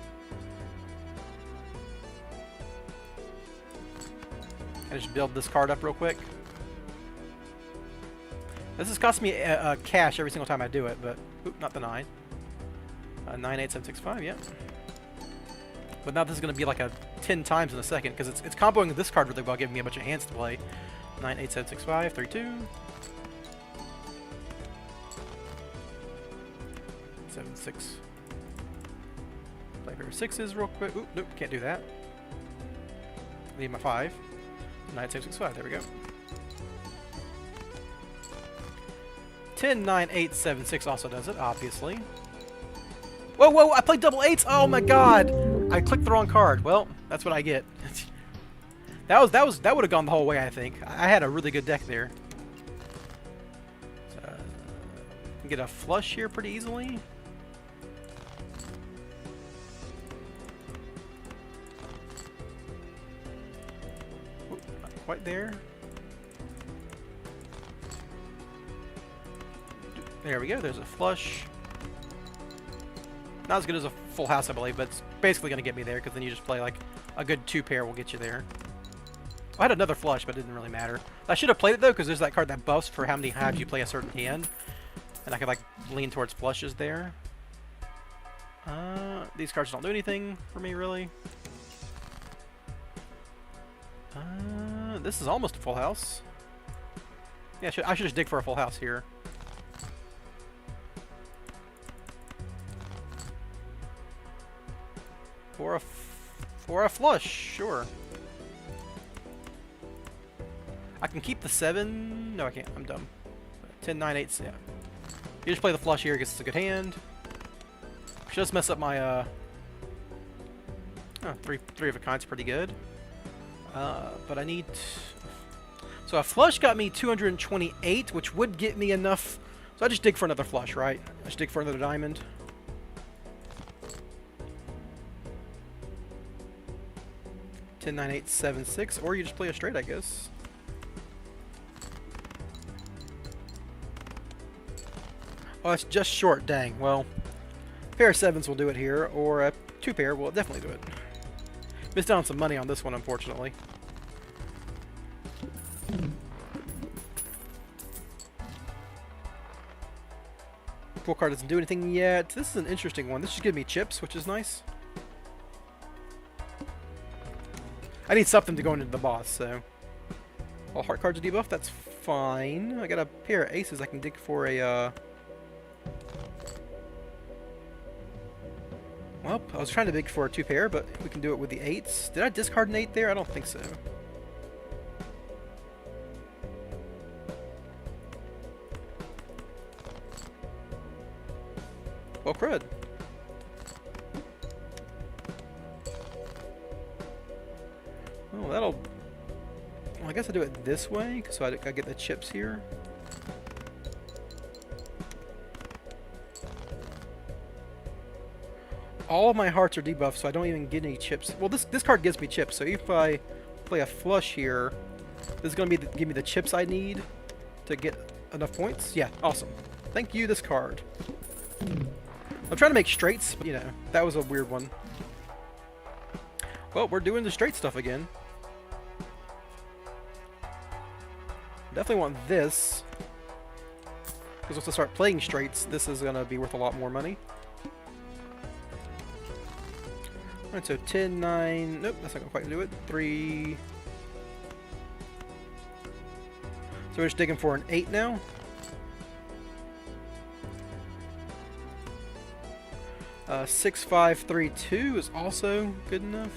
I just build this card up real quick. This is costing me cash every single time I do it, but oop, not the 9. 9, 8, 7, 6, 5. Yeah. But now this is going to be like a 10 times in a second because it's comboing this card really well, giving me a bunch of hands to play. 9, 8, 7, 6, 5, 3, 2. 7, 6. Play a pair of 6s real quick. Oop, nope, can't do that. I need my 5. 9, 7, 6, 5. There we go. 10, 9, 8, 7, 6 also does it, obviously. Whoa, whoa, I played double 8s! Oh my god! I clicked the wrong card. Well, that's what I get. That would have gone the whole way, I think. I had a really good deck there. So, can get a flush here pretty easily. Ooh, not quite there. There we go. There's a flush. Not as good as a full house, I believe, but it's basically going to get me there because then you just play like a good 2 pair will get you there. I had another flush, but it didn't really matter. I should have played it though because there's that card that buffs for how many halves you play a certain hand, and I could like lean towards flushes there. These cards don't do anything for me really. This is almost a full house. Yeah, I should just dig for a full house here. For a flush, sure. I can keep the 7. No, I can't. I'm dumb. 10, 9, 8. Yeah. You just play the flush here because it's a good hand. Should just mess up my oh, three of a kind's pretty good. But I need. So a flush got me 228, which would get me enough. So I just dig for another flush, right? I just dig for another diamond. 10, 9, 8, 7, 6, or you just play a straight, I guess. Oh, it's just short. Dang. Well, pair of 7s will do it here, or a 2 pair will definitely do it. Missed out on some money on this one, unfortunately. Full card doesn't do anything yet. This is an interesting one. This should give me chips, which is nice. I need something to go into the boss, so... All heart cards are debuffed, that's fine. I got a pair of aces I can dig for a, Well, I was trying to dig for a 2 pair, but we can do it with the 8s. Did I discard an 8 there? I don't think so. Well, crud. Oh, that'll... Well, I guess I'll do it this way, so I get the chips here. All of my hearts are debuffed, so I don't even get any chips. Well, this card gives me chips, so if I play a flush here, this is going to give me the chips I need to get enough points. Yeah, awesome. Thank you, this card. I'm trying to make straights, but, you know, that was a weird one. Well, we're doing the straight stuff again. Definitely want this. Because once I start playing straights, this is going to be worth a lot more money. Alright, so 10, 9... Nope, that's not going to quite do it. 3... So we're just digging for an 8 now. Uh, 6, 5, 3, 2 is also good enough.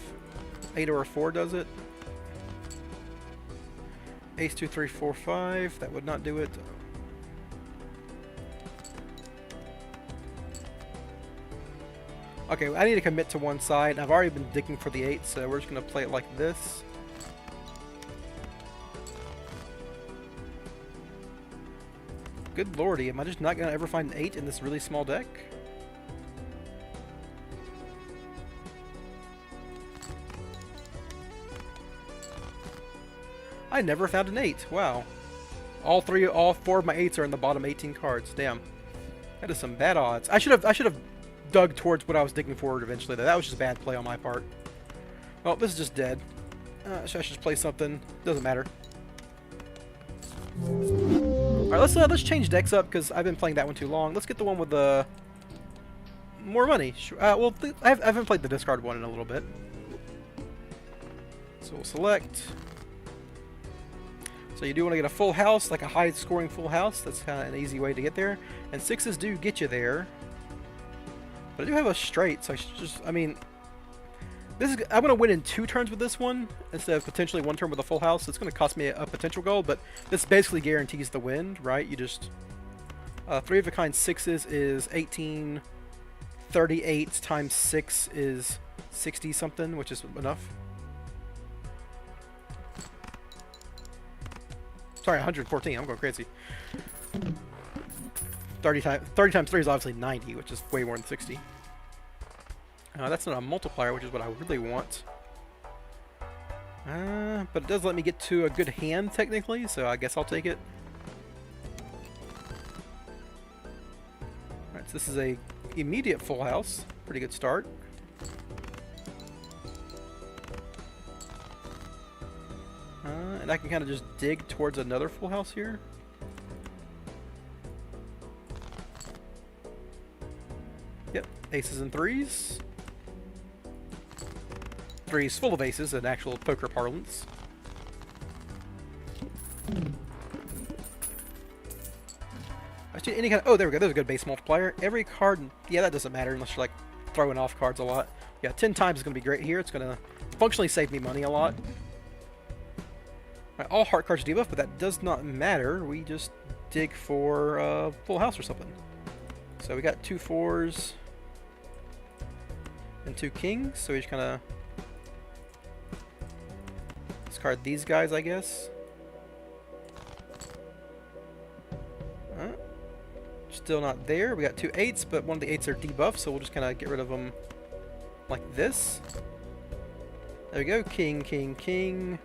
8 or a 4 does it. Ace 2, 3, 4, 5. That would not do it. Okay, I need to commit to one side. I've already been digging for the 8, so we're just going to play it like this. Good lordy, am I just not going to ever find an 8 in this really small deck? I never found an 8. Wow. All 4 of my 8s are in the bottom 18 cards. Damn. That is some bad odds. I should have dug towards what I was digging for eventually, though. That was just bad play on my part. Well, this is just dead. I should just play something. Doesn't matter. Alright, let's change decks up, because I've been playing that one too long. Let's get the one with the more money. Well, I haven't played the discard one in a little bit. So we'll select. So you do want to get a full house, like a high-scoring full house. That's kind of an easy way to get there. And 6s do get you there. But I do have a straight, so I should just... I mean, I'm going to win in 2 turns with this one, instead of potentially 1 turn with a full house. It's going to cost me a potential gold, but this basically guarantees the win, right? You just... 3 of a kind 6s is 18. 38 times 6 is 60-something, which is enough. Sorry, 114. I'm going crazy. 30 times 3 is obviously 90, which is way more than 60. That's not a multiplier, which is what I really want. But it does let me get to a good hand, technically, so I guess I'll take it. Alright, so this is a immediate full house. Pretty good start. And I can kind of just dig towards another full house here. Yep, aces and 3s. 3s full of aces in actual poker parlance. Actually, any kind of... Oh, there we go. There's a good base multiplier. Every card... Yeah, that doesn't matter unless you're, like, throwing off cards a lot. Yeah, 10 times is going to be great here. It's going to functionally save me money a lot. Right, all heart cards are debuffed, but that does not matter. We just dig for a full house or something. So we got 2 4s and 2 kings. So we just kind of discard these guys, I guess. Still not there. We got 2 8s, but one of the 8s are debuffed, so we'll just kind of get rid of them like this. There we go. King, king, king.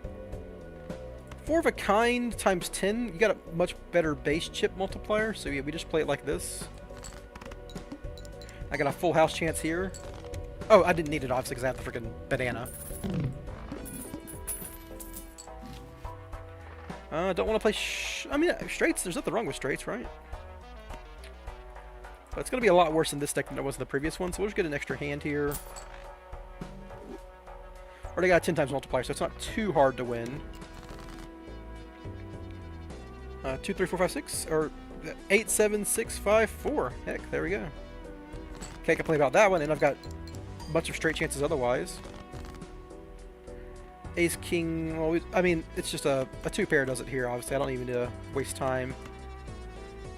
4 of a kind times 10. You got a much better base chip multiplier. So yeah, we just play it like this. I got a full house chance here. Oh, I didn't need it obviously because I have the freaking banana. Don't want to play I mean, straights, there's nothing wrong with straights, right? But it's going to be a lot worse in this deck than it was in the previous one, so we'll just get an extra hand here. Already got a 10 times multiplier, so it's not too hard to win. 2, 3, 4, 5, 6, or 8, 7, 6, 5, 4. Heck, there we go. Can't complain about that one, and I've got a bunch of straight chances otherwise. Ace, king, well, I mean, it's just a 2 pair does it here, obviously. I don't even need to waste time,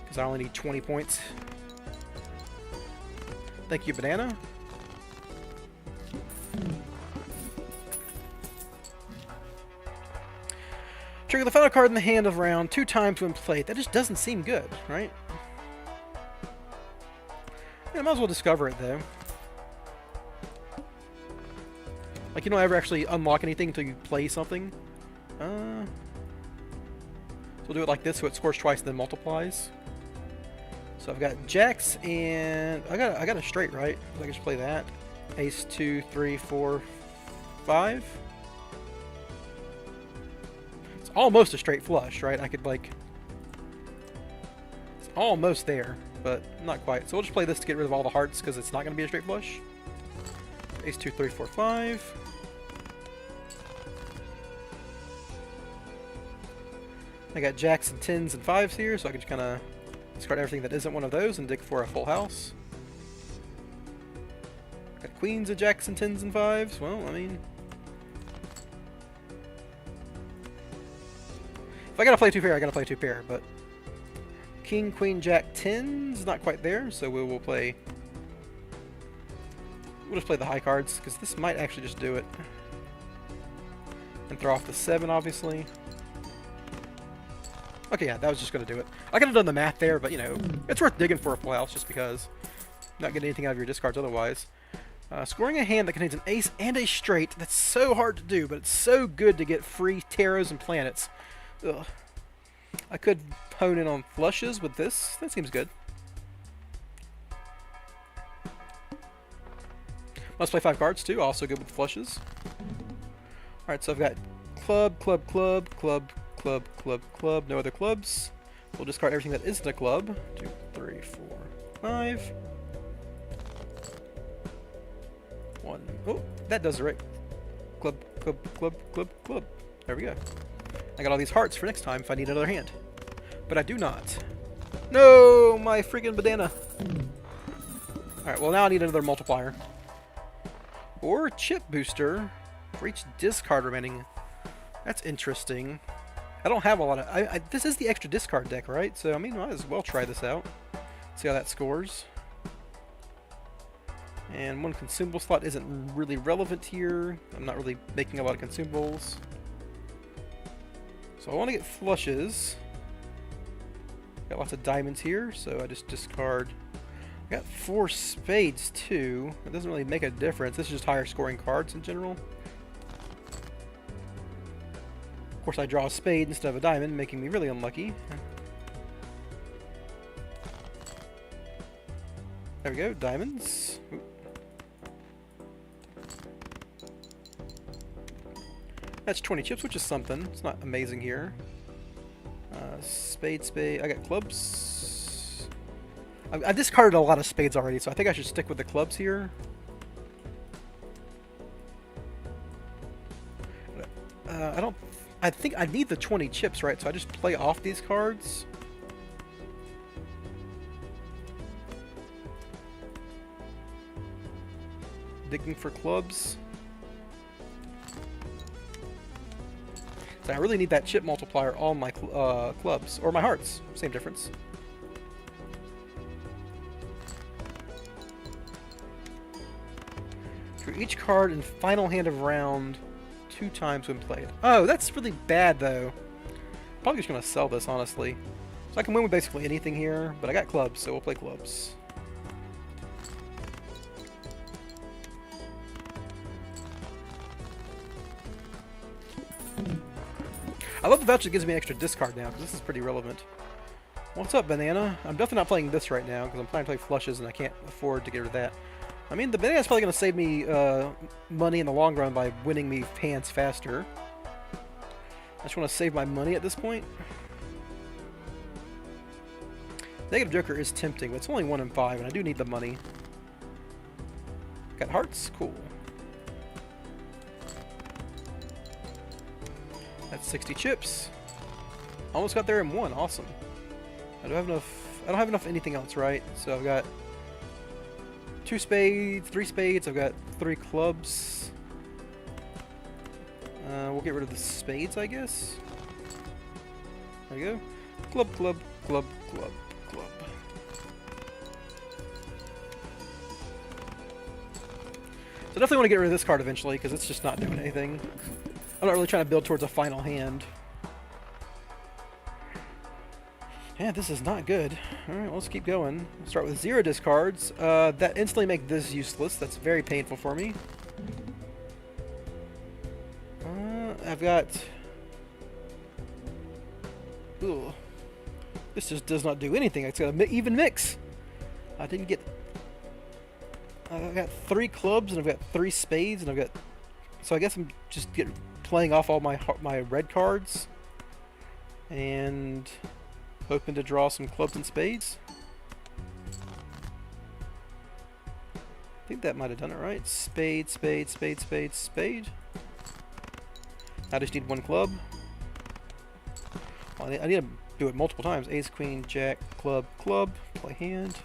because I only need 20 points. Thank you, banana. Trigger the final card in the hand of round 2 times when played. That just doesn't seem good, right? Yeah, I might as well discover it, though. Like, you don't ever actually unlock anything until you play something. So we'll do it like this, so it scores twice and then multiplies. So I've got jacks and I got a straight, right? I can just play that. Ace, 2, 3, 4, 5. It's almost a straight flush, right? I could like, it's almost there, but not quite. So we'll just play this to get rid of all the hearts because it's not going to be a straight flush. Ace, 2, 3, 4, 5. I got jacks and 10s and 5s here, so I can just kind of discard everything that isn't one of those and dig for a full house. Got queens and jacks and 10s and 5s. Well, I mean, if I gotta play 2 pair, I gotta play 2 pair, but king, queen, jack, 10s, not quite there, so we'll just play the high cards, because this might actually just do it. And throw off the 7, obviously. Okay, yeah, that was just going to do it. I could have done the math there, but, you know, it's worth digging for a full house just because. Not getting anything out of your discards otherwise. Scoring a hand that contains an ace and a straight. That's so hard to do, but it's so good to get free tarots and planets. Ugh. I could hone in on flushes with this. That seems good. Must play 5 cards, too. Also good with flushes. Alright, so I've got club, club, club, club, club, club, club, no other clubs. We'll discard everything that isn't a club. 2, 3, 4, 5. 1. Oh, that does it right. Club, club, club, club, club. There we go. I got all these hearts for next time if I need another hand. But I do not. No, my freaking banana. Alright, well now I need another multiplier. Or chip booster for each discard remaining. That's interesting. I don't have a lot of... this is the extra discard deck, right? So, I mean, I might as well try this out. See how that scores. And 1 consumable slot isn't really relevant here. I'm not really making a lot of consumables. So I want to get flushes. Got lots of diamonds here, so I just discard. I got 4 spades, too. It doesn't really make a difference. This is just higher scoring cards in general. Of course, I draw a spade instead of a diamond, making me really unlucky. There we go, diamonds. Ooh. That's 20 chips, which is something. It's not amazing here. Spade, spade. I got clubs. I discarded a lot of spades already, so I think I should stick with the clubs here. I think I need the 20 chips, right? So I just play off these cards. Digging for clubs. So I really need that chip multiplier on my clubs. Or my hearts. Same difference. For each card in final hand of round 2 times when played. Oh, that's really bad, though. Probably just going to sell this, honestly. So I can win with basically anything here, but I got clubs, so we'll play clubs. I love the voucher that gives me extra discard now, because this is pretty relevant. What's up, Banana? I'm definitely not playing this right now, because I'm planning to play flushes, and I can't afford to get rid of that. I mean, the Banana's probably going to save me money in the long run by winning me hands faster. I just want to save my money at this point. Negative Joker is tempting, but it's only 1 in 5, and I do need the money. Got hearts? Cool. That's 60 chips. Almost got there in 1. Awesome. I don't have enough anything else, right? So I've got 2 spades, 3 spades. I've got 3 clubs. We'll get rid of the spades, I guess. There we go. Club, club, club, club, club. So definitely want to get rid of this card eventually, because it's just not doing anything. I'm not really trying to build towards a final hand. Yeah, this is not good. Alright, let's keep going. We'll start with 0 discards. That instantly make this useless. That's very painful for me. I've got... Ooh. This just does not do anything. It's got an even mix. I didn't get... I've got 3 clubs, and I've got 3 spades, and I've got... So I guess I'm just playing off all my red cards. And... hoping to draw some clubs and spades. I think that might have done it right. Spade, spade, spade, spade, spade. I just need 1 club. Well, I need to do it multiple times. Ace, queen, jack, club, club. Play hand.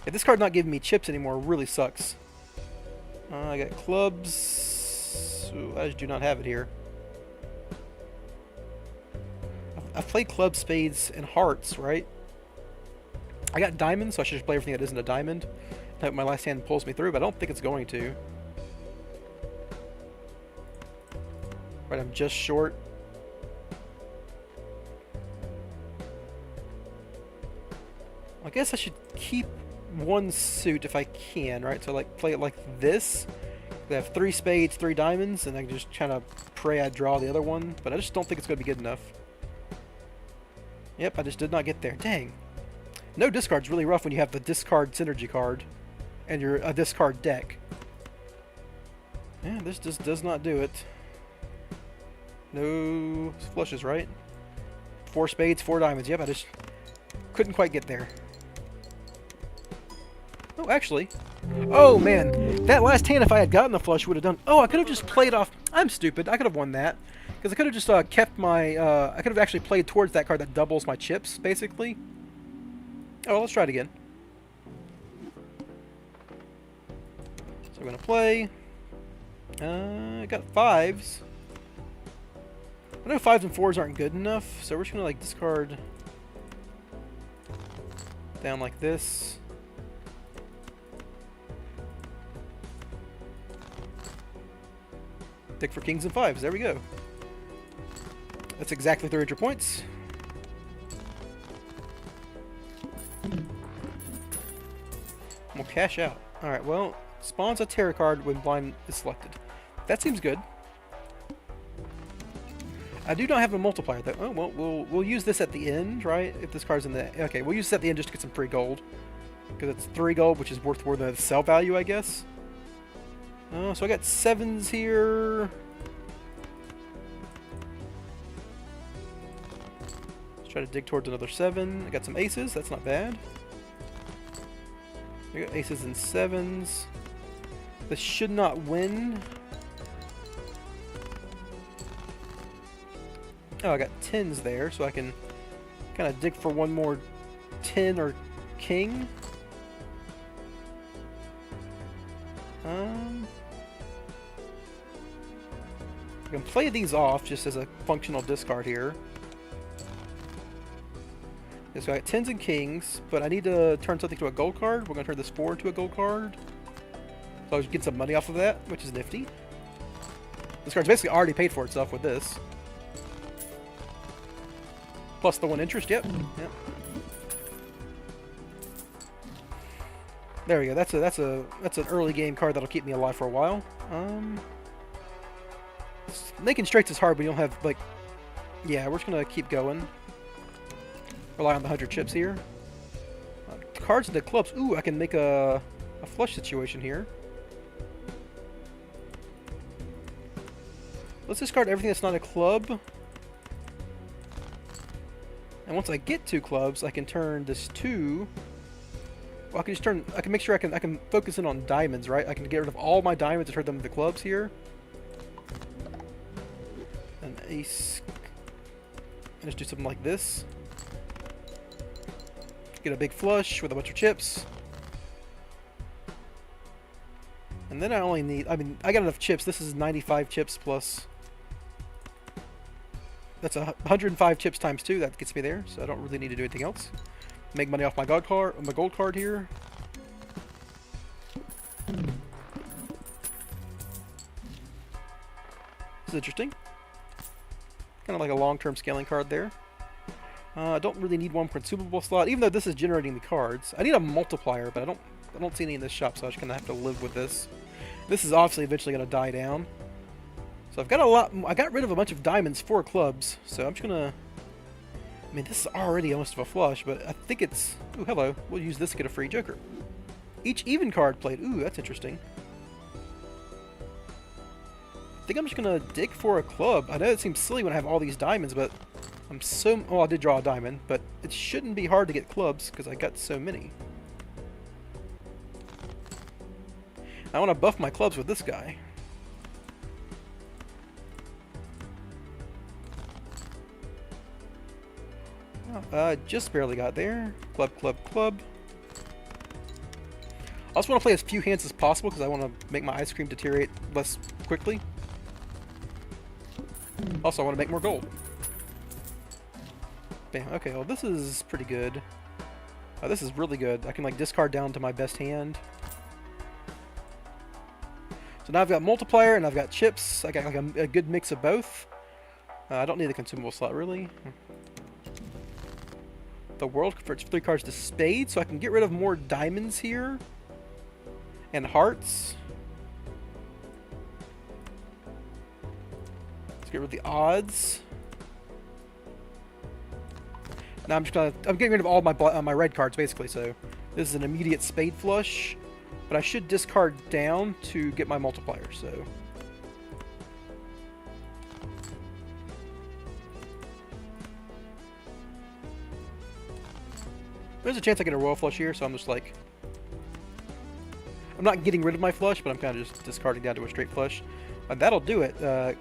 Yeah, this card not giving me chips anymore really sucks. I got clubs. Ooh, I just do not have it here. I've played clubs, spades, and hearts, right? I got diamonds, so I should just play everything that isn't a diamond. I hope my last hand pulls me through, but I don't think it's going to. Right, I'm just short. I guess I should keep 1 suit if I can, right? So like play it like this. I have 3 spades, 3 diamonds, and I can just kind of pray I draw the other one, but I just don't think it's going to be good enough. Yep, I just did not get there. Dang. No discard's really rough when you have the discard synergy card and your discard deck. Yeah, this just does not do it. No flushes, right? 4 spades, 4 diamonds. Yep, I just couldn't quite get there. Oh, actually. Oh, man. That last hand, if I had gotten the flush, would have done... Oh, I could have just played off... I'm stupid. I could have won that. Because I could have just kept my... I could have actually played towards that card that doubles my chips, basically. Oh, let's try it again. So we're going to play. I got 5s. I know 5s and 4s aren't good enough, so we're just going to like discard down like this. Dig for kings and 5s. There we go. That's exactly 300 points. We'll cash out. Alright, well, spawns a terror card when blind is selected. That seems good. I do not have a multiplier though. Oh, well, we'll use this at the end, right? If this card's in the... Okay, we'll use this at the end just to get some free gold. Because it's 3 gold, which is worth more than the sell value, I guess. So I got 7s here. Let's try to dig towards another 7. I got some aces. That's not bad. I got aces and 7s. This should not win. Oh, I got 10s there, so I can kind of dig for one more 10 or king. I can play these off just as a functional discard here. Okay, so I got 10s and kings, but I need to turn something to a gold card. We're going to turn this 4 into a gold card. So I get some money off of that, which is nifty. This card's basically already paid for itself with this. Plus the 1 interest, yep. There we go. That's an early game card that'll keep me alive for a while. Making straights is hard when you don't have, like... Yeah, we're just gonna keep going. Rely on the 100 chips here. Cards into clubs. Ooh, I can make a flush situation here. Let's discard everything that's not a club. And once I get 2 clubs, I can turn this 2. Well, I can just turn. I can make sure I can focus in on diamonds, right? I can get rid of all my diamonds and turn them into clubs here. An ace. And just do something like this. Get a big flush with a bunch of chips. And then I only need. I mean, I got enough chips. This is 95 chips plus. That's 105 chips times 2. That gets me there, so I don't really need to do anything else. Make money off my gold card here. This is interesting. Kind of like a long-term scaling card there. I don't really need one consumable slot, even though this is generating the cards. I need a multiplier, but I don't see any in this shop, so I'm just gonna have to live with this. This is obviously eventually gonna die down. So I've got a lot. I got rid of a bunch of diamonds for clubs, so I'm just gonna. I mean, this is already almost of a flush, but I think it's. Ooh, hello. We'll use this to get a free joker. Each even card played. Ooh, that's interesting. I think I'm just gonna dig for a club. I know it seems silly when I have all these diamonds, but I'm so. Oh, I did draw a diamond, but it shouldn't be hard to get clubs because I got so many. I want to buff my clubs with this guy. Just barely got there. Club, club, club. I also want to play as few hands as possible because I want to make my ice cream deteriorate less quickly. Also, I want to make more gold. Bam. Okay, well, this is pretty good. This is really good. I can, like, discard down to my best hand. So now I've got multiplier and I've got chips. I got, like, a good mix of both. I don't need the consumable slot, really. The world converts 3 cards to spades, so I can get rid of more diamonds here. And hearts. Let's get rid of the odds. Now I'm getting rid of all my red cards, basically, so this is an immediate spade flush. But I should discard down to get my multiplier, so... There's a chance I get a royal flush here, so I'm just like... I'm not getting rid of my flush, but I'm kind of just discarding down to a straight flush. That'll do it.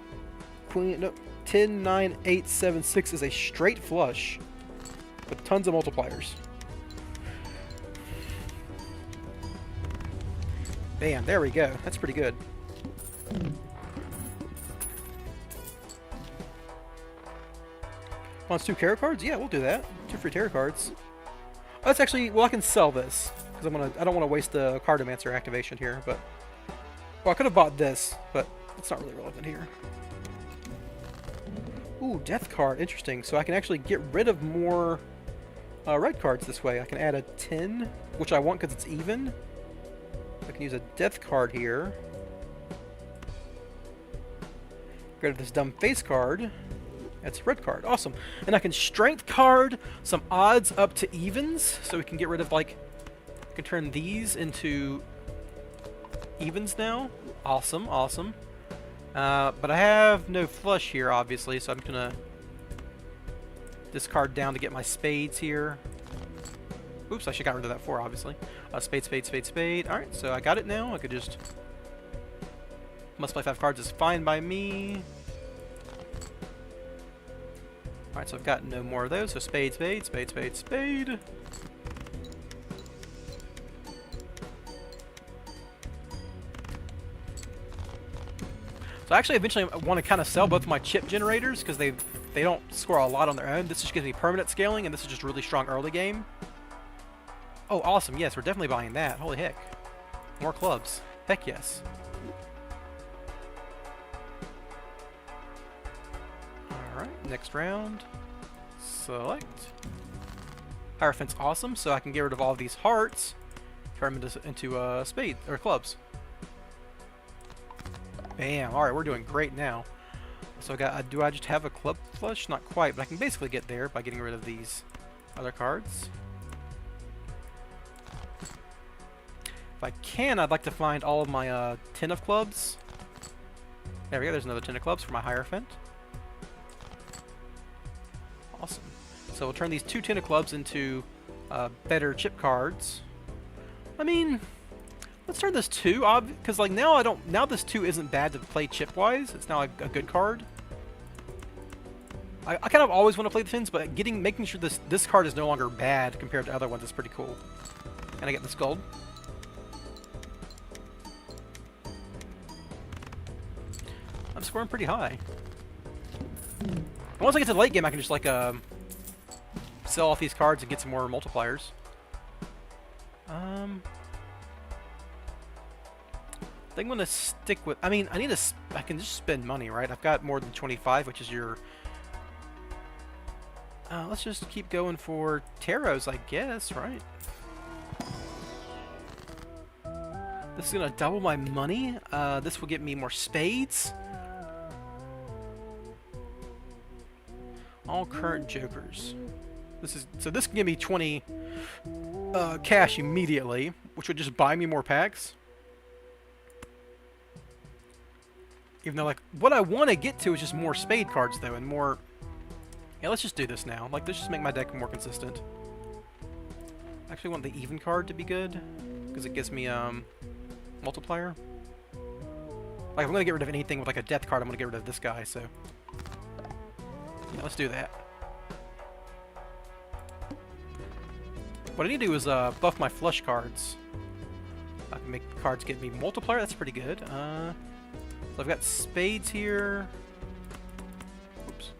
Queen, no, 10, 9, 8, 7, 6 is a straight flush with tons of multipliers. Bam, there we go. That's pretty good. Wants 2 tarot cards? Yeah, we'll do that. 2 free tarot cards. Oh, that's actually, well, I can sell this because I don't want to waste the Cardomancer activation here. But well, I could have bought this, but it's not really relevant here. Ooh, death card, interesting. So I can actually get rid of more red cards this way. I can add a 10, which I want because it's even. I can use a death card here. Get rid of this dumb face card. That's a red card. Awesome. And I can strength card some odds up to evens. So we can get rid of, like, I can turn these into evens now. Awesome, awesome. But I have no flush here, obviously, so I'm going to discard down to get my spades here. Oops, I should have got rid of that 4, obviously. Spade, spade, spade, spade. Alright, so I got it now. I could just... Must play 5 cards is fine by me. Alright, so I've got no more of those. So spade, spade, spade, spade, spade. So actually, eventually I want to kind of sell both of my chip generators because they don't score a lot on their own. This just gives me permanent scaling, and this is just really strong early game. Oh, awesome. Yes, we're definitely buying that. Holy heck. More clubs. Heck yes. Alright, next round. Select. Hierophant's awesome, so I can get rid of all of these hearts. Turn them into spade, or clubs. Bam. Alright, we're doing great now. So do I just have a club flush? Not quite, but I can basically get there by getting rid of these other cards. If I can, I'd like to find all of my 10 of clubs. There we go, there's another 10 of clubs for my Hierophant. Awesome. So we'll turn these 2 10 of clubs into better chip cards. I mean, let's turn this 2, because like now this 2 isn't bad to play chip-wise. It's now a good card. I kind of always want to play the fins, but making sure this card is no longer bad compared to other ones is pretty cool. And I get this gold. I'm scoring pretty high. And once I get to the late game, I can just like sell off these cards and get some more multipliers. I think I'm gonna stick with. I mean, I can just spend money, right? I've got more than 25, which is your. Let's just keep going for tarots, I guess, right? This is gonna double my money. This will get me more spades. All current jokers. This can give me 20 cash immediately, which would just buy me more packs. Even though, like, what I want to get to is just more spade cards, though, and more... Yeah, let's just do this now. Like, let's just make my deck more consistent. I actually want the even card to be good, because it gives me, multiplier. Like, if I'm going to get rid of anything with, like, a death card, I'm going to get rid of this guy, so... Yeah, let's do that. What I need to do is, buff my flush cards. I can make cards get me multiplier, that's pretty good. So I've got spades here. Oops.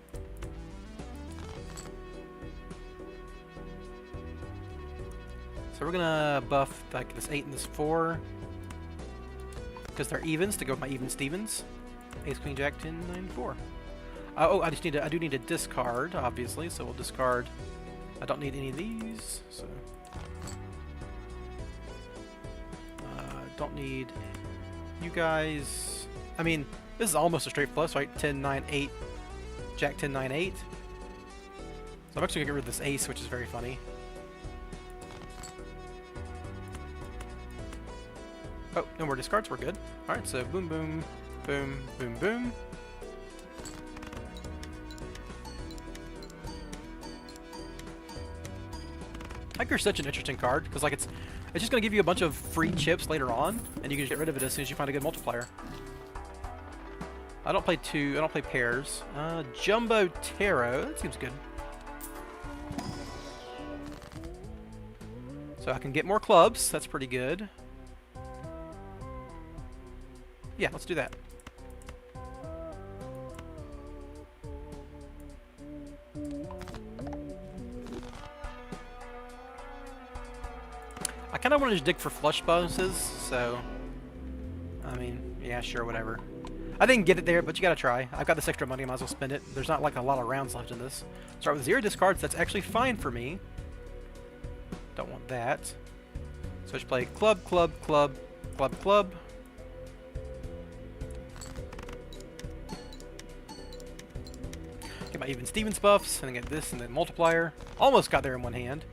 So we're gonna buff like this 8 and this 4 because they're evens to go with my even Stevens. Ace, Queen, Jack, 10, 9, 4. Oh, I do need to discard, obviously. So we'll discard. I don't need any of these. So don't need you guys. I mean, this is almost a straight flush, right? 10, 9, 8, Jack, 10, 9, 8. So I'm actually going to get rid of this ace, which is very funny. Oh, no more discards, we're good. Alright, so boom, boom, boom, boom, boom. Hiker's such an interesting card, because like it's just going to give you a bunch of free chips later on, and you can just get rid of it as soon as you find a good multiplier. I don't play pairs. Jumbo Tarot, that seems good. So I can get more clubs, that's pretty good. Yeah, let's do that. I kind of want to just dig for flush bonuses, so... I mean, yeah, sure, whatever. I didn't get it there, but you gotta try. I've got this extra money, I might as well spend it. There's not like a lot of rounds left in this. Start with 0 discards, that's actually fine for me. Don't want that. So just play club, club, club, club, club. Get my even Stevens buffs, and then get this and then multiplier. Almost got there in one hand.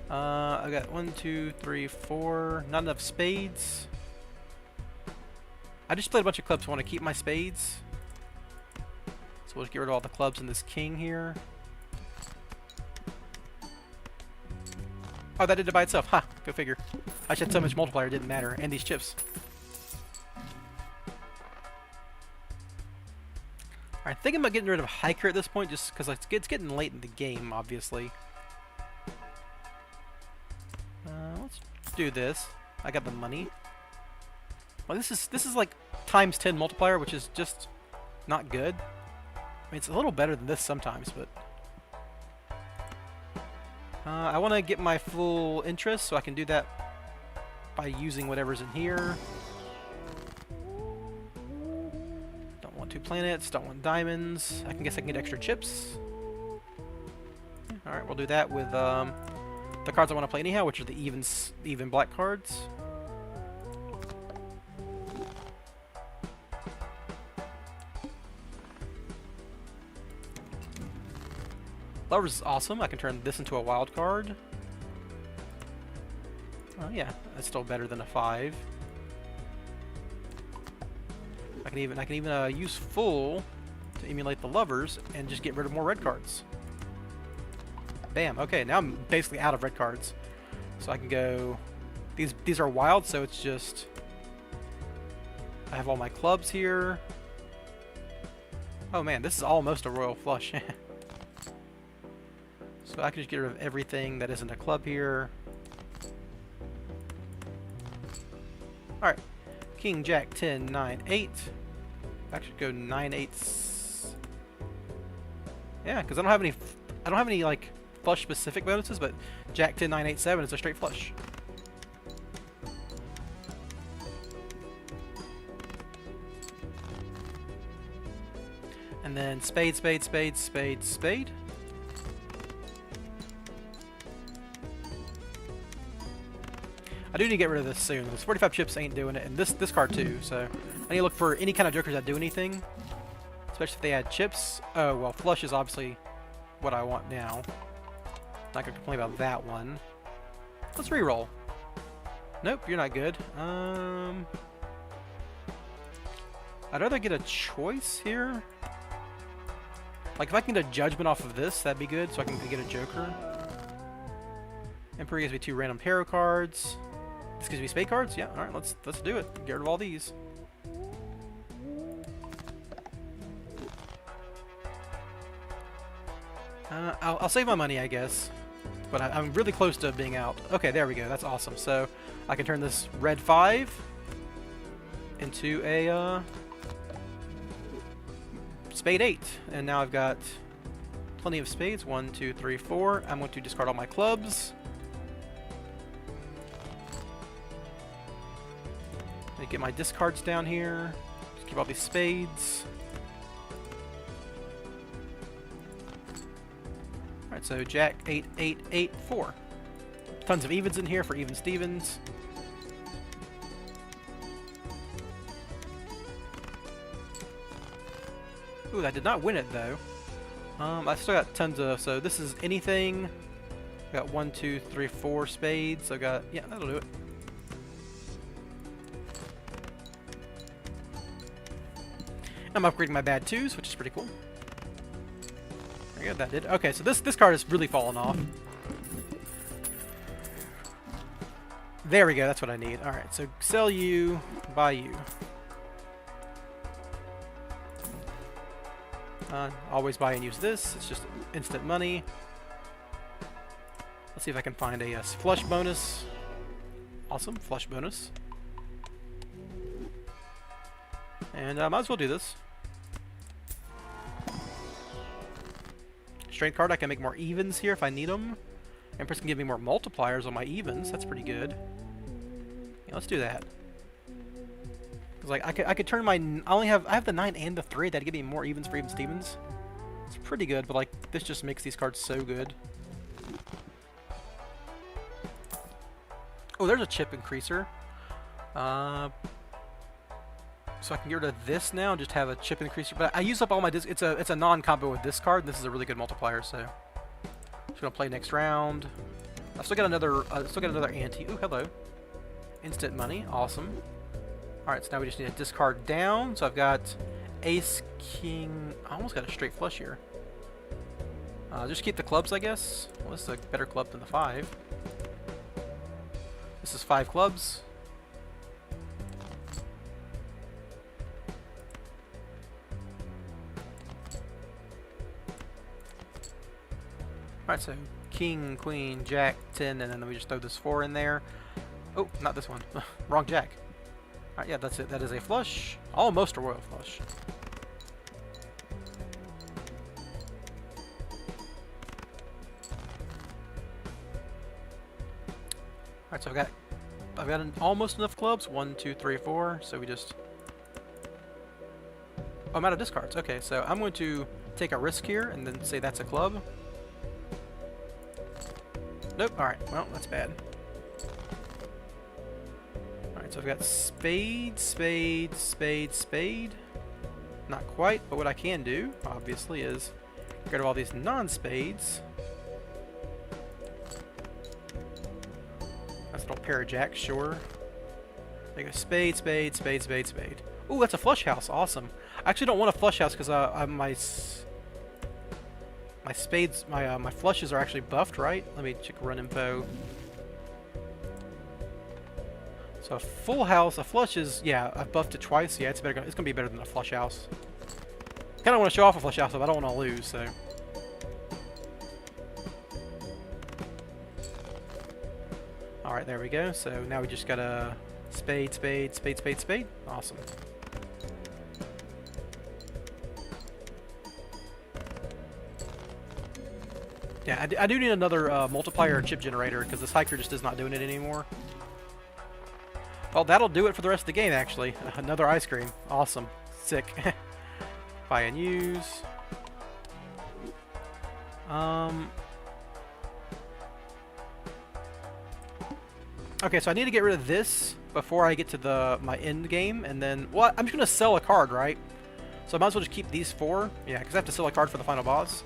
I got 1, 2, 3, 4. Not enough spades. I just played a bunch of clubs, so I want to keep my spades. So we'll just get rid of all the clubs in this king here. Oh, that did it by itself. Ha! Go figure. I just had so much multiplier, it didn't matter. And these chips. Alright, I think I'm about getting rid of Hiker at this point, just because it's getting late in the game, obviously. Let's do this. I got the money. Well, this is like times 10 multiplier, which is just not good. I mean, it's a little better than this sometimes, but... I want to get my full interest, so I can do that by using whatever's in here. Don't want 2 planets, don't want diamonds. I guess I can get extra chips. Alright, we'll do that with the cards I want to play anyhow, which are the even black cards. Lovers is awesome. I can turn this into a wild card. Oh yeah, that's still better than a 5. I can even use full to emulate the lovers and just get rid of more red cards. Bam. Okay, now I'm basically out of red cards, so I can go. These are wild, so it's just I have all my clubs here. Oh man, this is almost a royal flush. So I can just get rid of everything that isn't a club here. Alright. King, Jack, 10, 9, 8. I should go 9, 8. Yeah, because I don't have any like flush specific bonuses, but Jack, 10, 9, 8, 7 is a straight flush. And then spade, spade, spade, spade, spade. I do need to get rid of this soon, because 45 chips ain't doing it, and this card too, so I need to look for any kind of jokers that do anything, especially if they add chips. Oh, well, flush is obviously what I want now. Not gonna complain about that one. Let's re-roll. Nope, you're not good. I'd rather get a choice here. Like, if I can get a judgment off of this, that'd be good, so I can get a joker. Emperor gives me 2 random tarot cards. This gives me spade cards? Yeah, alright, let's do it. Get rid of all these. I'll save my money, I guess. But I'm really close to being out. Okay, there we go. That's awesome. So, I can turn this red 5 into a spade 8. And now I've got plenty of spades. 1, 2, 3, 4. I'm going to discard all my clubs. Get my discards down here. Just keep all these spades. Alright, so Jack, 8, 8, 8, 4. Tons of evens in here for even Stevens. Ooh, I did not win it though. I still got tons of, so this is anything. I got 1, 2, 3, 4 spades. I got, yeah, that'll do it. I'm upgrading my bad 2s, which is pretty cool. There you go, that did. Okay, so this card has really fallen off. There we go, that's what I need. Alright, so sell you, buy you. Always buy and use this. It's just instant money. Let's see if I can find a flush bonus. Awesome, flush bonus. And I might as well do this. Strength card, I can make more evens here if I need them. Empress can give me more multipliers on my evens. That's pretty good. Yeah, let's do that. Cause like I could turn my I have the 9 and the 3 that give me more evens for even Stevens. It's pretty good, but like this just makes these cards so good. Oh, there's a chip increaser. So I can get rid of this now and just have a chip increaser. But I use up all my disc. It's a non-combo with this card. And this is a really good multiplier. So just gonna play next round. I still got another ante. Ooh, hello. Instant money. Awesome. All right, so now we just need to discard down. So I've got ace, king. I almost got a straight flush here. Just keep the clubs, I guess. Well, this is a better club than the 5. This is 5 clubs. Alright, so king, queen, jack, 10, and then we just throw this 4 in there. Oh, not this one. Wrong jack. Alright, yeah, that's it. That is a flush. Almost a royal flush. Alright, so I've got almost enough clubs. 1, 2, 3, 4. So we just... Oh, I'm out of discards. Okay, so I'm going to take a risk here and then say that's a club. Nope. Alright, well, that's bad. Alright, so I've got spade, spade, spade, spade. Not quite, but what I can do, obviously, is Get rid of all these non-spades. That's a little pair of jacks, sure. There you go. Spade, spade, spade, spade, spade. Ooh, that's a flush house. Awesome. I actually don't want a flush house because my spades, my flushes are actually buffed, right? Let me check run info. So a full house, a flush is, yeah, I've buffed it twice. Yeah, it's better. It's gonna be better than a flush house. Kind of want to show off a flush house, but I don't want to lose. So. All right, there we go. So now we just got a spade, spade, spade, spade, spade. Awesome. Yeah, I do need another multiplier chip generator because this hiker just is not doing it anymore. Well, that'll do it for the rest of the game, actually. Another ice cream. Awesome. Sick. Buy and use. Okay, so I need to get rid of this before I get to my end game, and then... Well, I'm just going to sell a card, right? So I might as well just keep these 4. Yeah, because I have to sell a card for the final boss.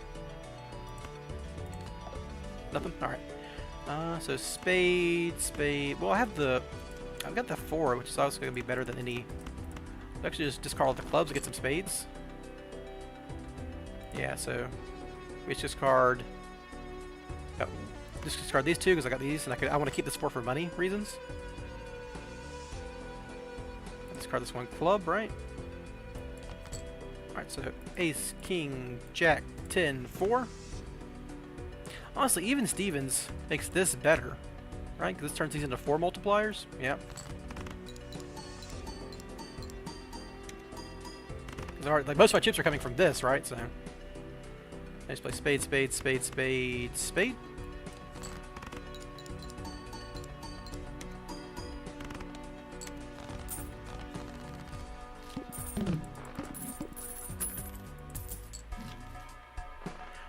Nothing? Alright. So spade, spade... Well, I've got the 4, which is also going to be better than any... I'll actually just discard all the clubs and get some spades. Yeah, so... We discard... Oh, just discard these 2 because I got these, and I want to keep this 4 for money reasons. Discard this 1 club, right? Alright, so ace, king, jack, 10, 4. Honestly, even Stevens makes this better, right? Because this turns these into 4 multipliers. Yep. Like most of my chips are coming from this, right? So I just play spade, spade, spade, spade, spade.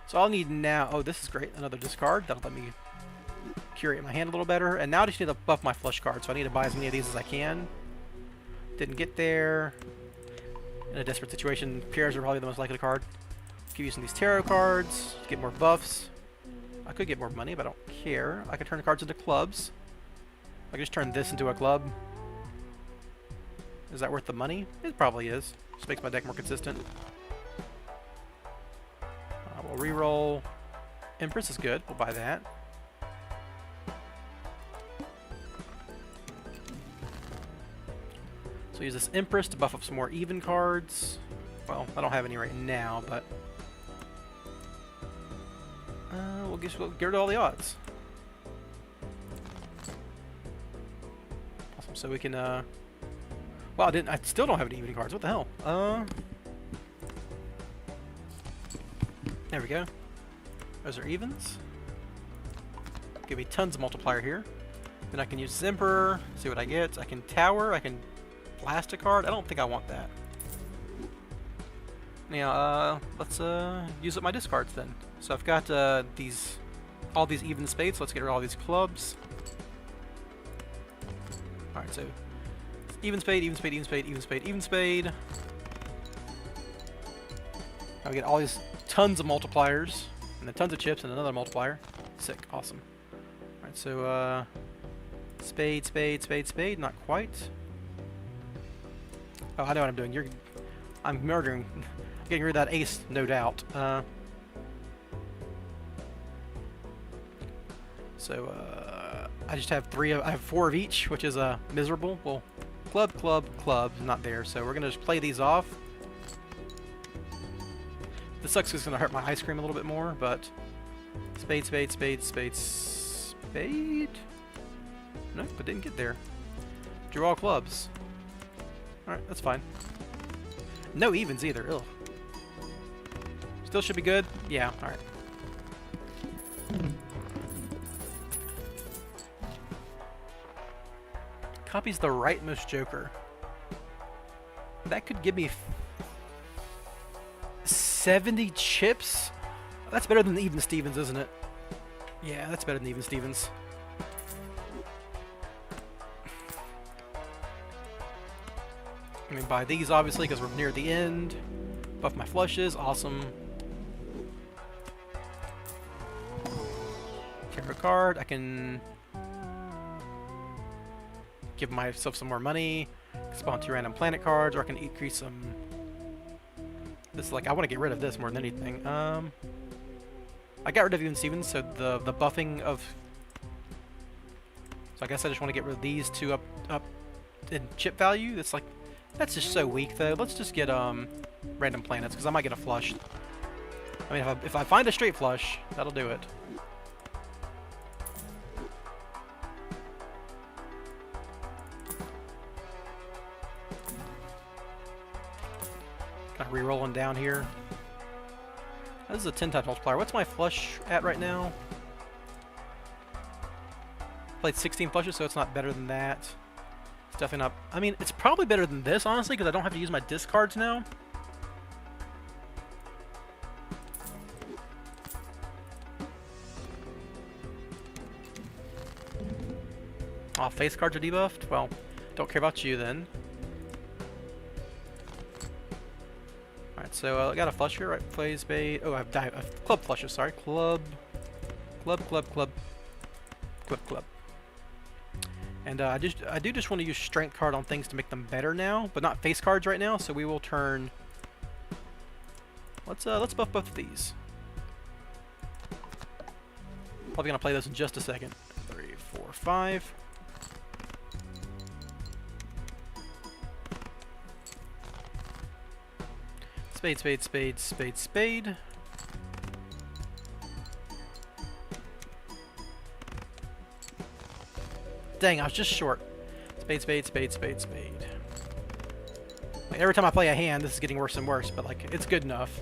So I'll need now... Oh, this is great. Another discard. That'll let me curate my hand a little better. And now I just need to buff my flush card. So I need to buy as many of these as I can. Didn't get there. In a desperate situation, Pierres are probably the most likely card. Keep using these tarot cards to get more buffs. I could get more money, but I don't care. I could turn the cards into clubs. I could just turn this into a club. Is that worth the money? It probably is. Just makes my deck more consistent. We'll reroll. Empress is good. We'll buy that. So use this Empress to buff up some more even cards. Well, I don't have any right now, but we'll get rid of all the odds. Awesome. So we can. Well, I still don't have any even cards. What the hell? There we go. Those are evens. Give me tons of multiplier here. Then I can use this Emperor, see what I get. I can tower, I can blast a card. I don't think I want that. Now, let's use up my discards then. So I've got all these even spades. So let's get rid of all these clubs. Alright, so even spade, even spade, even spade, even spade, even spade. Now we get all these tons of multipliers, and then tons of chips, and another multiplier. Sick. Awesome. Alright, so, spade, spade, spade, spade. Not quite. Oh, I know what I'm doing. I'm murdering. Getting rid of that ace, no doubt. I just have I have 4 of each, which is miserable. Well, club, club, club, not there. So we're gonna just play these off. This sucks because it's going to hurt my ice cream a little bit more, but... Spade, spade, spade, spade, spade? Nope, but didn't get there. Drew all clubs. Alright, that's fine. No evens either, ugh. Still should be good? Yeah, alright. Copies the rightmost joker. That could give me 70 chips? That's better than the even Stevens, isn't it? Yeah, that's better than even Stevens. I mean, buy these obviously because we're near the end. Buff my flushes, awesome. Get a card. I can give myself some more money. Spawn 2 random planet cards, or I can increase some. This is like, I want to get rid of this more than anything. I got rid of even Stevens, so the buffing of. So I guess I just want to get rid of these two up in chip value. That's just so weak though. Let's just get random planets because I might get a flush. I mean, if I find a straight flush, that'll do it. Kind of re-rolling down here. This is a 10 times multiplier. What's my flush at right now? Played 16 flushes, so it's not better than that. It's definitely not. I mean, it's probably better than this, honestly, because I don't have to use my discards now. Oh, face cards are debuffed? Well, don't care about you then. Alright, so I got a flush here, right? Play spade. Oh, I've club flushes, sorry. Club. And I do just want to use strength card on things to make them better now, but not face cards right now. So we will turn. Let's buff both of these. Probably gonna play this in just a second. 3, 4, 5. Spade, spade, spade, spade, spade. Dang, I was just short. Spade, spade, spade, spade, spade. Like, every time I play a hand, this is getting worse and worse, but like, it's good enough.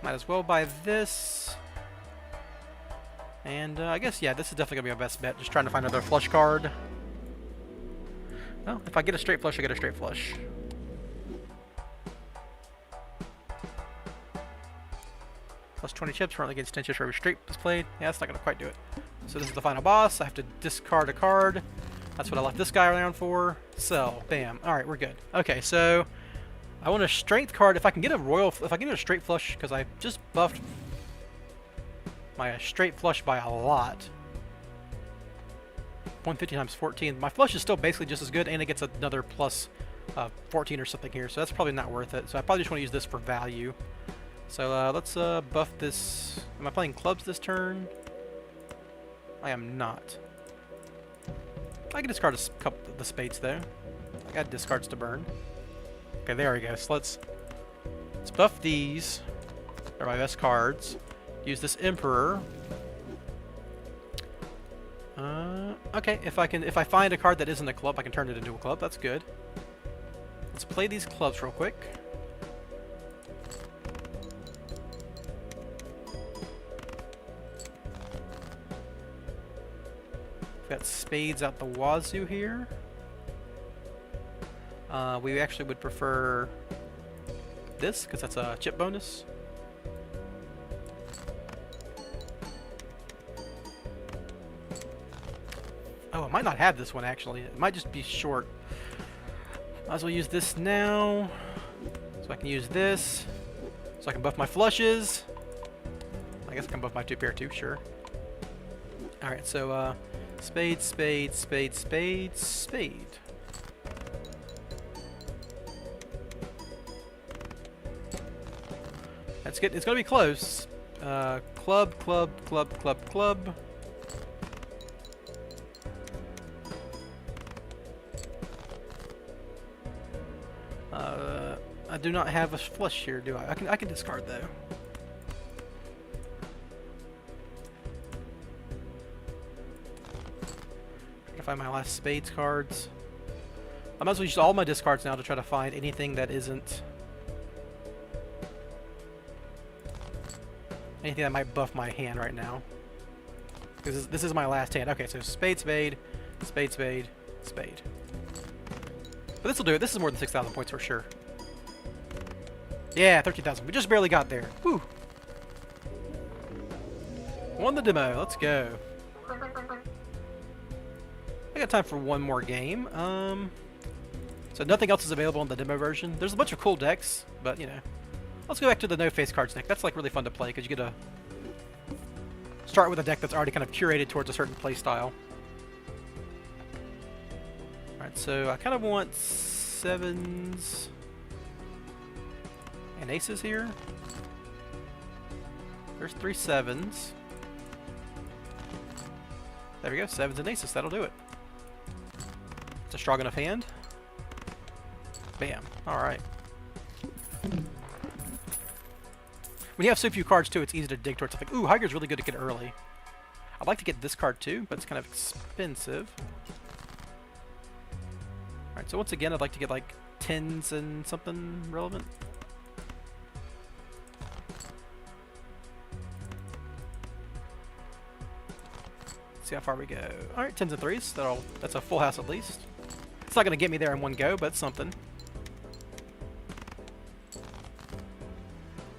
Might as well buy this. And I guess, yeah, this is definitely going to be my best bet. Just trying to find another flush card. Well, if I get a straight flush, I get a straight flush. Plus 20 chips, currently gets 10 chips for every straight is played. Yeah, that's not going to quite do it. So this is the final boss. I have to discard a card. That's what I left this guy around for. Sell. Bam. Alright, we're good. Okay, so I want a strength card. If I can get a royal, if I can get a straight flush, because I just buffed my straight flush by a lot. 150 times 14. My flush is still basically just as good, and it gets another plus 14 or something here, so that's probably not worth it. So I probably just want to use this for value. So let's buff this. Am I playing clubs this turn? I am not. I can discard a couple of the spades though. I got discards to burn. Okay, there we go. So let's buff these. They're my best cards. Use this Emperor. Okay, if I find a card that isn't a club, I can turn it into a club. That's good. Let's play these clubs real quick. We've got spades out the wazoo here. We actually would prefer this because that's a chip bonus. Oh, I might not have this one actually. It might just be short. Might as well use this now. So I can use this. So I can buff my flushes. I guess I can buff my 2 pair too, sure. Alright, so spade, spade, spade, spade, spade. That's good. It's gonna be close. Club, club, club, club, club. I do not have a flush here, do I? I can discard though. Trying to find my last spades cards. I might as well use all my discards now to try to find anything that isn't anything that might buff my hand right now. Because this is my last hand. Okay, so spade, spade, spade, spade, spade. But this will do it. This is more than 6,000 points for sure. Yeah, 13,000. We just barely got there. Woo! Won the demo. Let's go. I got time for one more game. So nothing else is available in the demo version. There's a bunch of cool decks, but you know. Let's go back to the no face cards deck. That's like really fun to play because you get to start with a deck that's already kind of curated towards a certain play style. Alright, so I kind of want 7s and aces here. There's 3 7s. There we go, 7s and aces, that'll do it. It's a strong enough hand. Bam. Alright. When you have so few cards too, it's easy to dig towards something. Ooh, Higer's really good to get early. I'd like to get this card too, but it's kind of expensive. Alright, so once again, I'd like to get like 10s and something relevant. Let's see how far we go. Alright, 10s and 3s. That's a full house at least. It's not going to get me there in one go, but it's something.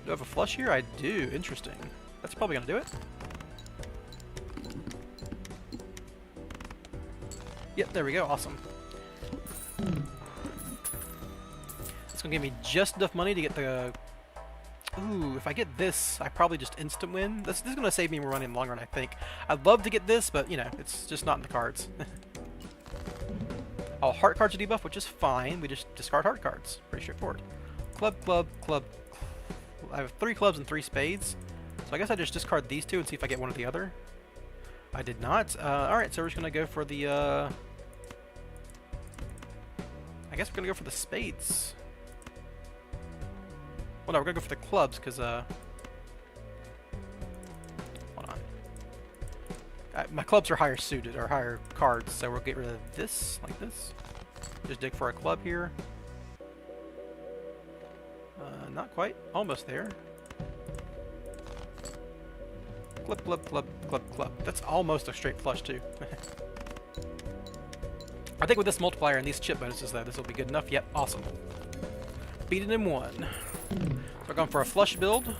Do I have a flush here? I do. Interesting. That's probably going to do it. Yep, there we go. Awesome. It's going to give me just enough money to get the... Ooh, if I get this, I probably just instant win. This is going to save me more money in the long run, I think. I'd love to get this, but, you know, it's just not in the cards. All heart cards are debuffed, which is fine. We just discard heart cards. Pretty straightforward. Club, club, club. I have 3 clubs and 3 spades. So I guess I just discard these 2 and see if I get one or the other. I did not. Alright, so we're just going to go for the... I guess we're going to go for the spades. Well, no, we're going to go for the clubs, because... Hold on. My clubs are higher suited, or higher cards, so we'll get rid of this, like this. Just dig for a club here. Not quite. Almost there. Club, club, club, club, club. That's almost a straight flush, too. I think with this multiplier and these chip bonuses, though, this will be good enough. Yep, awesome. Beat it in 1. So we're going for a flush build.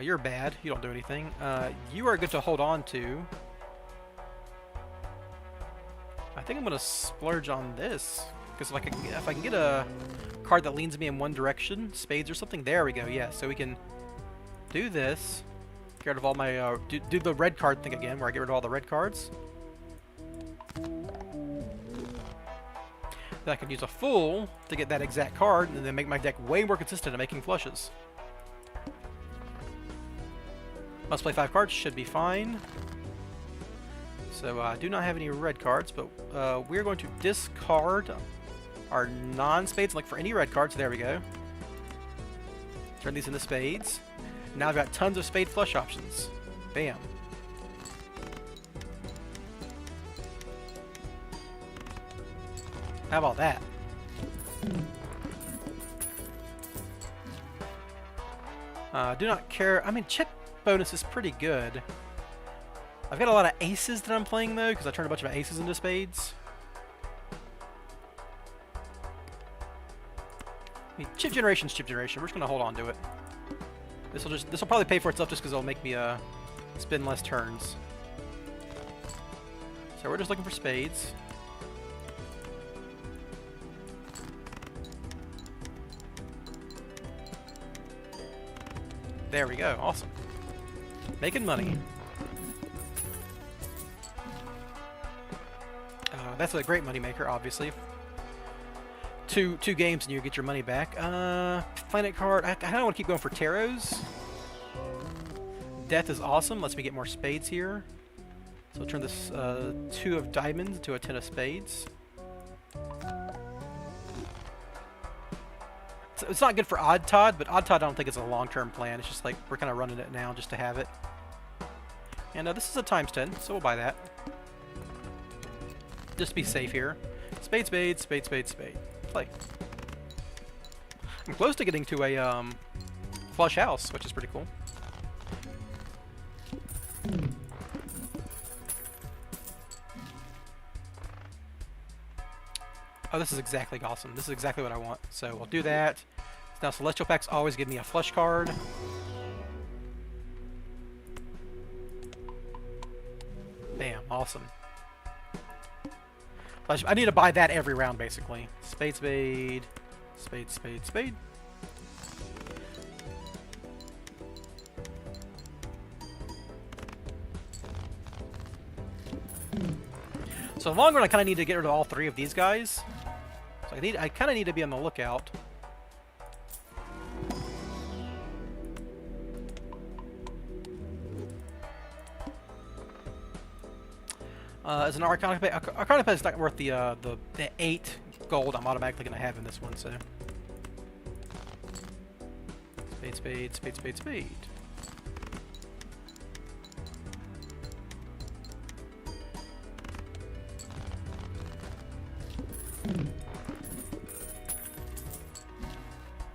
You're bad. You don't do anything. You are good to hold on to. I think I'm going to splurge on this. Because if I can get a card that leans me in one direction, spades or something, there we go, yeah. So we can do this, get rid of all my, do the red card thing again, where I get rid of all the red cards. Then I can use a fool to get that exact card, and then make my deck way more consistent at making flushes. Must play 5 cards, should be fine. So I do not have any red cards, but we're going to discard our non-spades, like for any red cards. There we go. Turn these into spades. Now I've got tons of spade flush options. Bam. How about that? Do not care. I mean, chip bonus is pretty good. I've got a lot of aces that I'm playing, though, because I turned a bunch of aces into spades. I mean, chip generation's chip generation. We're just going to hold on to it. This will probably pay for itself just because it'll make me spin less turns. So we're just looking for spades. There we go. Awesome. Making money. That's a great money maker, obviously. Two games and you get your money back. Planet card. I kind of want to keep going for tarots. Death is awesome. Lets me get more spades here. So I'll turn this 2 of diamonds to a 10 of spades. So it's not good for Odd Todd, but Odd Todd I don't think is a long-term plan. It's just like we're kind of running it now just to have it. And this is a ×10, so we'll buy that. Just to be safe here. Spade, spade, spade, spade, spade. Play. I'm close to getting to a flush house, which is pretty cool. Oh, this is exactly awesome. This is exactly what I want. So we'll do that. Now Celestial Packs always give me a flush card. Bam, awesome. So I need to buy that every round, basically. Spade, spade, spade, spade, spade. So in the long run, I kind of need to get rid of all three of these guys. So I kind of need to be on the lookout. As an Arcana pet is not worth the 8 gold I'm automatically going to have in this one, so. Spade, spade, spade, spade, spade.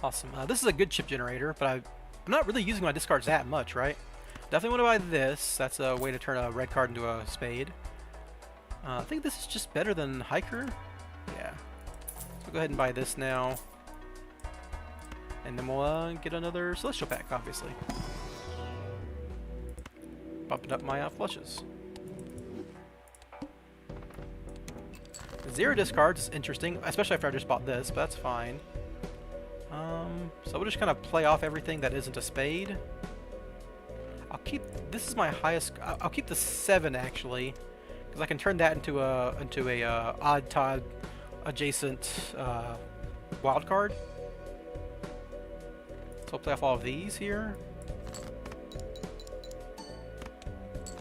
Awesome. This is a good chip generator, but I'm not really using my discards that much, right? Definitely want to buy this. That's a way to turn a red card into a spade. I think this is just better than Hiker. Yeah. So go ahead and buy this now. And then we'll get another Celestial Pack, obviously. Bumping up my flushes. 0 discards is interesting, especially after I just bought this, but that's fine. So we'll just kind of play off everything that isn't a spade. I'll keep, this is my highest, I'll keep the 7 actually, because I can turn that into a odd-tod adjacent wild card. So I'll play off all of these here.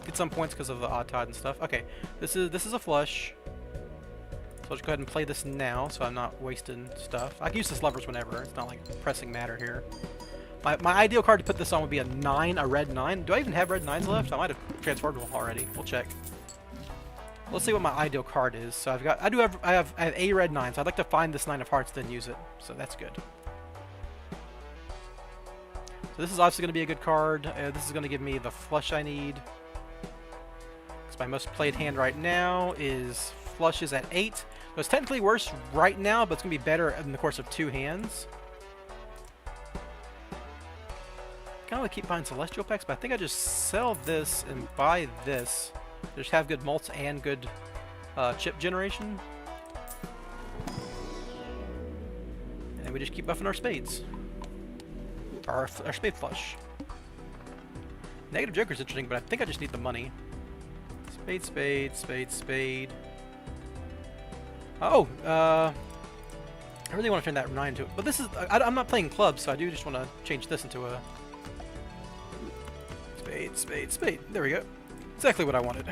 Get some points because of the odd-tod and stuff. Okay, this is a flush. So I'll just go ahead and play this now, so I'm not wasting stuff. I can use this levers whenever. It's not like pressing matter here. My ideal card to put this on would be a 9, a red 9. Do I even have red 9s left? I might have transferred them already. We'll check. Let's see what my ideal card is. So I have a red 9, so I'd like to find this 9 of hearts, then use it. So that's good. So this is obviously going to be a good card. This is going to give me the flush I need. Because my most played hand right now is flushes at 8. So it's technically worse right now, but it's going to be better in the course of 2 hands. I kind of keep buying Celestial Packs, but I think I just sell this and buy this. Just have good mults and good chip generation. And we just keep buffing our spades. Our spade flush. Negative Joker's interesting, but I think I just need the money. Spade, spade, spade, spade. Oh, I really want to turn that 9 into it. But this is, I'm not playing clubs, so I do just want to change this into a spade, spade, spade. There we go. Exactly what I wanted.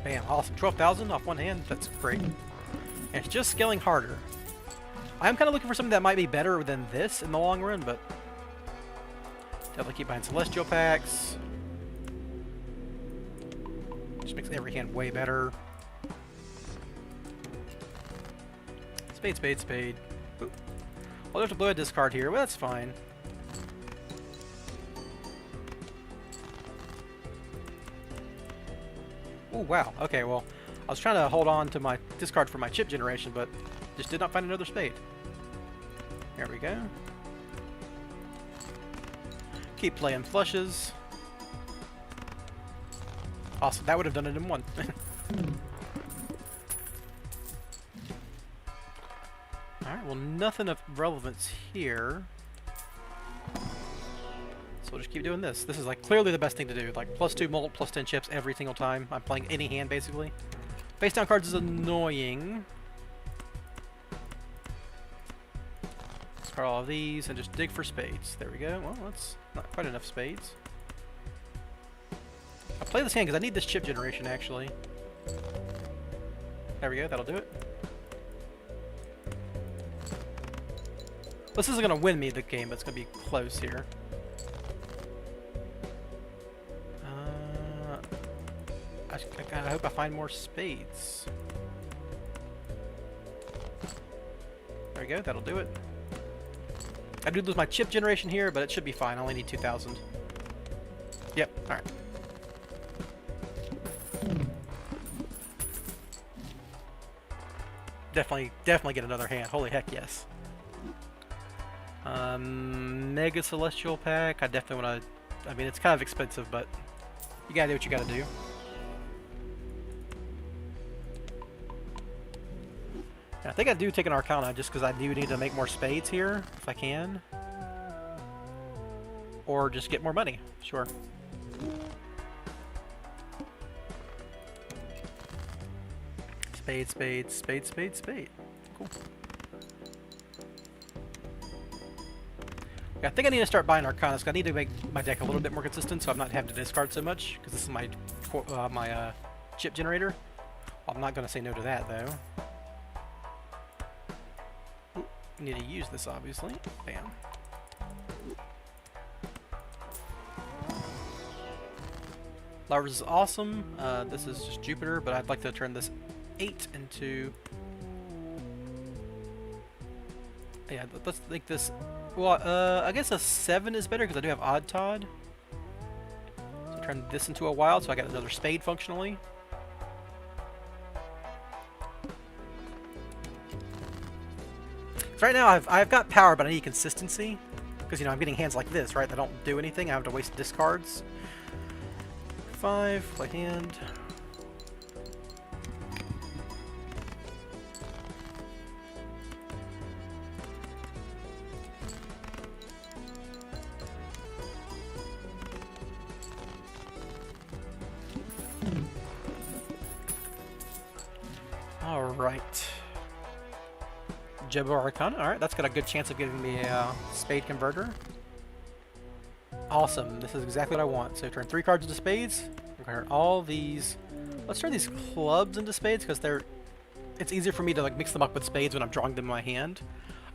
Bam, awesome. 12,000 off one hand. That's great. And it's just scaling harder. I'm kind of looking for something that might be better than this in the long run, but definitely keep buying Celestial Packs. Just makes every hand way better. Spade, spade, spade. Ooh. I'll have to blow a discard here, but that's fine. Oh wow. Okay, well, I was trying to hold on to my discard for my chip generation, but just did not find another spade. There we go. Keep playing flushes. Awesome, that would have done it in 1. Alright, well, nothing of relevance here. So we'll just keep doing this. This is like clearly the best thing to do. Like +2 mult, +10 chips every single time. I'm playing any hand basically. Face down cards is annoying. Discard all of these and just dig for spades. There we go. Well, that's not quite enough spades. I'll play this hand because I need this chip generation actually. There we go, that'll do it. This isn't going to win me the game, but it's going to be close here. I hope I find more spades. There we go, that'll do it. I do lose my chip generation here, but it should be fine. I only need 2,000. Yep, alright. Definitely get another hand. Holy heck, yes. Mega Celestial Pack. I definitely want to... I mean, it's kind of expensive, but you gotta do what you gotta do. I think I do take an Arcana just because I do need to make more spades here, if I can. Or just get more money. Sure. Spade, spade, spade, spade, spade. Cool. Yeah, I think I need to start buying Arcanas, because I need to make my deck a little bit more consistent so I'm not having to discard so much, because this is my chip generator. Well, I'm not going to say no to that, though. Ooh, need to use this, obviously. Bam. Lovers is awesome. This is just Jupiter, but I'd like to turn this 8 into... Yeah, let's make this... Well, I guess a 7 is better because I do have Odd Todd. So turn this into a wild, so I got another spade functionally. So right now I've got power, but I need consistency. Because, you know, I'm getting hands like this, right? That don't do anything. I have to waste discards. 5, play hand. Alright. Jebo Arcana. Alright, that's got a good chance of giving me a spade converter. Awesome. This is exactly what I want. So turn 3 cards into spades. I'm going to turn all these... Let's turn these clubs into spades because they're... It's easier for me to like mix them up with spades when I'm drawing them in my hand.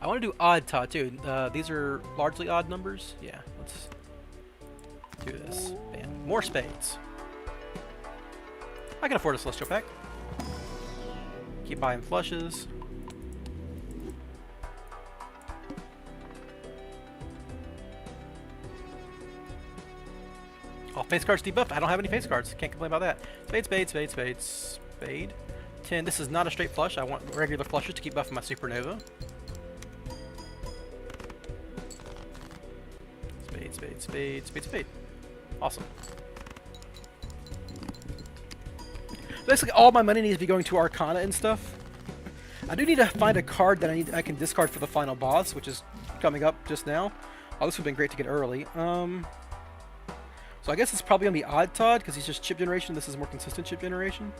I want to do odd Todd too. These are largely odd numbers. Yeah, let's do this. Bam. More spades. I can afford a Celestial Pack. Keep buying flushes. Oh, face cards debuffed. I don't have any face cards. Can't complain about that. Spade, spade, spade, spade, spade. 10. This is not a straight flush. I want regular flushes to keep buffing my Supernova. Spade, spade, spade, spade, spade. Awesome. Basically, all my money needs to be going to Arcana and stuff. I do need to find a card that I can discard for the final boss, which is coming up just now. Oh, this would have been great to get early. So I guess it's probably going to be Odd Todd, because he's just chip generation. This is more consistent chip generation.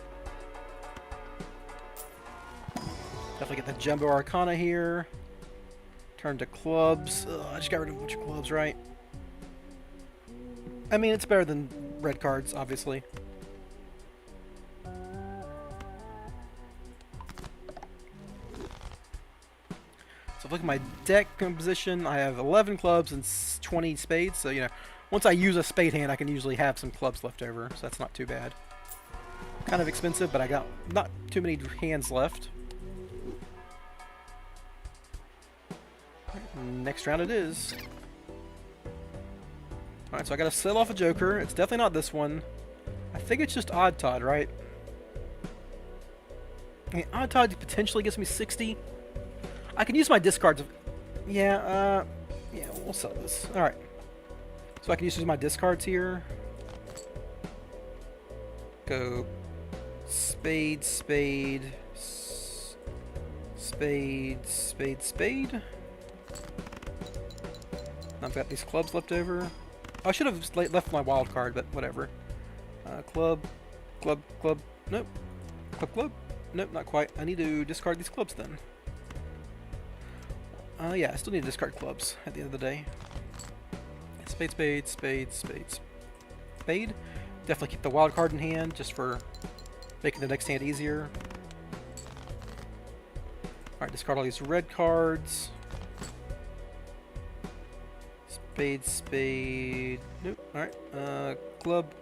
Definitely get the Jumbo Arcana here. Turn to clubs. Ugh, I just got rid of a bunch of clubs, right? I mean, it's better than red cards, obviously. So if I look at my deck composition, I have 11 clubs and 20 spades. So, you know, once I use a spade hand, I can usually have some clubs left over. So that's not too bad. Kind of expensive, but I got not too many hands left. Next round it is. Alright, so I gotta sell off a Joker. It's definitely not this one. I think it's just Odd Todd, right? Okay, Odd Todd potentially gets me 60. I can use my discards. Yeah, we'll sell this. Alright. So I can use my discards here. Go spade, spade, spade, spade, spade. I've got these clubs left over. I should have left my wild card, but whatever. Club, club, club. Nope. Club, club. Nope, not quite. I need to discard these clubs then. Yeah, I still need to discard clubs at the end of the day. Spade, spade, spade, spade, spade. Definitely keep the wild card in hand just for making the next hand easier. Alright, discard all these red cards. Spade, spade. Nope. Alright. Club.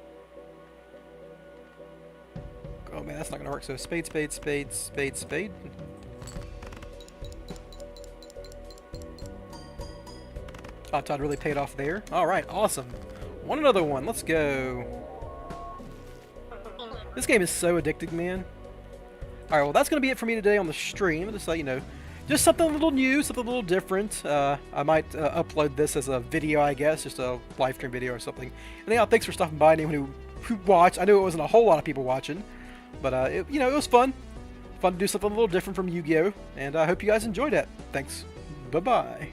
Oh man, that's not gonna work. So spade, spade, spade, spade, spade. Oh, Todd really paid off there. Alright, awesome. Want another one. Let's go. This game is so addicting, man. Alright, well, that's going to be it for me today on the stream. Just let you know. Just something a little new, something a little different. I might upload this as a video, I guess. Just a live stream video or something. And yeah, thanks for stopping by, anyone who watched. I knew it wasn't a whole lot of people watching. But, you know, it was fun. Fun to do something a little different from Yu-Gi-Oh! And I hope you guys enjoyed it. Thanks. Bye-bye.